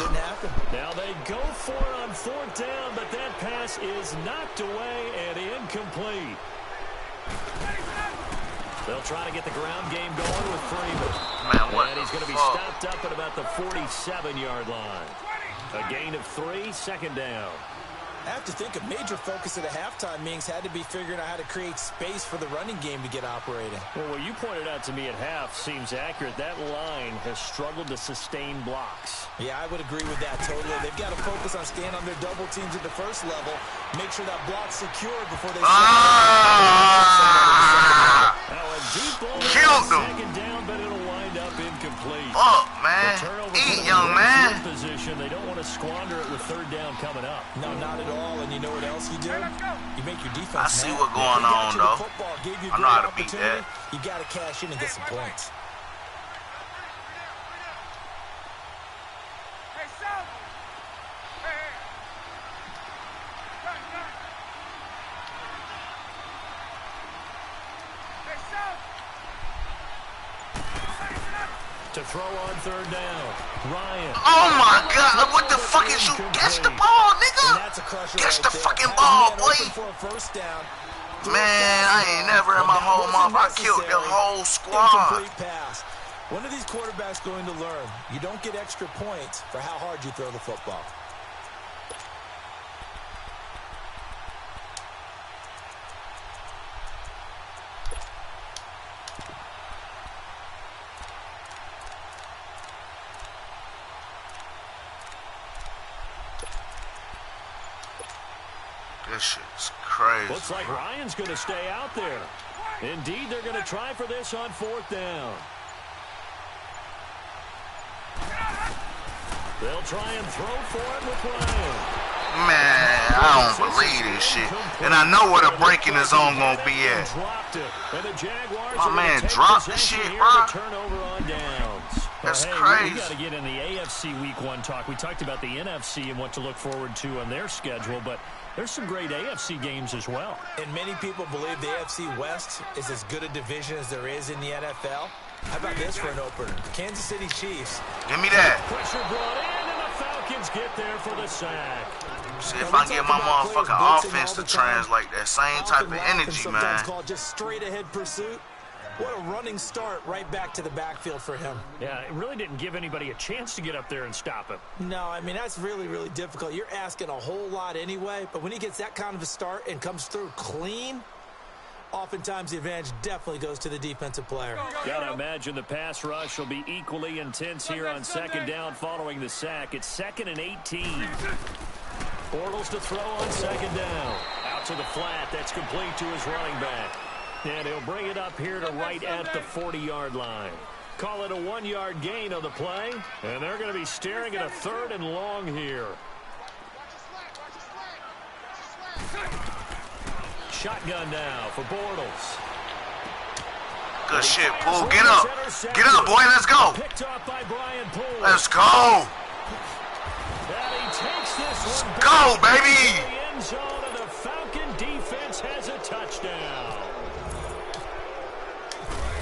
Didn't happen. Now they go for it on fourth down, but that pass is knocked away and incomplete. They'll try to get the ground game going with Freeman. And he's going to be stopped up at about the 47-yard line. A gain of 3, second down. I have to think a major focus of the halftime meetings had to be figuring out how to create space for the running game to get operating. Well, what you pointed out to me at half seems accurate. That line has struggled to sustain blocks. Yeah, I would agree with that totally. They've got to focus on staying on their double teams at the first level, make sure that block's secured before they killed them. Second down, but it'll wind up incomplete. Fuck, man. Eat, young man. Position. They don't want to squander it with third down coming up. No, not at all. And you know what else you do? You make your defense. I see what's going on, though. I know how to beat that. You got to cash in and get some points. Hey, Sal! Hey! Hey, Sal! To throw on third down, Ryan. Oh my God! What the fuck is you? Catch the ball, nigga! Catch the fucking ball, boy! Man, I ain't never in my whole month. I killed the whole squad. One of these quarterbacks going to learn. You don't get extra points for how hard you throw the football. This shit's crazy. Looks like Ryan's going to stay out there. Indeed, they're going to try for this on fourth down. They'll try and throw for it with Ryan. Man, I don't believe this shit. And I know where the break in the zone going to be at. My man dropped the shit, bro. Turnover on downs. That's hey, crazy. We got to get in the AFC Week 1 talk. We talked about the NFC and what to look forward to on their schedule, but there's some great AFC games as well. And many people believe the AFC West is as good a division as there is in the NFL. How about this for an opener? Kansas City Chiefs. Give me that. Pressure brought in, and the Falcons get there for the sack. See if I get my motherfucking offense to translate that same type of energy, sometimes man. Called just straight ahead pursuit. What a running start right back to the backfield for him. Yeah, it really didn't give anybody a chance to get up there and stop him. No, I mean, that's really, really difficult. You're asking a whole lot anyway, but when he gets that kind of a start and comes through clean, oftentimes the advantage definitely goes to the defensive player. Gotta imagine the pass rush will be equally intense here on second down following the sack. It's 2nd and 18. Bortles to throw on second down. Out to the flat. That's complete to his running back. And he'll bring it up here to right at the 40-yard line. Call it a 1-yard gain on the play. And they're going to be staring at a 3rd and long here. shotgun now for Bortles. Good shit, Poole. Get up. Get up, boy. Let's go. Picked off by Brian Poole. Let's go. And he takes this one. Go, baby. The end zone, and the Falcon defense has a touchdown.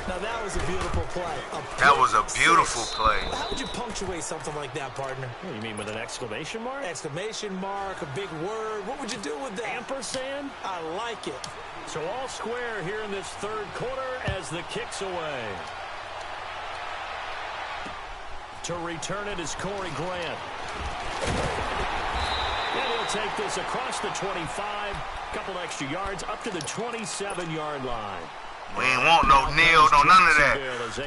Now that was a beautiful play. That was a beautiful play. How would you punctuate something like that, partner? What do you mean, with an exclamation mark? Exclamation mark, a big word. What would you do with that? Ampersand? I like it. So all square here in this third quarter as the kick's away. To return it is Corey Grant. And he'll take this across the 25, couple extra yards, up to the 27-yard line. We ain't want no kneel, no none of that.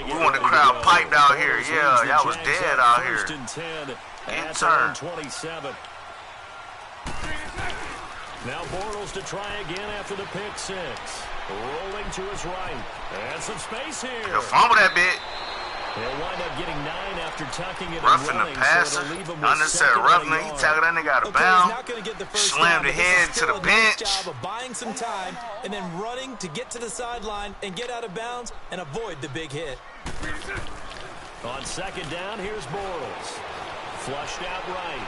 We want the crowd piped out here. Yeah, y'all was dead out here. Get turned. 27. Now Bortles to try again after the pick six. Rolling to his right. And some space here. He'll fumble that bit. He'll wind up getting 9 after tucking it Rough and in running, the passer. so leave him with Unnecessary roughness. He tackled that nigga out of bounds. Slammed the head to the bench. Job of buying some time and then running to get to the sideline and get out of bounds and avoid the big hit. On second down, here's Bortles. Flushed out right.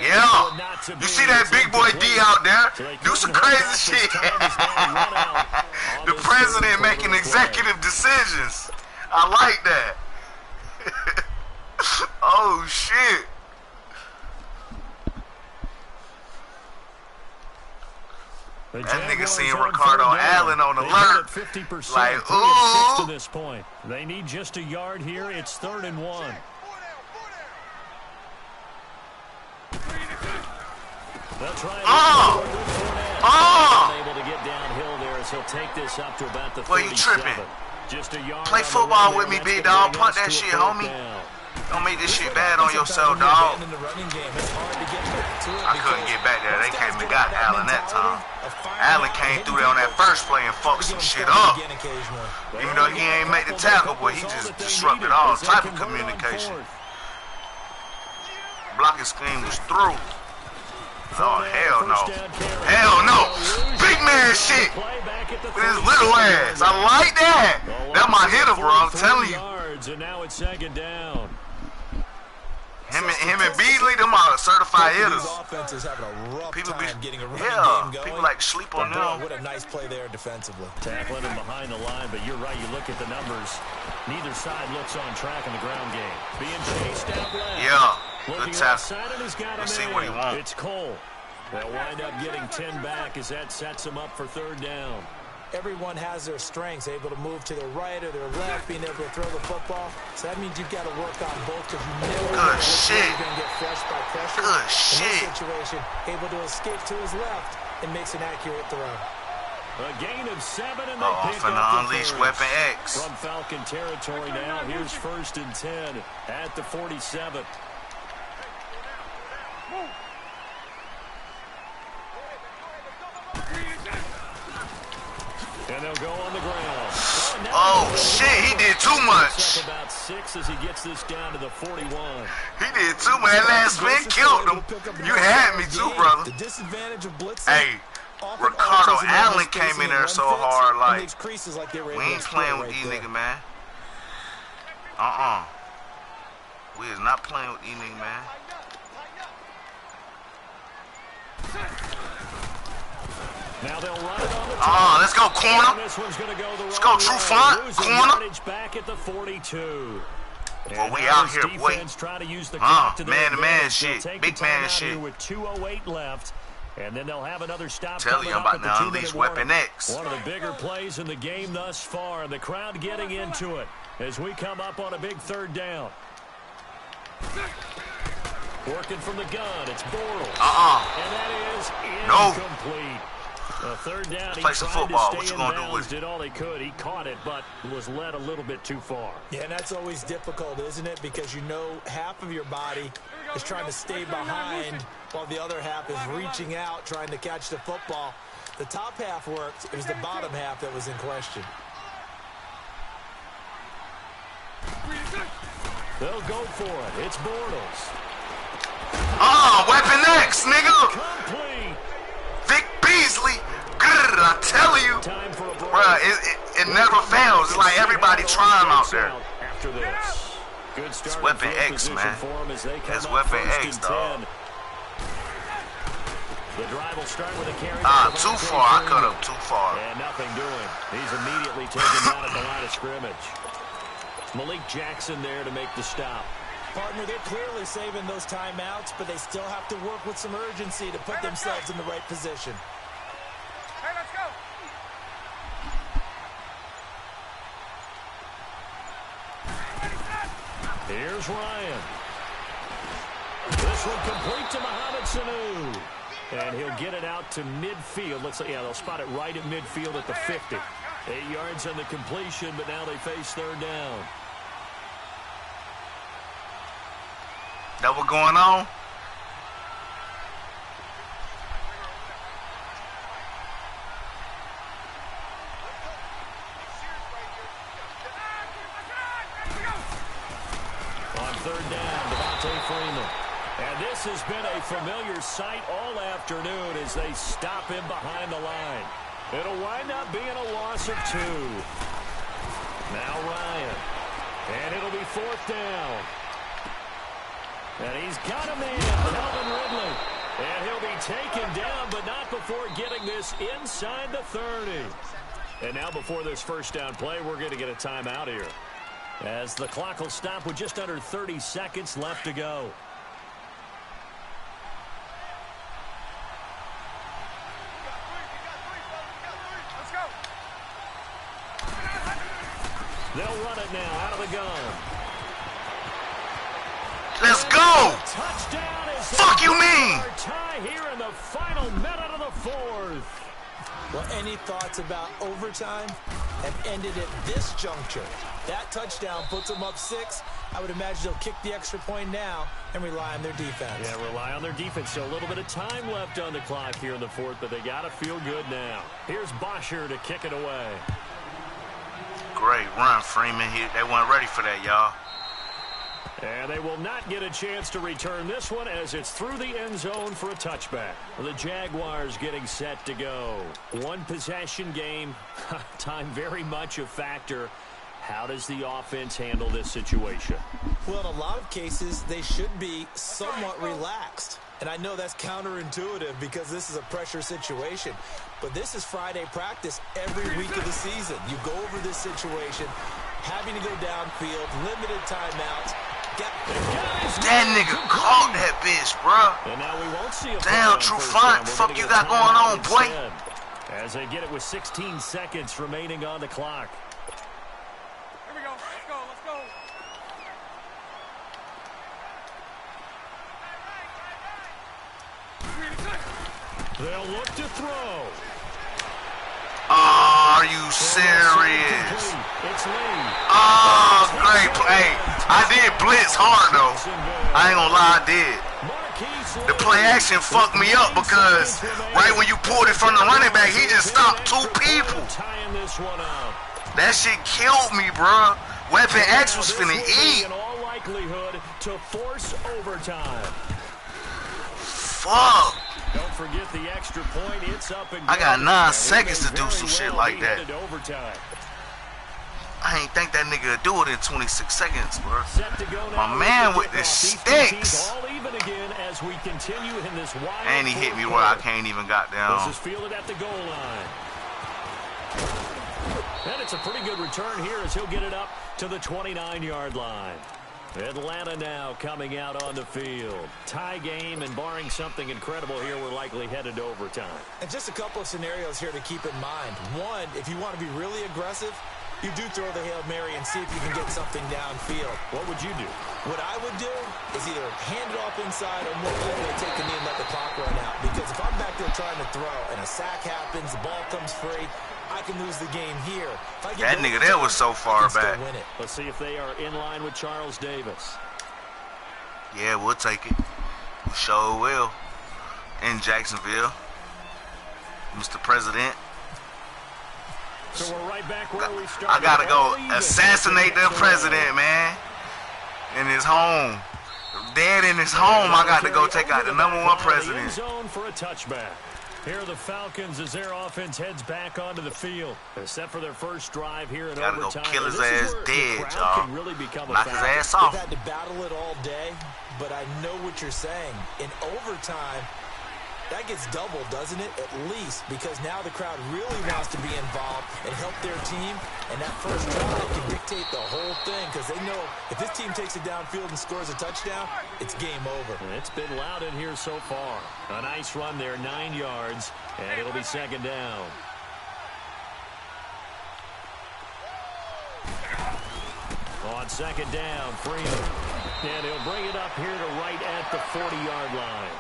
Yeah. You see that big boy D out there? Do some crazy shit. The president making executive decisions. I like that. Oh, shit. That nigga seen Ricardo Allen on alert. Like, ooh. To this point. They need just a yard here. It's 3rd and 1. They'll try able to get downhill there as he'll take this up to about the 37. Well, you tripping. Just a yard. Play football with me, big dog. Punt that shit, homie. Don't make this shit bad on yourself, dog. I couldn't get back there. They came and got Allen that time. Allen came through there on that first play and fucked some shit up. Even though he ain't make the tackle, but he just disrupted all type of communication. Blocking scheme was through. Oh, hell no. Hell no. Big man shit with his little ass. I like that. That my hitter, bro. I'm telling you. And now it's second down. Him and Beasley, them are certified hitters. People be people like sleep on them. What a nice play there defensively. Tackling him behind the line, but you're right. You look at the numbers. Neither side looks on track in the ground game. Being chased out left. Yeah. Looking Good tackle. Let's see what he wants. It's Cole. They'll wind up getting 10 back as that sets him up for 3rd down. Everyone has their strengths, able to move to their right or their left, being able to throw the football. So that means you've got to work on both because you never know which way you're going to get flushed by pressure. Good shit. In this situation, able to escape to his left and makes an accurate throw. A gain of 7 and they pick finna up unleash the Weapon X. From Falcon territory now. Here's 1st and 10 at the 47. And they'll go on the ground. Oh, shit, he did too much. About 6 as he gets this down to the 41. He did too much. That last spin killed him. You had me too, brother. The disadvantage of blitzing. Hey, Ricardo Allen came in there so hard, like, we ain't playing with these niggas, man. We is not playing with these niggas, man. Now they'll run it on the let's go, corner. This one's gonna go the Let's go, true front, corner. Back at the 42. Well, we out here, boy. Try to use the clock to man-to-man shit, big man shit. With 2:08 left, and then they'll have another stop. Tell you, I'm about to unleash Weapon X. One of the bigger plays in the game thus far, and the crowd getting into it as we come up on a big 3rd down. Working from the gun, it's Bortles. And that is incomplete. A 3rd down. Play some football. What you gonna do with it? Did all he could. He caught it, but was led a little bit too far. Yeah, and that's always difficult, isn't it? Because you know half of your body is trying to stay behind while the other half is reaching out, trying to catch the football. The top half worked. It was the bottom half that was in question. They'll go for it. It's Bortles. Weapon X, nigga. Complete. Vic Beasley telling you, bro, it never fails. It's like everybody trying out there. After this. Good It's Weapon X, man. It's Weapon X, dog. The drive will start with a carry. Too far. I cut up too far. And nothing doing. He's immediately taken down at the line of scrimmage. Malik Jackson there to make the stop. Partner, they're clearly saving those timeouts, but they still have to work with some urgency to put themselves in the right position. Hey, let's go. Here's Ryan. This one complete to Mohamed Sanu. And he'll get it out to midfield. Looks like, yeah, they'll spot it right at midfield at the 50. 8 yards on the completion, but now they face third down. That what going on? On third down, Devontae Freeman. And this has been a familiar sight all afternoon as they stop him behind the line. It'll wind up being a loss of 2. Now Ryan. And it'll be fourth down. And he's got a man, Calvin Ridley. And he'll be taken down, but not before getting this inside the 30. And now before this first down play, we're going to get a timeout here, as the clock will stop with just under 30 seconds left to go. They'll run it now out of the gun. Let's go! Touchdown is Fuck you mean? tie here in the final minute of the fourth. Well, any thoughts about overtime have ended at this juncture. That touchdown puts them up 6. I would imagine they'll kick the extra point now and rely on their defense. Yeah, rely on their defense. So a little bit of time left on the clock here in the fourth, but they got to feel good now. Here's Bosher to kick it away. Great run, Freeman. They weren't ready for that, y'all. And they will not get a chance to return this one as it's through the end zone for a touchback. The Jaguars getting set to go. One possession game. Time very much a factor. How does the offense handle this situation? Well, in a lot of cases, they should be somewhat relaxed. And I know that's counterintuitive because this is a pressure situation. But this is Friday practice every week of the season. You go over this situation, having to go downfield, limited timeouts. That nigga caught that bitch, bro. And now we won't see a damn, True Font. Fuck you got going on, boy? As they get it with 16 seconds remaining on the clock. Here we go. Let's go. Let's go. They'll look to throw. Oh, are you serious? Oh, great play. I did blitz hard, though. I ain't gonna lie, I did. The play action fucked me up because right when you pulled it from the running back, he just stopped 2 people. That shit killed me, bro. Weapon X was finna eat. In all likelihood, to force overtime. Fuck. Don't forget the extra point. It's up and I got 9 seconds to do some shit like that. I ain't think that nigga would do it in 26 seconds, bro. My man with the sticks. And he hit me where I can't even got down. This is fielded at the goal line. And it's a pretty good return here as he'll get it up to the 29-yard line. Atlanta now coming out on the field. Tie game, and barring something incredible here, we're likely headed to overtime. And just a couple of scenarios here to keep in mind. One, if you want to be really aggressive, you do throw the Hail Mary and see if you can get something downfield. What would you do? What I would do is either hand it off inside or more likely take a knee and let the clock run out. Because if I'm back there trying to throw and a sack happens, the ball comes free, I can lose the game here. If I get that nigga there was so far back. Win it. Let's see if they are in line with Charles Davis. Yeah, we'll take it. We sure will. In Jacksonville. Mr. President. So we're right back where we started. I gotta go assassinate the president, man. In his home. Dead in his home, I got to go take out the #1 president. Zone for a touchback. Here are the Falcons as their offense heads back onto the field. They're set for their first drive here in Gotta overtime. go kill his ass dead, y'all. Really become Knock his ass off. They've had to battle it all day, but I know what you're saying. In overtime, that gets doubled, doesn't it? At least, because now the crowd really wants to be involved and help their team, and that first drive can dictate the whole thing because they know if this team takes it downfield and scores a touchdown, it's game over. It's been loud in here so far. A nice run there, 9 yards, and it'll be second down. On second down, Freeman. And he'll bring it up here to right at the 40-yard line.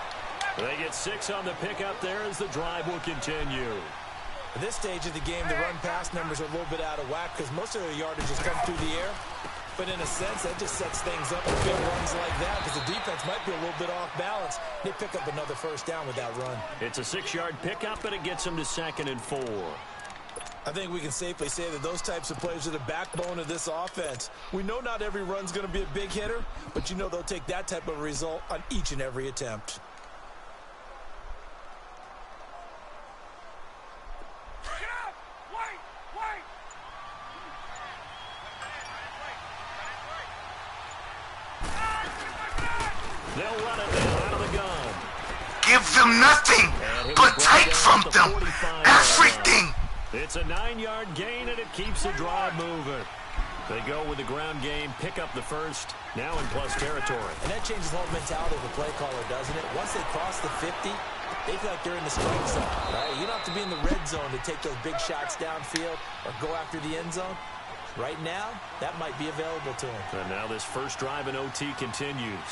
They get 6 on the pickup there as the drive will continue. At this stage of the game, the run-pass numbers are a little bit out of whack because most of their yardage has come through the air. But in a sense, that just sets things up with big runs like that because the defense might be a little bit off balance. They pick up another first down with that run. It's a 6-yard pickup, and it gets them to 2nd and 4. I think we can safely say that those types of plays are the backbone of this offense. We know not every run's going to be a big hitter, but you know they'll take that type of result on each and every attempt. They'll run it now out of the gun. Give them nothing, but take from them everything. It's a 9-yard gain, and it keeps the drive moving. They go with the ground game, pick up the first, now in plus territory. And that changes the whole mentality of the play caller, doesn't it? Once they cross the 50, they feel like they're in the strike zone, right? You don't have to be in the red zone to take those big shots downfield or go after the end zone. Right now, that might be available to them. And now this first drive in OT continues.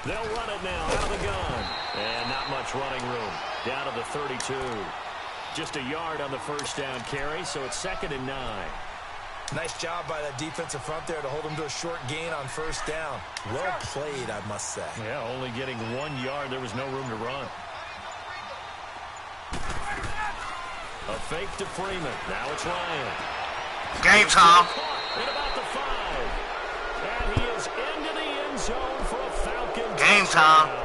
They'll run it now out of the gun. And not much running room. Down to the 32. Just a yard on the first down carry, so it's 2nd and 9. Nice job by that defensive front there to hold them to a short gain on first down. Well played, I must say. Yeah, only getting 1 yard. There was no room to run. A fake to Freeman. Now it's Ryan. Game time. At about the 5. And he is into the end zone for a Falcon Game touchdown. time.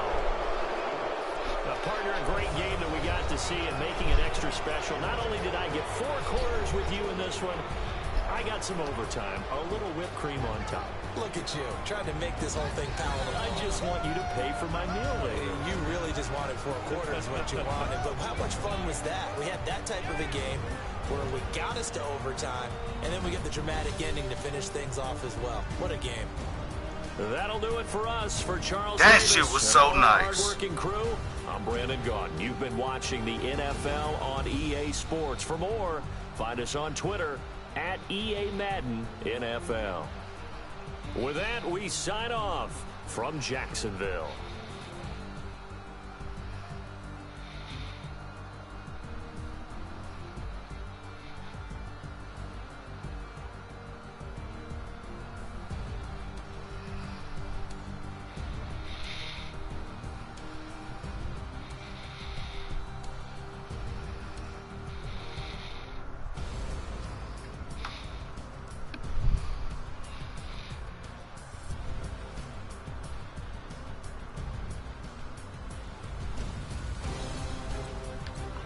A partner, a great game that we got to see and making it extra special. Not only did I get 4 quarters with you in this one, I got some overtime, a little whipped cream on top. Look at you, trying to make this whole thing palatable. I just want you to pay for my meal later. You really just wanted 4 quarters, what you wanted. But how much fun was that? We had that type of a game where we got us to overtime, and then we get the dramatic ending to finish things off as well. What a game. That'll do it for us. For Charles That Davis, shit was so nice. Hard-working crew, I'm Brandon Gaudin. You've been watching the NFL on EA Sports. For more, find us on Twitter at EA Madden NFL. With that, we sign off from Jacksonville.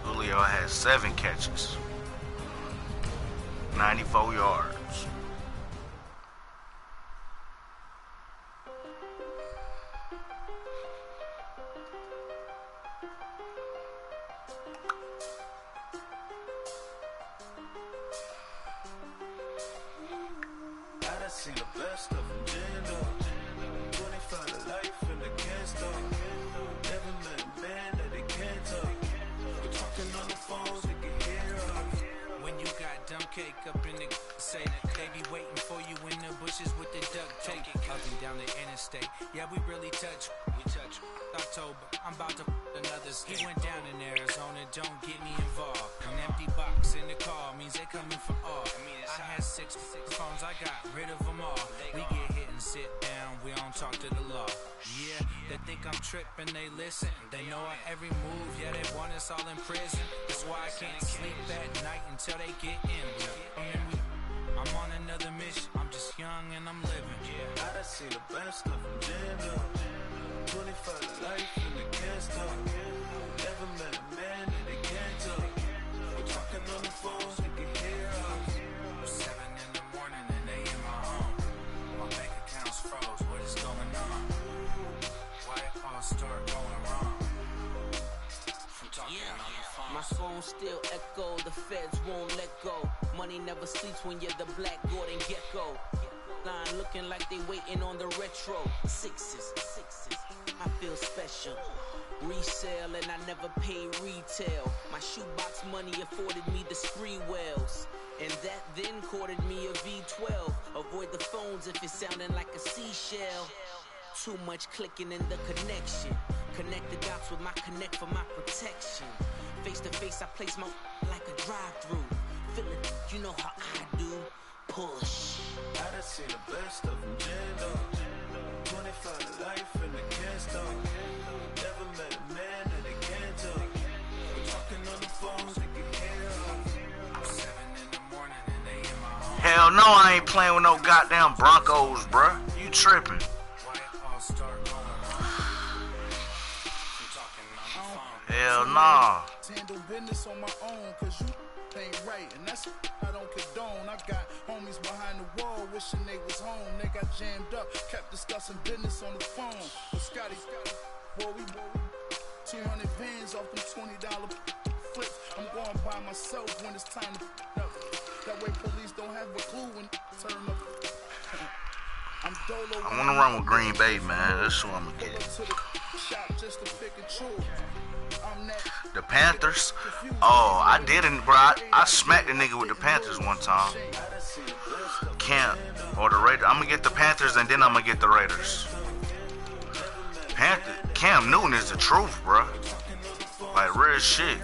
Julio had 7 catches, 94 yards. I done seen the best of them jammed up. 25 to life and they can't stop. Never met a man that they can't talk. We're talking on the phones, they can hear us. When you got dumb cake up in the say that they be waiting for you in the bushes with the duct tape up and down the interstate. Yeah, we really touch. We touch. October, I'm about to another state. He went down in Arizona, don't get me involved. An empty box in the car means they coming for all. I had 6 phones, I got rid of them all. We get hit and sit down, we don't talk to the law. Yeah, they think I'm tripping, they listen. They know our every move, yeah, they want us all in prison. That's why I can't sleep at night until they get in. I'm on another mission, I'm just young and I'm living. I done seen the best of them jammed up. 25 to life and they can't stop. Never met My phone still echo, the feds won't let go. Money never sleeps when you're the Black Gordon Gecko. Line looking like they waiting on the retro. Sixes, I feel special. Resale and I never paid retail. My shoebox money afforded me the spree wells. And that then courted me a V12. Avoid the phones if it's sounding like a seashell. Too much clicking in the connection. Connect the dots with my connect for my protection. Face to face, I place my like a drive-through. Feel it, you know how I do. Push. I done seen the best of them, Jando. 25 to life in the can't stop. Never met a man that they can't talk. We're talking on the phones, they can hear us. 7 in the morning and they in my home. Hell no, I ain't playing with no goddamn Broncos, bruh. You tripping. Hell nah. Handle business on my own, cause you ain't right, and that's I don't condone. I got homies behind the wall wishing they was home. They got jammed up, kept discussing business on the phone. But Scotty, boy, we 200 bands off them $20 flips. I'm going by myself when it's time to up. That way police don't have a clue when turn up. I'm dolo. I wanna run with Green Bay, man. That's what I'm gonna get. Just to pick and choose. The Panthers? Oh, I didn't, bro. I smacked the nigga with the Panthers one time. Cam or the Raiders. I'm gonna get the Panthers and then I'm gonna get the Raiders. Cam Newton is the truth, bro. Like real shit.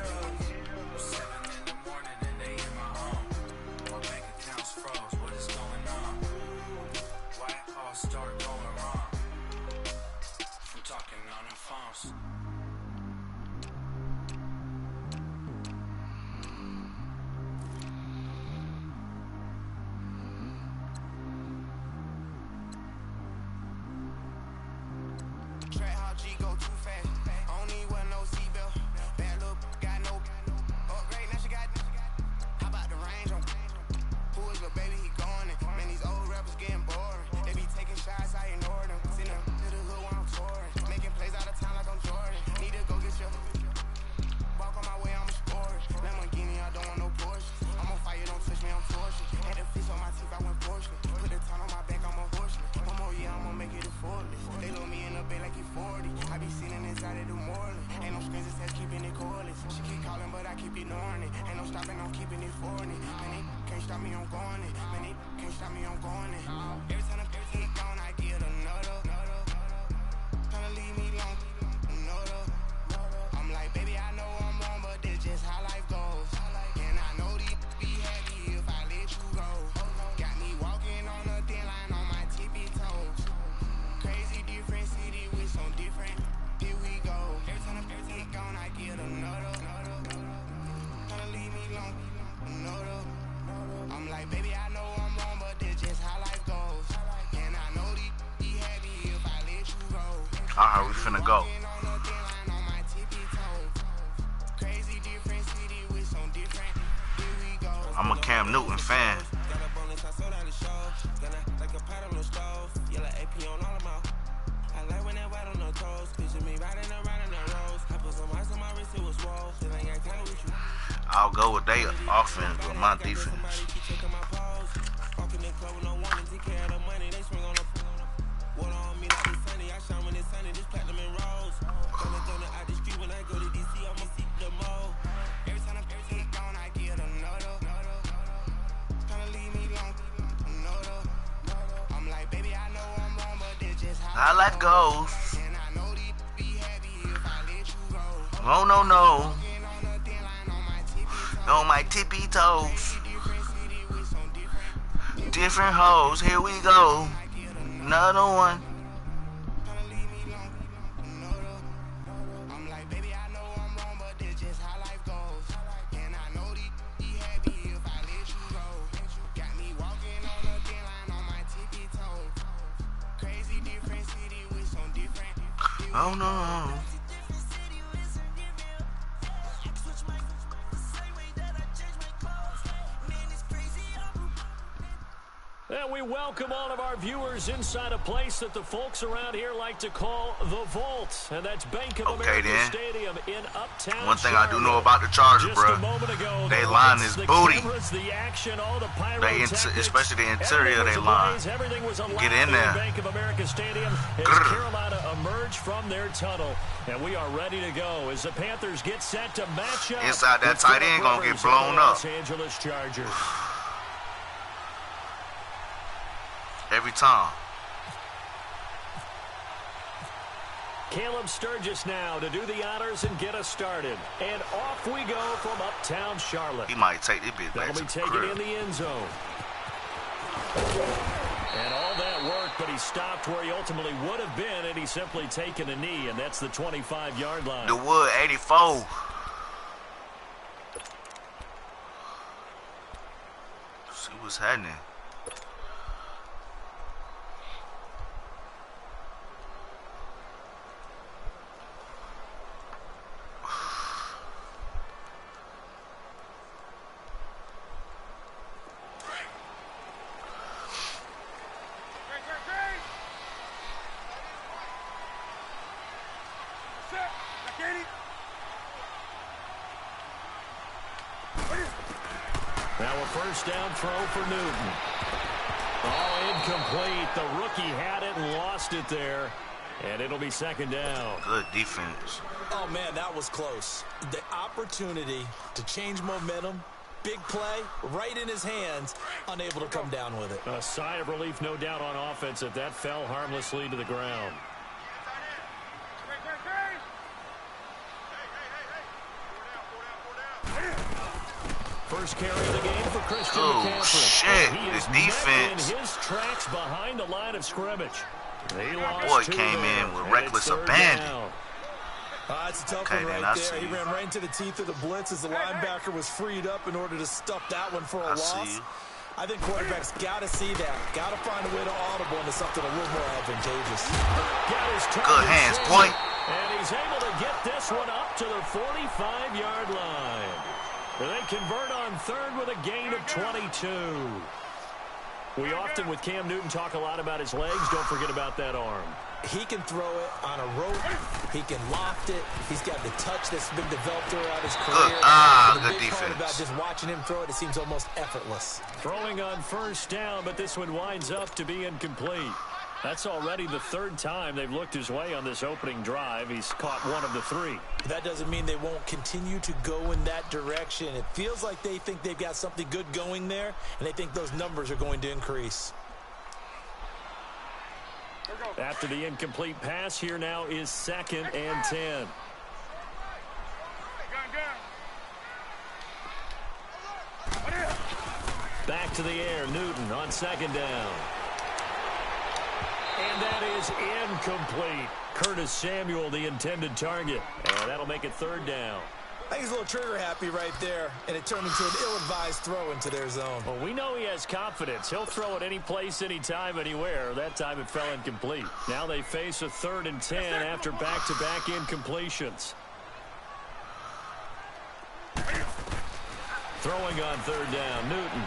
Alright, we finna go. I'm a Cam Newton fan. I'll go with their offense with my defense. How life goes. Oh no no. On my tippy toes. Different hoes. Here we go. Another one. Oh no. And we welcome all of our viewers inside a place that the folks around here like to call the Vault. And that's Bank of America Stadium in Uptown. One thing I do know about the Chargers, bro, they line is booty. Especially the interior of their line. Get in there. Bank of America Stadium as Carolina emerge from their tunnel. And we are ready to go as the Panthers get set to match up. Inside that tight end gonna get blown up. Los Angeles Chargers. Every time. Caleb Sturgis now to do the honors and get us started. And off we go from Uptown Charlotte. He might take this bit back. That'll be taken in the end zone. And all that work, but he stopped where he ultimately would have been, and he's simply taken a knee, and that's the 25-yard line. The Wood 84. See what's happening. Now a first down throw for Newton. Oh, incomplete. The rookie had it and lost it there. And it'll be second down. Good defense. Oh, man, that was close. The opportunity to change momentum, big play, right in his hands, unable to come down with it. A sigh of relief, no doubt, on offense if that fell harmlessly to the ground. First carry of the game for Christian McCaffrey. Oh, shit. He the defense. In his tracks behind the line of scrimmage. They lost Boy came in with reckless abandon. It's a tough one right there. He ran right into the teeth of the blitz as the linebacker was freed up in order to stuff that one for a loss. I think quarterbacks got to see that. Got to find a way to audible into something a little more advantageous. Good hands, point. And he's able to get this one up to the 45-yard line. They convert on third with a gain of 22. We often, with Cam Newton, talk a lot about his legs. Don't forget about that arm. He can throw it on a rope. He can loft it. He's got the touch that's been developed throughout his career. Good defense. About just watching him throw it, it seems almost effortless. Throwing on first down, but this one winds up to be incomplete. That's already the third time they've looked his way on this opening drive. He's caught one of the three. That doesn't mean they won't continue to go in that direction. It feels like they think they've got something good going there, and they think those numbers are going to increase. After the incomplete pass, here now is 2nd and 10. Back to the air, Newton on 2nd down. And that is incomplete. Curtis Samuel, the intended target. And that'll make it 3rd down. I think he's a little trigger happy right there, and it turned into an ill-advised throw into their zone. Well, we know he has confidence. He'll throw it any place, anytime, anywhere. That time it fell incomplete. Now they face a 3rd and 10 after back-to-back incompletions. Throwing on 3rd down, Newton.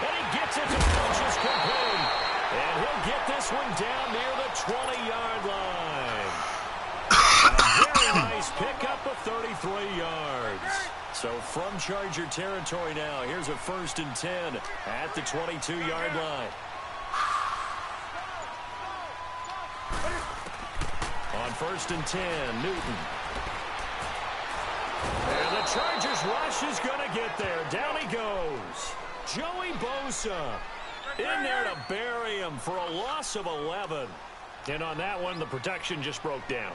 And he gets it to Funchess complete. And he'll get this one down near the 20-yard line. Very nice pickup of 33 yards. So from Charger territory now, here's a 1st and 10 at the 22-yard line. On 1st and 10, Newton. And the Chargers rush is going to get there. Down he goes. Joey Bosa in there to bury him for a loss of 11. And on that one, the protection just broke down.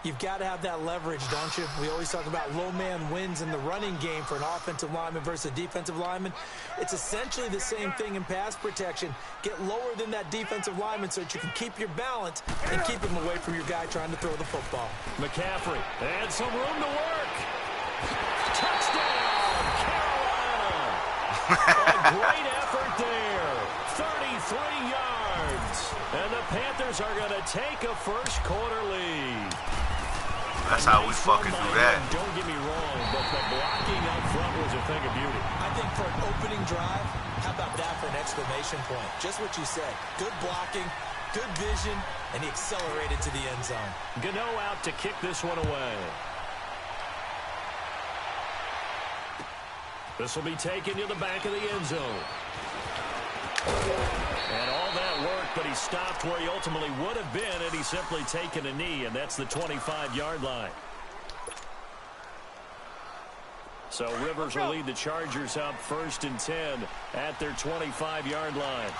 You've got to have that leverage, don't you? We always talk about low man wins in the running game for an offensive lineman versus a defensive lineman. It's essentially the same thing in pass protection. Get lower than that defensive lineman so that you can keep your balance and keep him away from your guy trying to throw the football. McCaffrey had some room to work. Touchdown, Carolina. A great effort there. 33 yards. And the Panthers are going to take a first quarter lead. That's how we fucking do that. Don't get me wrong, but the blocking up front was a thing of beauty. I think for an opening drive, How about that for an exclamation point? Just what you said. Good blocking, good vision, and he accelerated to the end zone. Gano out to kick this one away. This will be taken to the back of the end zone. And all that work, but he stopped where he ultimately would have been had he simply taken a knee, and that's the 25-yard line. So Rivers will lead the Chargers up 1st and 10 at their 25-yard line.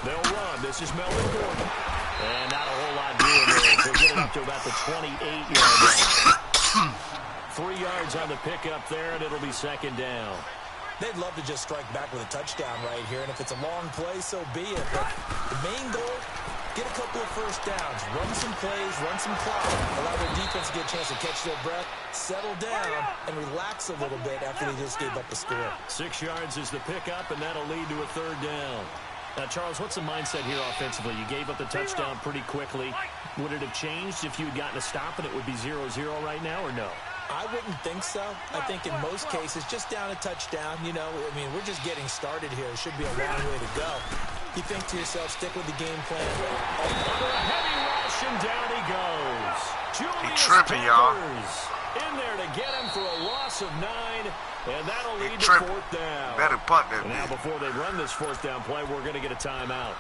They'll run. This is Melvin Gordon. And not a whole lot doing there. They'll get it up to about the 28-yard line. 3 yards on the pickup there, and it'll be 2nd down. They'd love to just strike back with a touchdown right here, and if it's a long play, so be it. But the main goal, get a couple of first downs, run some plays, run some clock, allow their defense to get a chance to catch their breath, settle down, and relax a little bit after they just gave up the score. 6 yards is the pickup, and that'll lead to a 3rd down. Now, Charles, what's the mindset here offensively? You gave up the touchdown pretty quickly. Would it have changed if you had gotten a stop and it would be 0-0 right now, or no? I wouldn't think so. I think in most cases, just down a touchdown, you know, I mean, we're just getting started here. It should be a long way to go. You think to yourself, stick with the game plan. Under a heavy rush, and down he goes. Julius tripping, y'all. In there to get him for a loss of 9, and that'll lead to 4th down. Better punt that. And now before they run this 4th down play, we're going to get a timeout.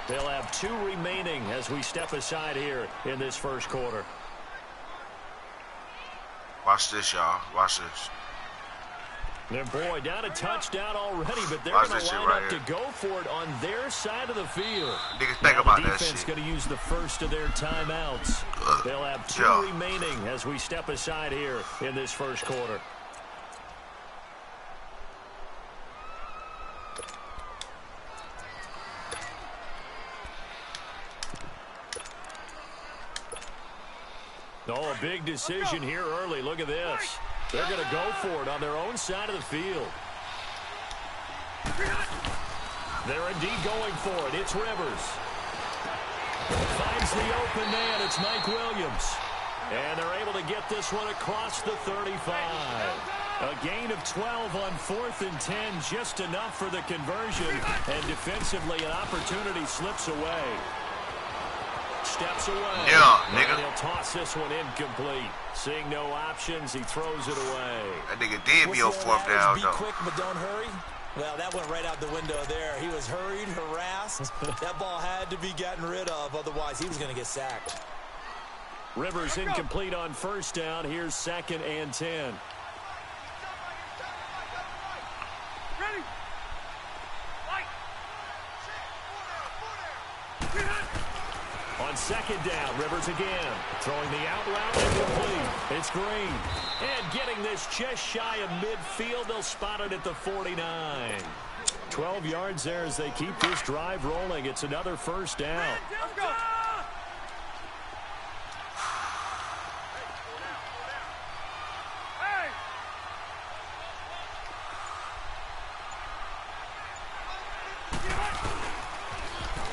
They'll have 2 remaining as we step aside here in this 1st quarter. Watch this, y'all. Watch this. And boy, down a touchdown already, but they're going to line up to go for it on their side of the field. Niggas think about that shit. The defense going to use the first of their timeouts. They'll have 2 remaining as we step aside here in this 1st quarter. Oh, a big decision here early. Look at this. They're going to go for it on their own side of the field. They're indeed going for it. It's Rivers. Finds the open man. It's Mike Williams. And they're able to get this one across the 35. A gain of 12 on 4th and 10. Just enough for the conversion. And defensively, an opportunity slips away. Steps away. Yeah, nigga. And he'll toss this one incomplete. Seeing no options, he throws it away. That nigga did be on 4th down, be though. Quick, but don't hurry. Well, that went right out the window there. He was hurried, harassed. That ball had to be gotten rid of. Otherwise, he was going to get sacked. Rivers incomplete on 1st down. Here's 2nd and 10. Ready? On 2nd down, Rivers again. Throwing the out route incomplete. It's Green. And getting this just shy of midfield. They'll spot it at the 49. 12 yards there as they keep this drive rolling. It's another 1st down. Let's go.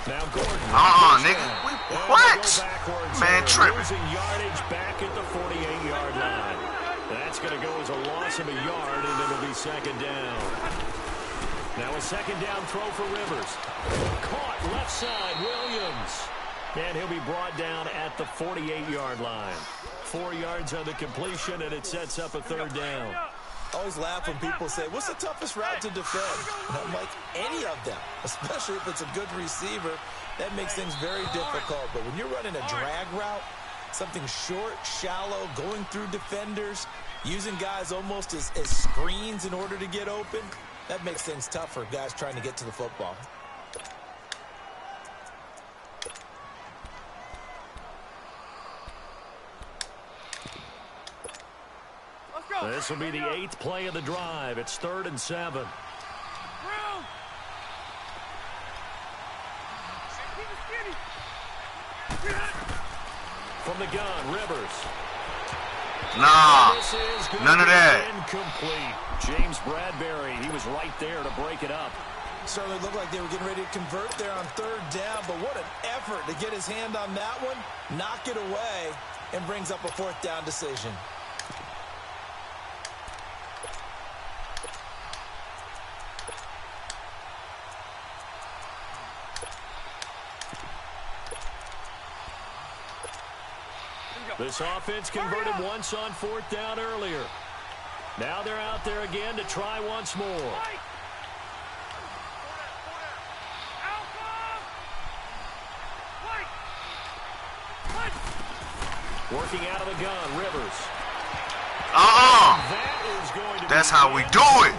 Now Gordon. Nigga. What? Man, tripping. Losing yardage back at the 48-yard line. That's going to go as a loss of a yard, and it'll be 2nd down. Now a 2nd down throw for Rivers. Caught left side, Williams. And he'll be brought down at the 48-yard line. 4 yards on the completion, and it sets up a 3rd down. I always laugh when people say, what's the toughest route to defend? And I'm like, any of them, especially if it's a good receiver. That makes things very difficult. But when you're running a drag route, something short, shallow, going through defenders, using guys almost as screens in order to get open, that makes things tough for guys trying to get to the football. This will be the 8th play of the drive. It's 3rd and 7. From the gun, Rivers. Nah, none of that. Incomplete. James Bradbury, he was right there to break it up. Certainly looked like they were getting ready to convert there on 3rd down, but what an effort to get his hand on that one, knock it away, and brings up a 4th down decision. This offense converted once on 4th down earlier. Now they're out there again to try once more. Working out of the gun, Rivers. That's how we do it.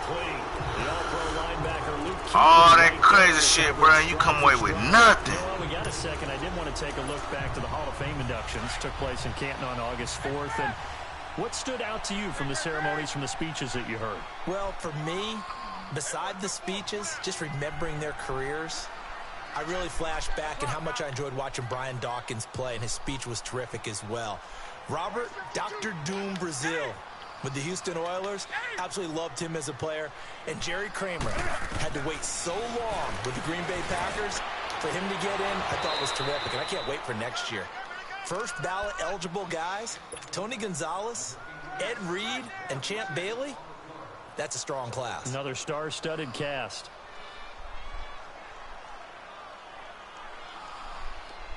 Oh, that crazy shit, bro. You come away with nothing. Well, we got a second. I did want to take a look back to the Hall of Fame inductions. Took place in Canton on August 4th. And what stood out to you from the ceremonies, from the speeches that you heard? Well, for me, beside the speeches, just remembering their careers, I really flashed back at how much I enjoyed watching Brian Dawkins play, and his speech was terrific as well. Robert Dr. Doom Brazil with the Houston Oilers, absolutely loved him as a player. And Jerry Kramer had to wait so long with the Green Bay Packers. For him to get in, I thought was terrific, and I can't wait for next year. First ballot eligible guys, Tony Gonzalez, Ed Reed, and Champ Bailey. That's a strong class. Another star-studded cast.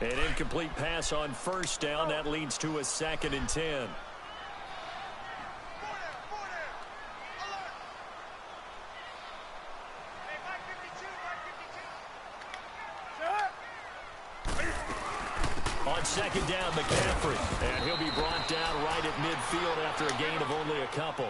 An incomplete pass on 1st down. That leads to a 2nd and 10. On 2nd down, McCaffrey. And he'll be brought down right at midfield after a gain of only a couple.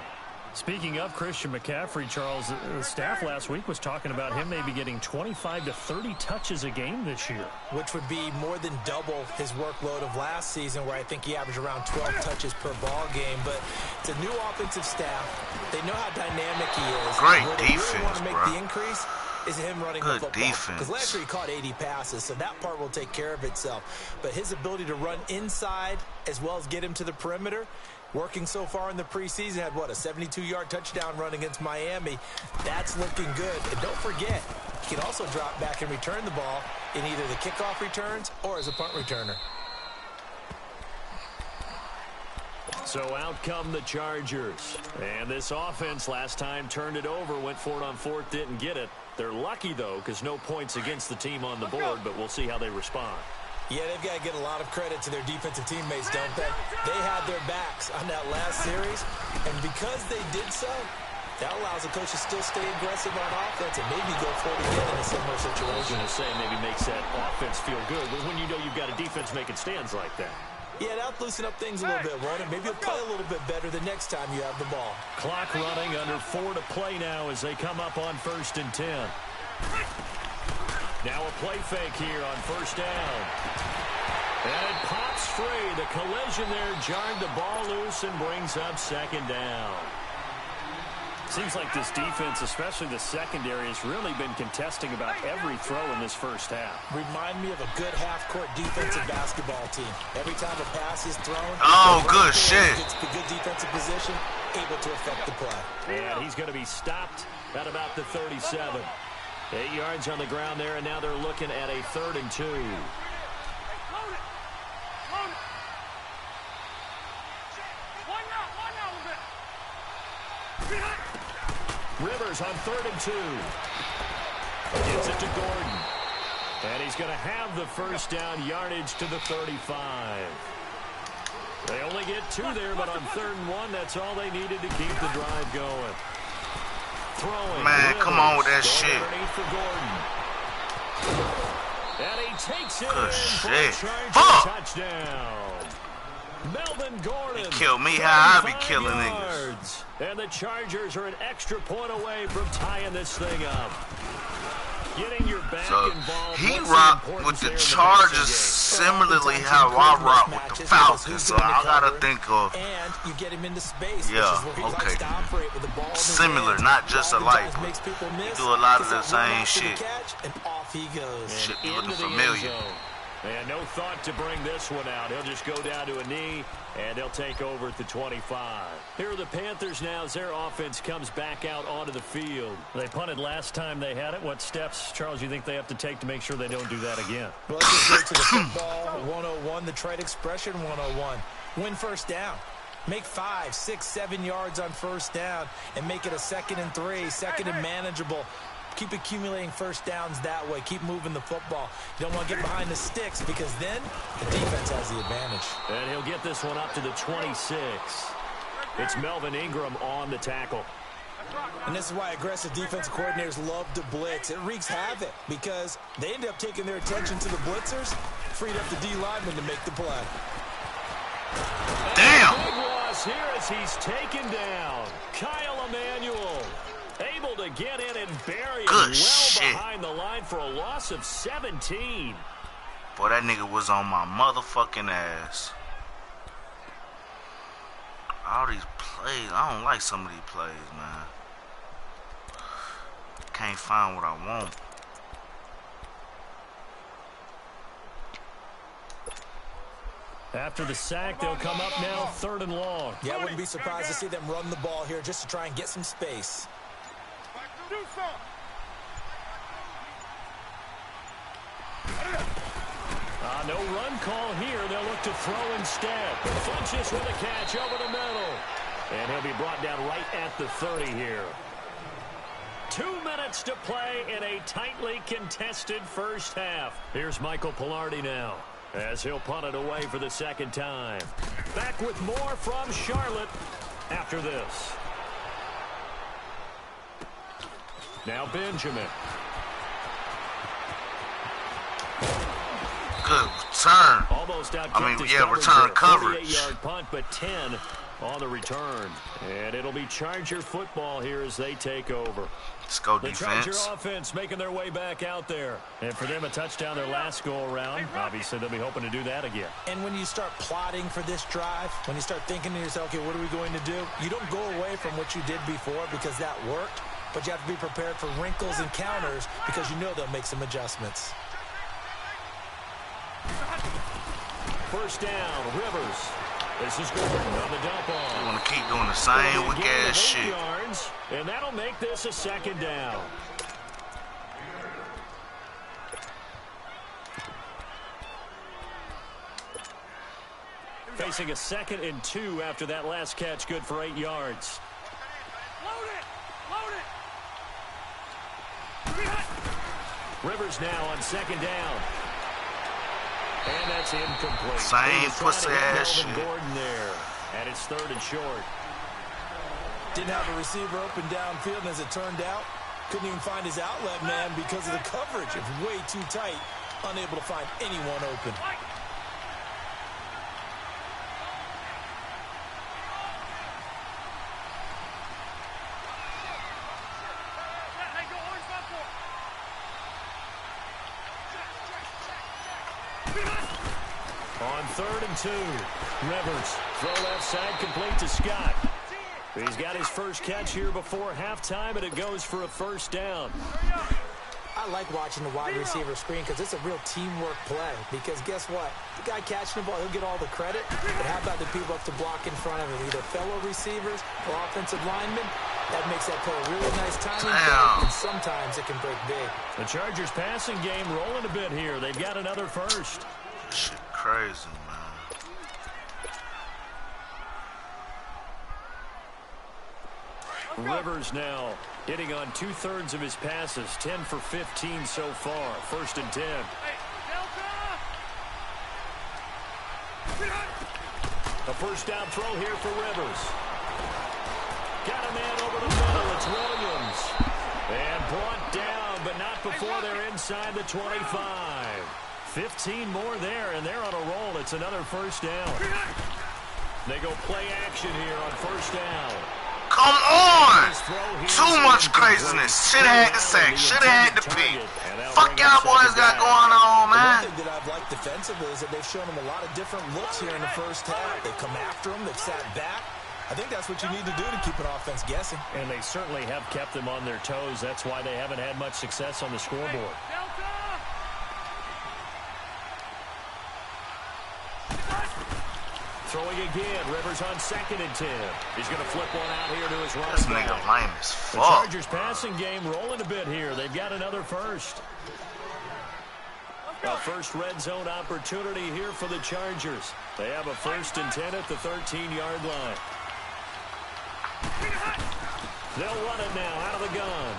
Speaking of Christian McCaffrey, Charles, the staff last week was talking about him maybe getting 25 to 30 touches a game this year. Which would be more than double his workload of last season, where I think he averaged around 12 touches per ball game. But it's a new offensive staff. They know how dynamic he is. Great defense, really want to make bro. the increase is him running the football. Because last year he caught 80 passes, so that part will take care of itself. But his ability to run inside as well as get him to the perimeter, working so far in the preseason, had, what, a 72-yard touchdown run against Miami. That's looking good. And don't forget, he can also drop back and return the ball in either the kickoff returns or as a punt returner. So out come the Chargers. And this offense last time turned it over, went for it on 4th, didn't get it. They're lucky, though, because no points against the team on the board, but we'll see how they respond. Yeah, they've got to get a lot of credit to their defensive teammates, don't they? They had their backs on that last series, and because they did so, that allows the coach to still stay aggressive on offense and maybe go for it again in a similar situation. I was going to say, maybe makes that offense feel good, but when you know you've got a defense making stands like that. Yeah, that'll loosen up things a little bit, won't it? Maybe you'll play a little bit better the next time you have the ball. Clock running, under 4 to play now as they come up on 1st and 10. Now a play fake here on 1st down. And it pops free. The collision there jarred the ball loose and brings up 2nd down. Seems like this defense, especially the secondary, has really been contesting about every throw in this first half. Remind me of a good half-court defensive basketball team. Every time a pass is thrown, good shit. Gets the good defensive position, able to affect the play. And he's going to be stopped at about the 37. 8 yards on the ground there, and now they're looking at a 3rd and 2. Rivers on 3rd and 2. Gives it to Gordon. And he's going to have the first down, yardage to the 35. They only get 2 there, but on 3rd and 1, that's all they needed to keep the drive going. Throwing. Man, Rivers, come on with that shit. For Gordon. And he takes it Good in shit. for a Fuck. touchdown. Melvin Gordon. He killed me how I be killing niggas. And the Chargers are an extra point away from tying this thing up. Getting your back involved. He rocked with the Chargers similarly how I rock with the Falcons. So I gotta think of. And you get him into space. Yeah, okay. Similar, not just alike. You do a lot of the same shit. And off he goes. Shit be looking familiar. And no thought to bring this one out. He'll just go down to a knee, and they'll take over at the 25. Here are the Panthers now as their offense comes back out onto the field. They punted last time they had it. What steps, Charles, you think they have to take to make sure they don't do that again? Well, let's just go to the football 101, the trade expression 101. Win first down. Make 5, 6, 7 yards on first down and make it a 2nd and 3, 2nd and manageable. Keep accumulating first downs that way. Keep moving the football. You don't want to get behind the sticks because then the defense has the advantage. And he'll get this one up to the 26. It's Melvin Ingram on the tackle. And this is why aggressive defensive coordinators love to blitz. It wreaks havoc because they end up taking their attention to the blitzers, freed up the D lineman to make the play. Damn! Big loss here as he's taken down. Kyle Emanuel able to get in and bury him behind the line for a loss of 17. Boy, that nigga was on my motherfucking ass. All these plays, I don't like some of these plays, man. Can't find what I want. After the sack, they'll come up now 3rd and long. Yeah, I wouldn't be surprised to see them run the ball here just to try and get some space. No run call here. They'll look to throw instead. Funches with a catch over the middle. And he'll be brought down right at the 30 here. 2 minutes to play in a tightly contested first half. Here's Michael Pilardi now, as he'll punt it away for the second time. Back with more from Charlotte after this. Now Benjamin. Good return. Almost out. Return coverage. 48-yard punt, but 10 on the return. And it'll be Charger football here as they take over. Let's go defense. The Charger offense making their way back out there. And for them, a touchdown their last go-around. Obviously, they'll be hoping to do that again. And when you start plotting for this drive, when you start thinking to yourself, okay, what are we going to do? You don't go away from what you did before because that worked. But you have to be prepared for wrinkles and counters because you know they'll make some adjustments. First down, Rivers. This is Gordon on the dump off. You want to keep doing the same weak ass shit. Yards, and that'll make this a 2nd down. Facing a 2nd and 2 after that last catch, good for 8 yards. Load it! Rivers now on 2nd down. And that's incomplete. Same pussy ass shit. Gordon there. And it's 3rd and short. Didn't have a receiver open downfield, and as it turned out, couldn't even find his outlet man because of the coverage. It was way too tight. Unable to find anyone open. On 3rd and 2, Rivers. Throw left side complete to Scott. He's got his first catch here before halftime, and it goes for a 1st down. I like watching the wide receiver screen because it's a real teamwork play. Because guess what? The guy catching the ball, he'll get all the credit. But how about the people up to block in front of him? Either fellow receivers or offensive linemen. That makes that play a really nice timing play, and sometimes it can break big. The Chargers passing game rolling a bit here. They've got another first. Shit crazy, man. Rivers now hitting on 2/3 of his passes, 10 for 15 so far. 1st and 10. A first down throw here for Rivers. Got a man over the middle. It's Williams. And brought down, but not before they're inside the 25. 15 more there, and they're on a roll. It's another 1st down. They go play action here on 1st down. Come on! Too much craziness. Should have had the sack. Should have had the pick. Fuck y'all boys got going on, man. One thing that I've liked defensively is that they've shown them a lot of different looks here in the first half. They've come after them. They've sat back. I think that's what you need to do to keep an offense guessing. And they certainly have kept them on their toes. That's why they haven't had much success on the scoreboard. Throwing again. Rivers on 2nd and 10. He's going to flip one out here to his running back. This nigga lame as The fuck. Chargers passing game rolling a bit here. They've got another first. A first red zone opportunity here for the Chargers. They have a 1st and 10 at the 13-yard line. They'll run it now out of the gun.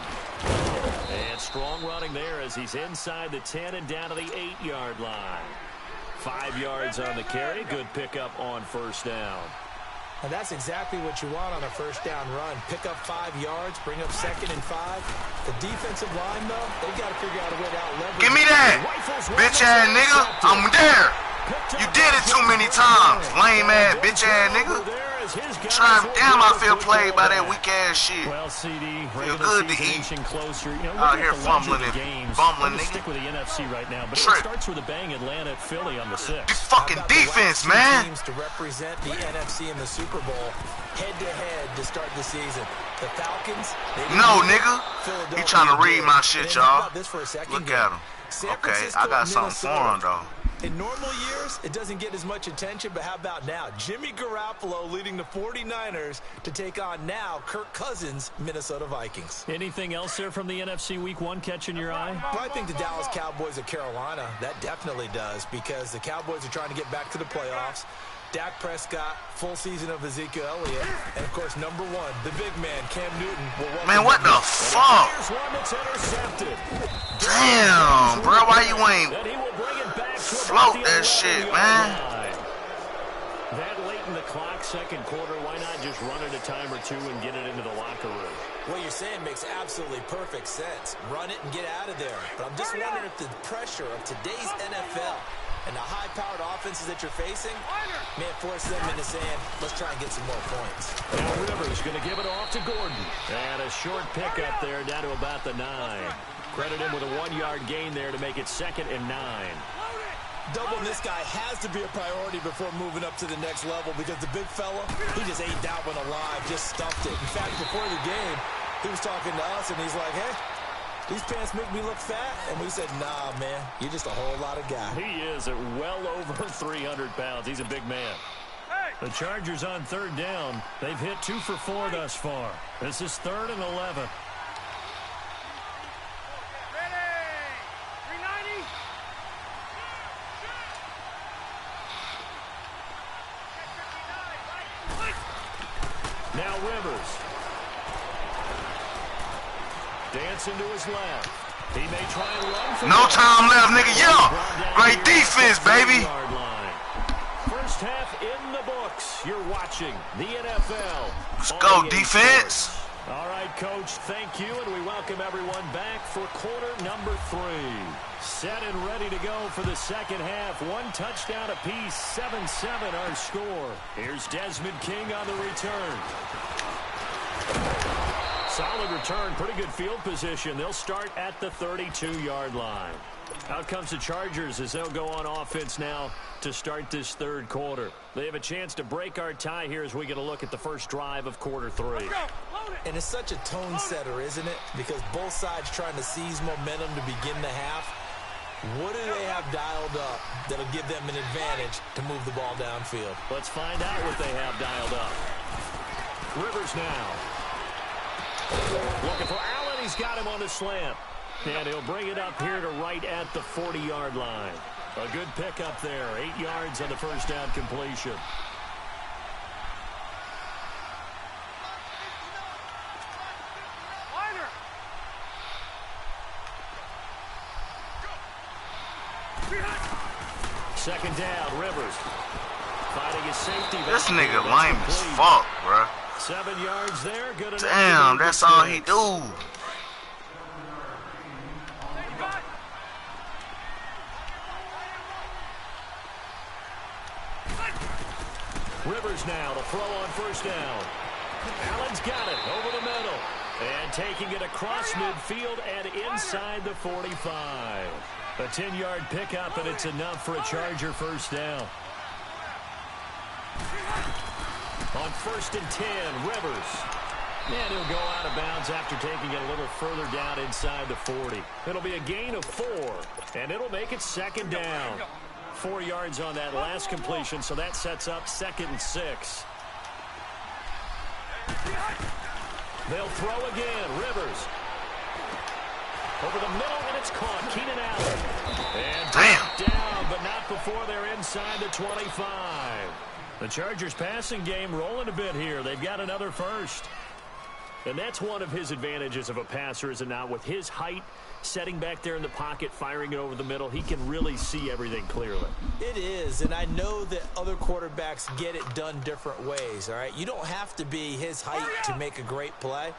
And strong running there as he's inside the 10 and down to the 8-yard line. 5 yards on the carry. Good pickup on first down. And that's exactly what you want on a first down run. Pick up 5 yards, bring up 2nd and 5. The defensive line, though, they've got to figure out a way to out-leverage. Give me that, bitch-ass nigga. I'm there. You did it too many times, lame-ass, bitch-ass nigga. Damn, I feel played by that weak-ass shit. Well, CD, feel good to eat. Closer. You know, out here fumbling and bumbling, nigga. Stick with the NFC right now, but it starts with a bang. Atlanta at Philly on the 6th. This fucking defense, man. Teams to represent the NFC in the Super Bowl head-to-head to start the season. The Falcons. No, nigga. He trying to read my shit, y'all. Look at him. Okay, I got something for him, though. In normal years, it doesn't get as much attention, but how about now? Jimmy Garoppolo leading the 49ers to take on now Kirk Cousins' Minnesota Vikings. Anything else there from the NFC Week 1 catching your eye? Well, I think the Dallas Cowboys of Carolina, that definitely does, because the Cowboys are trying to get back to the playoffs. Dak Prescott, full season of Ezekiel Elliott, and, of course, number 1, the big man, Cam Newton. Man, what the fuck? Damn, bro, why you ain't float that shit, man? That late in the clock, second quarter, why not just run it a time or two and get it into the locker room? What you're saying makes absolutely perfect sense. Run it and get out of there. But I'm just wondering if the pressure of today's NFL and the high-powered offenses that you're facing may force them into saying, let's try and get some more points. Now Rivers going to give it off to Gordon. And a short pickup there down to about the 9. Credit him with a 1-yard gain there to make it 2nd and 9. Doubling this guy has to be a priority before moving up to the next level because the big fella, he just ate that one alive, just stuffed it. In fact, before the game, he was talking to us, and he's like, hey, these pants make me look fat. And we said, nah, man, you're just a whole lot of guy. He is at well over 300 pounds. He's a big man. The Chargers on 3rd down. They've hit 2 for 4 thus far. This is 3rd and 11. Now Rivers. Dancing to his left. He may try and run for no time left, nigga. Yeah. Great defense, baby. First half in the books. You're watching the NFL. Let's go, defense. All right, Coach, thank you, and we welcome everyone back for quarter number 3. Set and ready to go for the second half. 1 touchdown apiece, 7-7 our score. Here's Desmond King on the return. Solid return, pretty good field position. They'll start at the 32-yard line. Out comes the Chargers as they'll go on offense now to start this 3rd quarter. They have a chance to break our tie here as we get a look at the first drive of quarter 3. And it's such a tone setter, isn't it? Because both sides trying to seize momentum to begin the half. What do they have dialed up that'll give them an advantage to move the ball downfield? Let's find out what they have dialed up. Rivers now. Looking for Allen. He's got him on the slant. And he'll bring it up here to right at the 40-yard line. A good pickup there. 8 yards on the first down completion. Second down, Rivers. Fighting his safety. This nigga lame as fuck, bro. 7 yards there. Good enough. Damn, that's all he do. Rivers now to throw on first down. Allen's got it over the middle. And taking it across midfield and inside the 45. A 10-yard pickup, and it's enough for a Charger first down. On 1st and 10, Rivers. And he'll go out of bounds after taking it a little further down inside the 40. It'll be a gain of 4, and it'll make it 2nd down. 4 yards on that last completion, so that sets up 2nd and 6. They'll throw again. Rivers. Over the middle, and it's caught. Keenan Allen. And down, but not before they're inside the 25. The Chargers passing game rolling a bit here. They've got another first. And that's one of his advantages of a passer, is it not? With his height, setting back there in the pocket, firing it over the middle, he can really see everything clearly. It is, and I know that other quarterbacks get it done different ways, all right? You don't have to be his height to make a great play,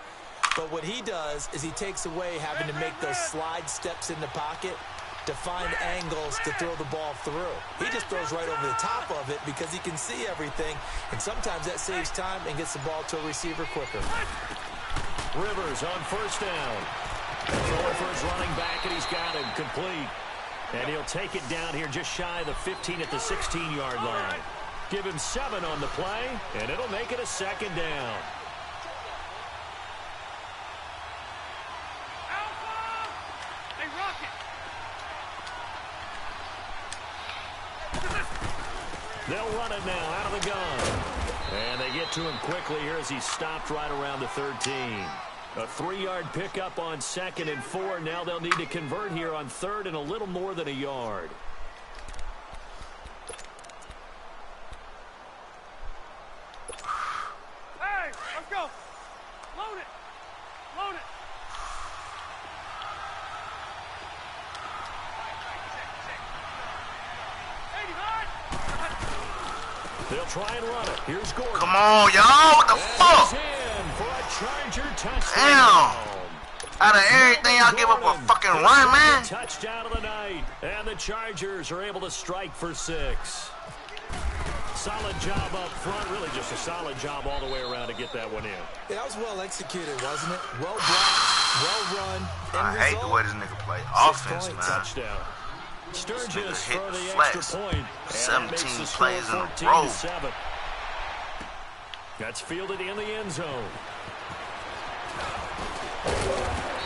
but what he does is he takes away having to make those slide steps in the pocket to find angles to throw the ball through. He just throws right over the top of it because he can see everything, and sometimes that saves time and gets the ball to a receiver quicker. Rivers on first down. Throwing for his running back, and he's got him complete. And he'll take it down here just shy of the 15 at the 16-yard line. Give him 7 on the play, and it'll make it a second down. They'll run it now out of the gun. And they get to him quickly here as he's stopped right around the 13. A 3-yard pickup on 2nd and 4. Now they'll need to convert here on 3rd and a little more than a yard. Hey, let's go. Load it. Load it. They'll try and run it. Here's Gordon. Come on, y'all. What the fuck? For a Charger touchdown. Damn. Out of everything, y'all give up a fucking run, man. Touchdown of the night. And the Chargers are able to strike for 6. Solid job up front. Really just a solid job all the way around to get that one in. Yeah, that was well executed, wasn't it? Well blocked, well run. I hate the way this nigga play offense, man. Touchdown. Sturgis for the flex. extra point. 17 plays in a row. 7. That's fielded in the end zone.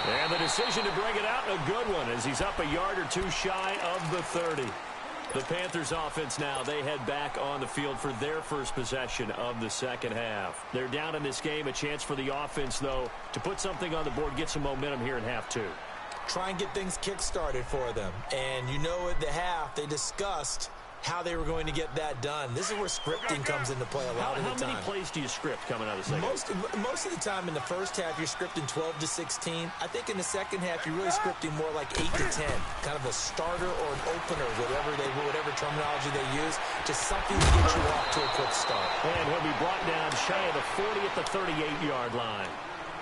And the decision to bring it out, a good one, as he's up a yard or two shy of the 30. The Panthers offense now, they head back on the field for their first possession of the second half. They're down in this game. A chance for the offense, though, to put something on the board, get some momentum here in half 2. Try and get things kick-started for them. And you know at the half, they discussed how they were going to get that done. This is where scripting comes into play a lot of the time. How many plays do you script coming out of the second? Most of the time in the first half, you're scripting 12 to 16. I think in the second half, you're really scripting more like 8 to 10. Kind of a starter or an opener, whatever terminology they use. Just something to get you off to a quick start. And he'll be brought down shy of the 40 at the 38-yard line.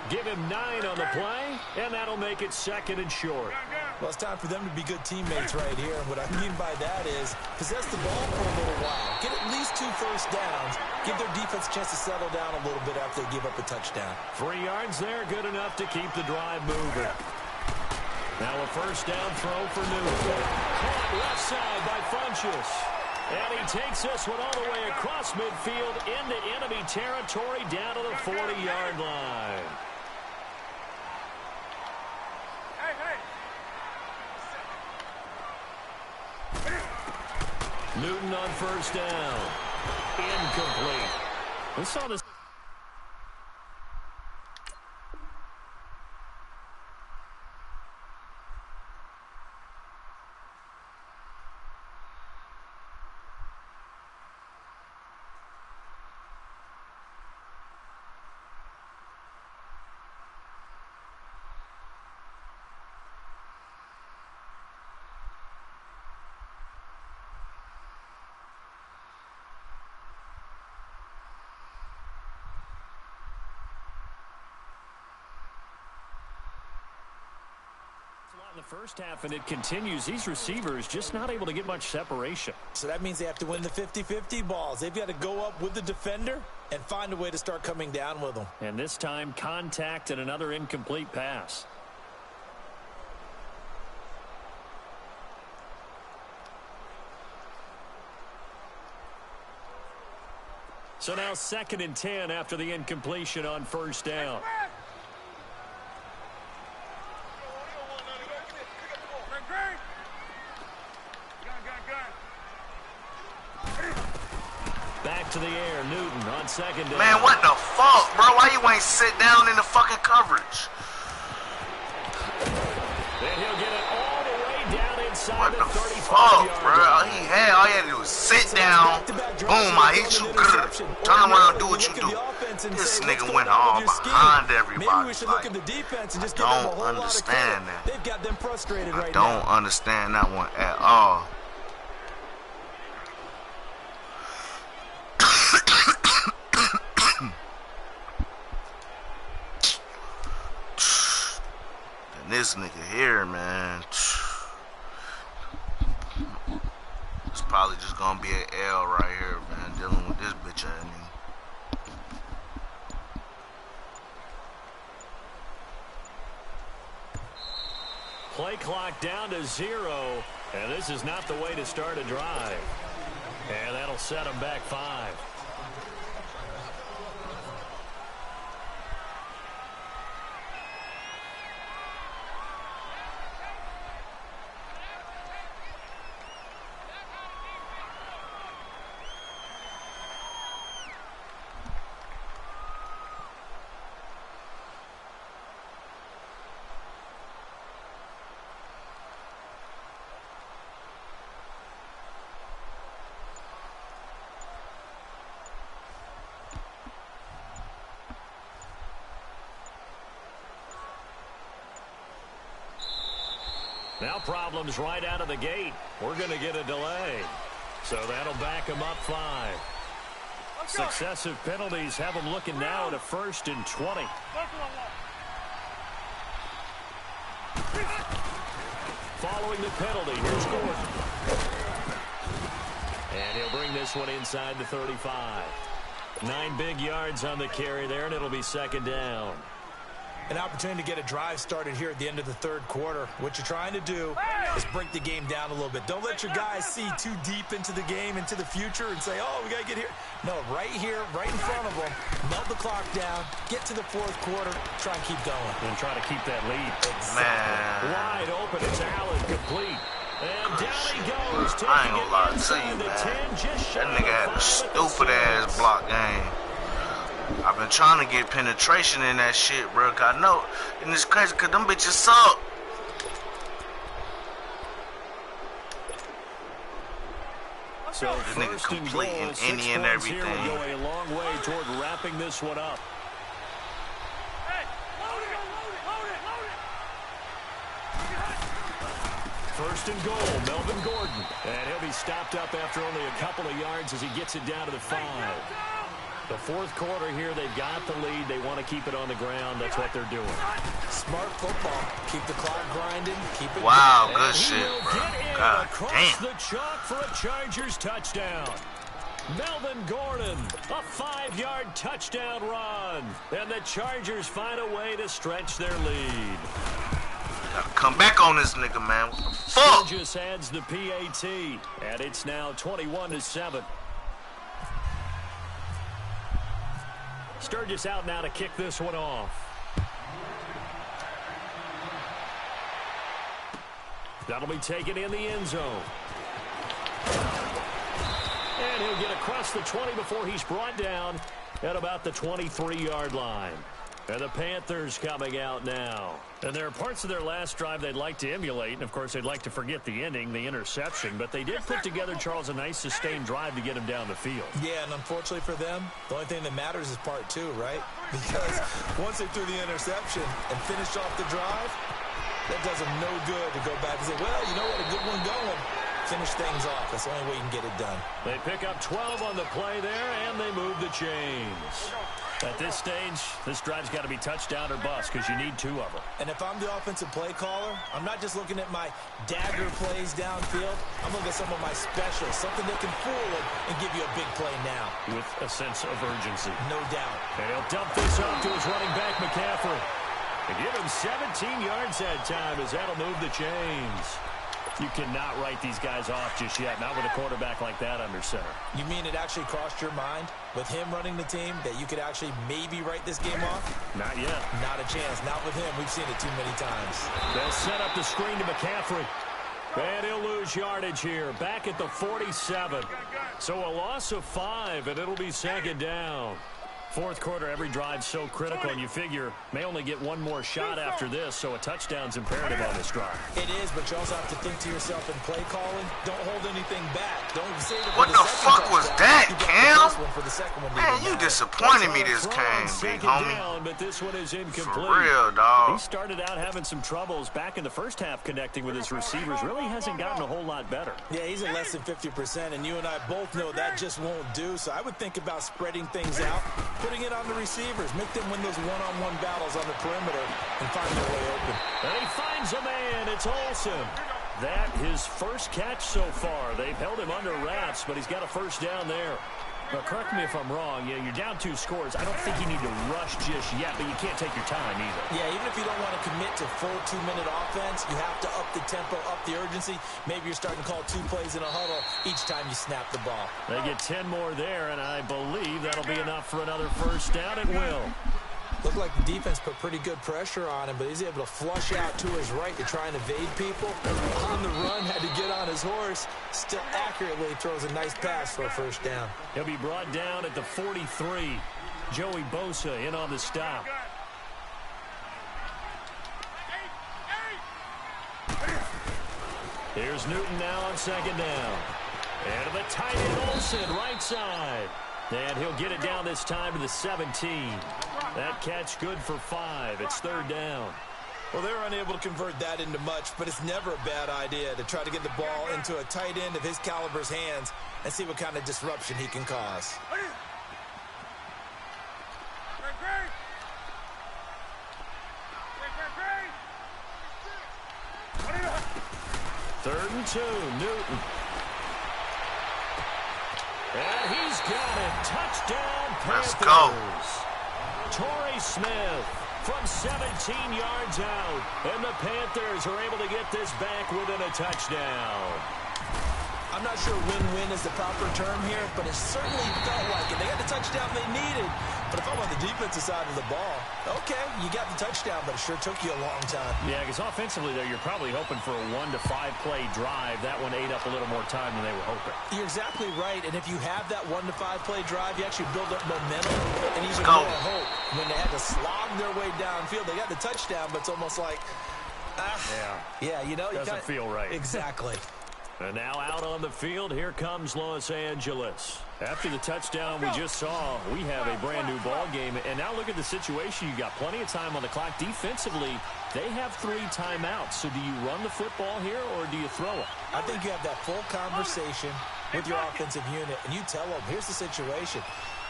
Give him 9 on the play, and that'll make it 2nd and short. Well, it's time for them to be good teammates right here. And what I mean by that is possess the ball for a little while. Get at least 2 first downs. Give their defense a chance to settle down a little bit after they give up a touchdown. 3 yards there, good enough to keep the drive moving. Now a first down throw for Newton. Caught left side by Funchess. And he takes this one all the way across midfield into enemy territory down to the 40-yard line. Newton on first down. Incomplete. We saw this. In the first half, and it continues. These receivers just not able to get much separation. So that means they have to win the 50-50 balls. They've got to go up with the defender and find a way to start coming down with them. And this time, contact and another incomplete pass. So now 2nd and 10 after the incompletion on first down. Back to the air, Newton on 2nd down. Man, what the fuck, bro? Why you ain't sit down in the fucking coverage? Then he'll get it all the way down inside the 35. Fuck, bro. All he had to do was sit down. Boom, I hit you. Turn around and do what you do. This nigga went all behind everybody. Like, I don't understand that. They've got them frustrated I right now. don't understand that one at all. And this nigga here, man. It's probably just gonna be an L right here, man, dealing with this bitch ass nigga. Play clock down to 0, and this is not the way to start a drive. And that'll set them back 5. Now problems right out of the gate. We're going to get a delay. So that'll back them up 5. Successive penalties have them looking now at a 1st and 20. Following the penalty, here's Gordon. And he'll bring this one inside the 35. 9 big yards on the carry there, and it'll be 2nd down. An opportunity to get a drive started here at the end of the 3rd quarter. What you're trying to do is break the game down a little bit. Don't let your guys see too deep into the game, into the future, and say, oh, we got to get here. No, right here, right in front of them, melt the clock down, get to the 4th quarter, try and keep going. And try to keep that lead. Exactly. Man. Wide open, it's Allen, complete. And down he goes. I ain't gonna lie to you, man. That nigga had a stupid-ass block game. I've been trying to get penetration in that shit, bro. I know, and it's crazy because them bitches suck. So this nigga completing any and everything. Here we go a long way toward wrapping this one up. First and goal, Melvin Gordon. And he'll be stopped up after only a couple of yards as he gets it down to the 5. The 4th quarter here, they've got the lead. They want to keep it on the ground. That's what they're doing. Smart football. Keep the clock grinding. Keep it wow, going. Good shit, bro. God across damn. the chalk for a Chargers touchdown. Melvin Gordon, a 5-yard touchdown run. And the Chargers find a way to stretch their lead. Gotta come back on this nigga, man. What the fuck? Sturgis adds the PAT, and it's now 21-7. Sturgis out now to kick this one off. That'll be taken in the end zone. And he'll get across the 20 before he's brought down at about the 23-yard line. And the Panthers coming out now. And there are parts of their last drive they'd like to emulate. And, of course, they'd like to forget the ending, the interception. But they did put together, Charles, a nice sustained drive to get him down the field. Yeah, and unfortunately for them, the only thing that matters is part 2, right? Because once they threw the interception and finished off the drive, that does them no good to go back and say, well, you know what, a good one going. Finish things off. That's the only way you can get it done. They pick up 12 on the play there, and they move the chains. At this stage, this drive's got to be touchdown or bust because you need 2 of them. And if I'm the offensive play caller, I'm not just looking at my dagger plays downfield. I'm looking at some of my specials, something that can fool it and give you a big play now. With a sense of urgency. No doubt. And he'll dump this off to his running back, McCaffrey. And give him 17 yards that time as that'll move the chains. You cannot write these guys off just yet, not with a quarterback like that under center. You mean it actually crossed your mind with him running the team that you could actually maybe write this game off? Not yet. Not a chance. Not with him. We've seen it too many times. They'll set up the screen to McCaffrey. And he'll lose yardage here. Back at the 47. So a loss of 5, and it'll be 2nd down. Fourth quarter, every drive so critical, and you figure may only get one more shot after this, so a touchdown's imperative on this drive. It is, but you also have to think to yourself in play calling, don't hold anything back. Don't save it for What the fuck was that, Cam? Man, you matter. disappointed me this game, big homie. Down, but this one is incomplete. For real, dog. He started out having some troubles back in the first half connecting with his receivers. Really hasn't gotten a whole lot better. Yeah, he's at less than 50%, and you and I both know that just won't do. So I would think about spreading things out, putting it on the receivers, make them win those one-on-one battles on the perimeter, and find their way open. And he finds a man. It's Olsen. That his first catch so far. They've held him under wraps, but he's got a first down there. Now, correct me if I'm wrong. Yeah, you're down 2 scores. I don't think you need to rush just yet, but you can't take your time either. Yeah, even if you don't want to commit to full 2-minute offense, you have to up the tempo, up the urgency. Maybe you're starting to call 2 plays in a huddle each time you snap the ball. They get 10 more there, and I believe that'll be enough for another first down. It will. Looked like the defense put pretty good pressure on him, but he's able to flush out to his right to try and evade people. On the run, had to get on his horse. Still accurately throws a nice pass for a first down. He'll be brought down at the 43. Joey Bosa in on the stop. Here's Newton now on second down. And the tight end Olsen, right side. And he'll get it down this time to the 17. That catch good for 5. It's third down. Well, they're unable to convert that into much, but it's never a bad idea to try to get the ball into a tight end of his caliber's hands and see what kind of disruption he can cause. Third and 2, Newton. And he's got it. Touchdown, Panthers. Let's go. Torrey Smith from 17 yards out. And the Panthers are able to get this back within a touchdown. I'm not sure win-win is the proper term here, but it certainly felt like it. They got the touchdown they needed. But if I'm on the defensive side of the ball, okay, you got the touchdown, but it sure took you a long time. Yeah, because offensively there, you're probably hoping for a 1 to 5 play drive. That one ate up a little more time than they were hoping. You're exactly right, and if you have that 1 to 5 play drive, you actually build up momentum and even more hope. When they had to slog their way downfield, they got the touchdown, but it's almost like, yeah, you know, doesn't feel right. Exactly. And now out on the field, here comes Los Angeles. After the touchdown we just saw, we have a brand-new ball game. And now look at the situation. You got plenty of time on the clock. Defensively, they have 3 timeouts. So do you run the football here or do you throw it? I think you have that full conversation with your offensive unit, and you tell them, here's the situation.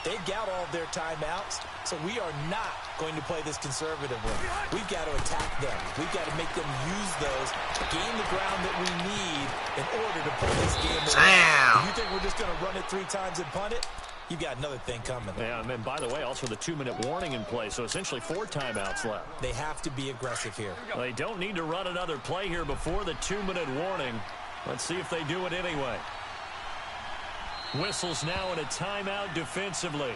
They've got all their timeouts, so we are not going to play this conservatively. We've got to attack them. We've got to make them use those, gain the ground that we need in order to pull this game away. If you think we're just going to run it 3 times and punt it, you've got another thing coming. Yeah, and by the way, also the 2-minute warning in play, so essentially 4 timeouts left. They have to be aggressive here. Well, they don't need to run another play here before the 2-minute warning. Let's see if they do it anyway. Whistles now in a timeout defensively.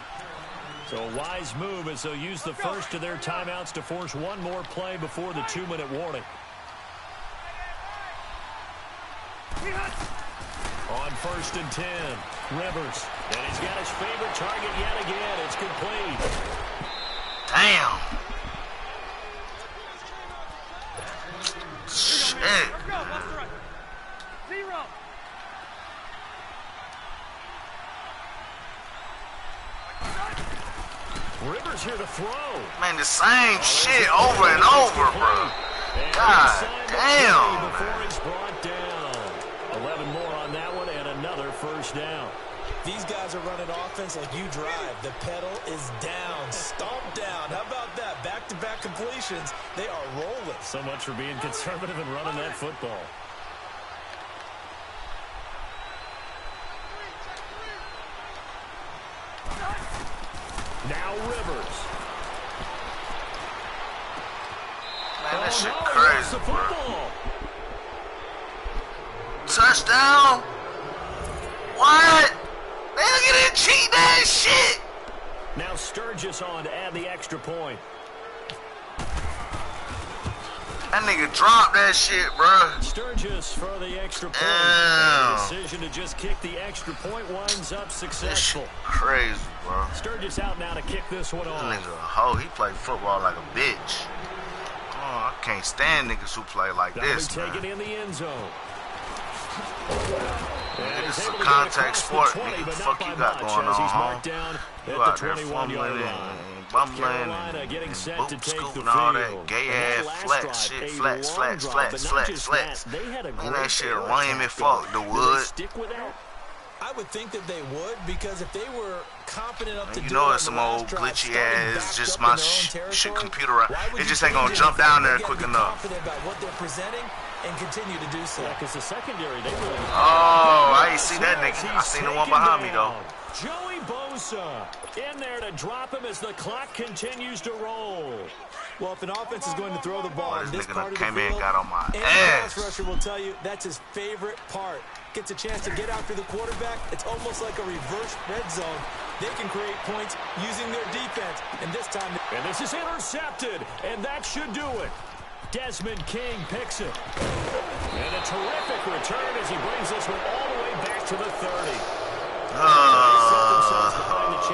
So a wise move as they'll use the first of their timeouts to force 1 more play before the 2-minute warning. On 1st and 10, Rivers. And he's got his favorite target yet again. It's complete. Damn. Shit. 0. Rivers here to throw. Man, the same shit over and over, bro. God damn. Before he's brought down. 11 more on that one and another first down. These guys are running offense like you drive. The pedal is down. Stomp down. How about that? Back-to-back completions. They are rolling. So much for being conservative and running that football. Now Rivers. Man, that shit crazy, bro. Football. Touchdown? What? Man, look at that cheating ass shit. Now Sturgis on to add the extra point. That nigga dropped that shit, bro. Sturgis for the extra point. The decision to just kick the extra point winds up successful. Crazy, bro. Sturgis out now to kick this one off. This nigga a hoe. He play football like a bitch. Oh, I can't stand niggas who play like this, man. Taken in the end zone. It's a contact sport. Nigga, the fuck you got going on, home? You out there fumbling and bumbling and boot scooping all that gay ass flat shit, flats. Man, that shit lame as fuck, the wood. I would think that they would, because if they were confident enough to do it, you know it's some old glitchy ass, just my shit computer. It just ain't gonna jump down there quick enough. Confident about what they're presenting and continue to do so. Because the secondary, they really. Oh, I ain't see that nigga. I seen the one behind me though. Joey Bosa in there to drop him as the clock continues to roll. Well, if an offense is going to throw the ball in this part of the came field, in, got on my any ass. pass rusher will tell you that's his favorite part. Gets a chance to get after the quarterback. It's almost like a reverse red zone. They can create points using their defense. And this time... And this is intercepted, and that should do it. Desmond King picks it. And a terrific return as he brings this one all the way back to the 30. Good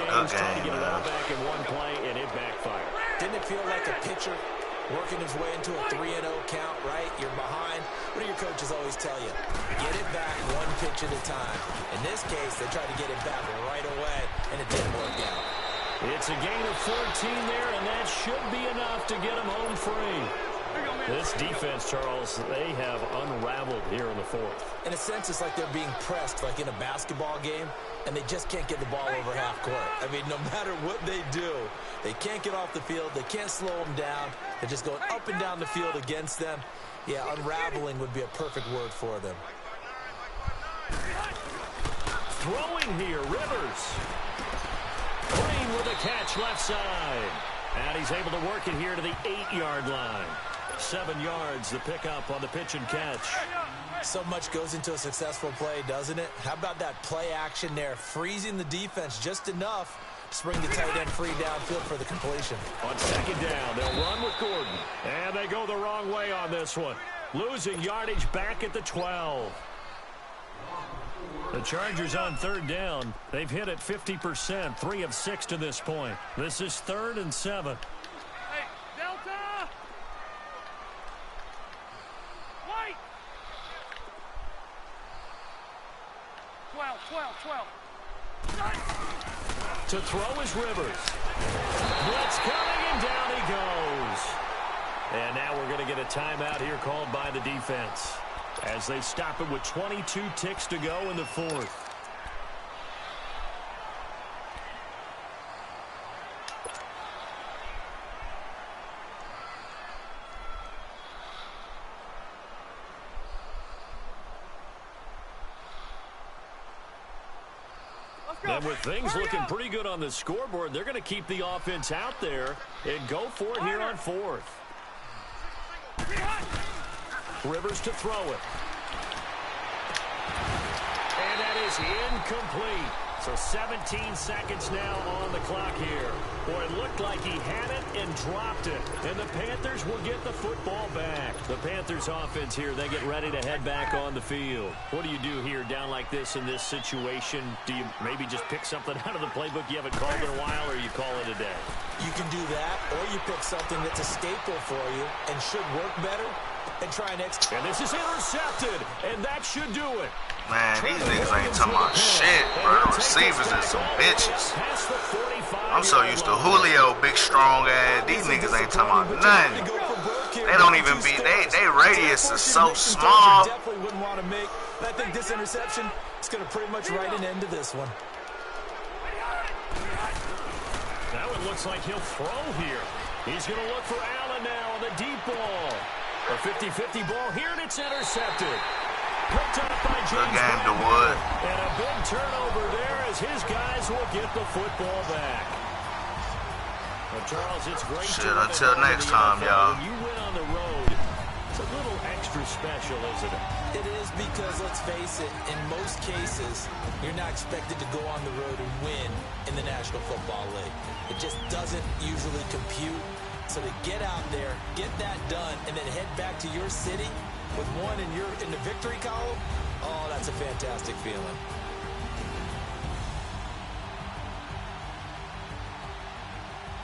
game, trying to get it all back in one play, and it backfired. Didn't it feel like a pitcher working his way into a 3-0 count, right? You're behind. What do your coaches always tell you? Get it back one pitch at a time. In this case, they tried to get it back right away, and it didn't work out. It's a gain of 14 there, and that should be enough to get them home free. This defense, Charles, they have unraveled here in the fourth. In a sense, it's like they're being pressed like in a basketball game, and they just can't get the ball over half court. I mean, no matter what they do, they can't get off the field. They can't slow them down. They're just going up and down the field against them. Yeah, unraveling would be a perfect word for them. Throwing here, Rivers. Green with a catch left side. And he's able to work it here to the 8-yard line. 7 yards, the pickup on the pitch and catch. So much goes into a successful play, doesn't it? How about that play action there, freezing the defense just enough to bring the tight end free downfield for the completion. On second down, they'll run with Gordon. And they go the wrong way on this one. Losing yardage back at the 12. The Chargers on third down. They've hit it 50%, 3 of 6 to this point. This is 3rd and 7. Hey, Delta! White! 12. To throw is Rivers. Blitz coming, and down he goes. And now we're going to get a timeout here called by the defense as they stop it with 22 ticks to go in the fourth. And with things looking pretty good on the scoreboard, they're going to keep the offense out there and go for it here on fourth. Rivers to throw it. And that is incomplete. So 17 seconds now on the clock here. Boy, it looked like he had it and dropped it. And the Panthers will get the football back. The Panthers offense here, they get ready to head back on the field. What do you do here down like this in this situation? Do you maybe just pick something out of the playbook you haven't called in a while, or you call it a day? You can do that, or you pick something that's a staple for you and should work better and try and execute. And this is intercepted, and that should do it. Man, these niggas ain't talking about shit, bro. The receivers is some bitches. I'm so used to Julio, big strong ass. These niggas ain't talking about nothing. They don't even be, they radius is so small. Definitely wouldn't want to make. I think this interception is going to pretty much write an end to this one. That one looks like he'll throw here. He's going to look for Allen now on the deep ball. A 50-50 ball here, and it's intercepted. Picked up by James Brown. And a big turnover there as his guys will get the football back. Well, Charles, it's great. Shit, until next time, y'all. When you win on the road, it's a little extra special, isn't it? It is, because let's face it, in most cases, you're not expected to go on the road and win in the National Football League. It just doesn't usually compute. So to get out there, get that done, and then head back to your city with one in the victory column, oh, that's a fantastic feeling.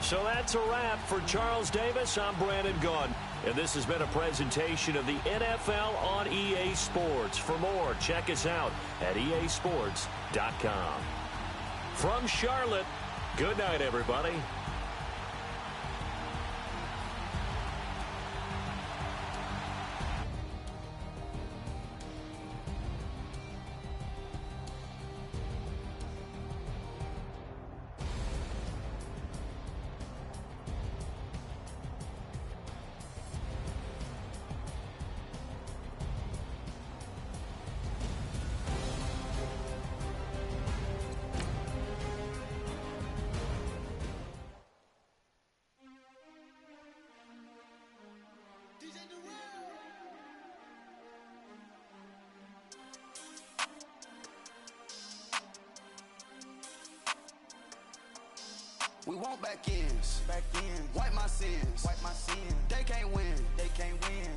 So that's a wrap for Charles Davis. I'm Brandon Gaudin, and this has been a presentation of the NFL on EA Sports. For more, check us out at easports.com. From Charlotte, good night, everybody. We want back ends. Wipe my sins. They can't win.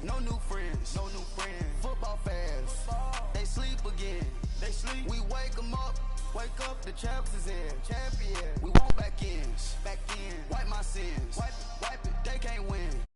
No new friends. Football fans. They sleep again. We wake them up. The champs is in. We want back ends. Wipe my sins. Wipe it. They can't win.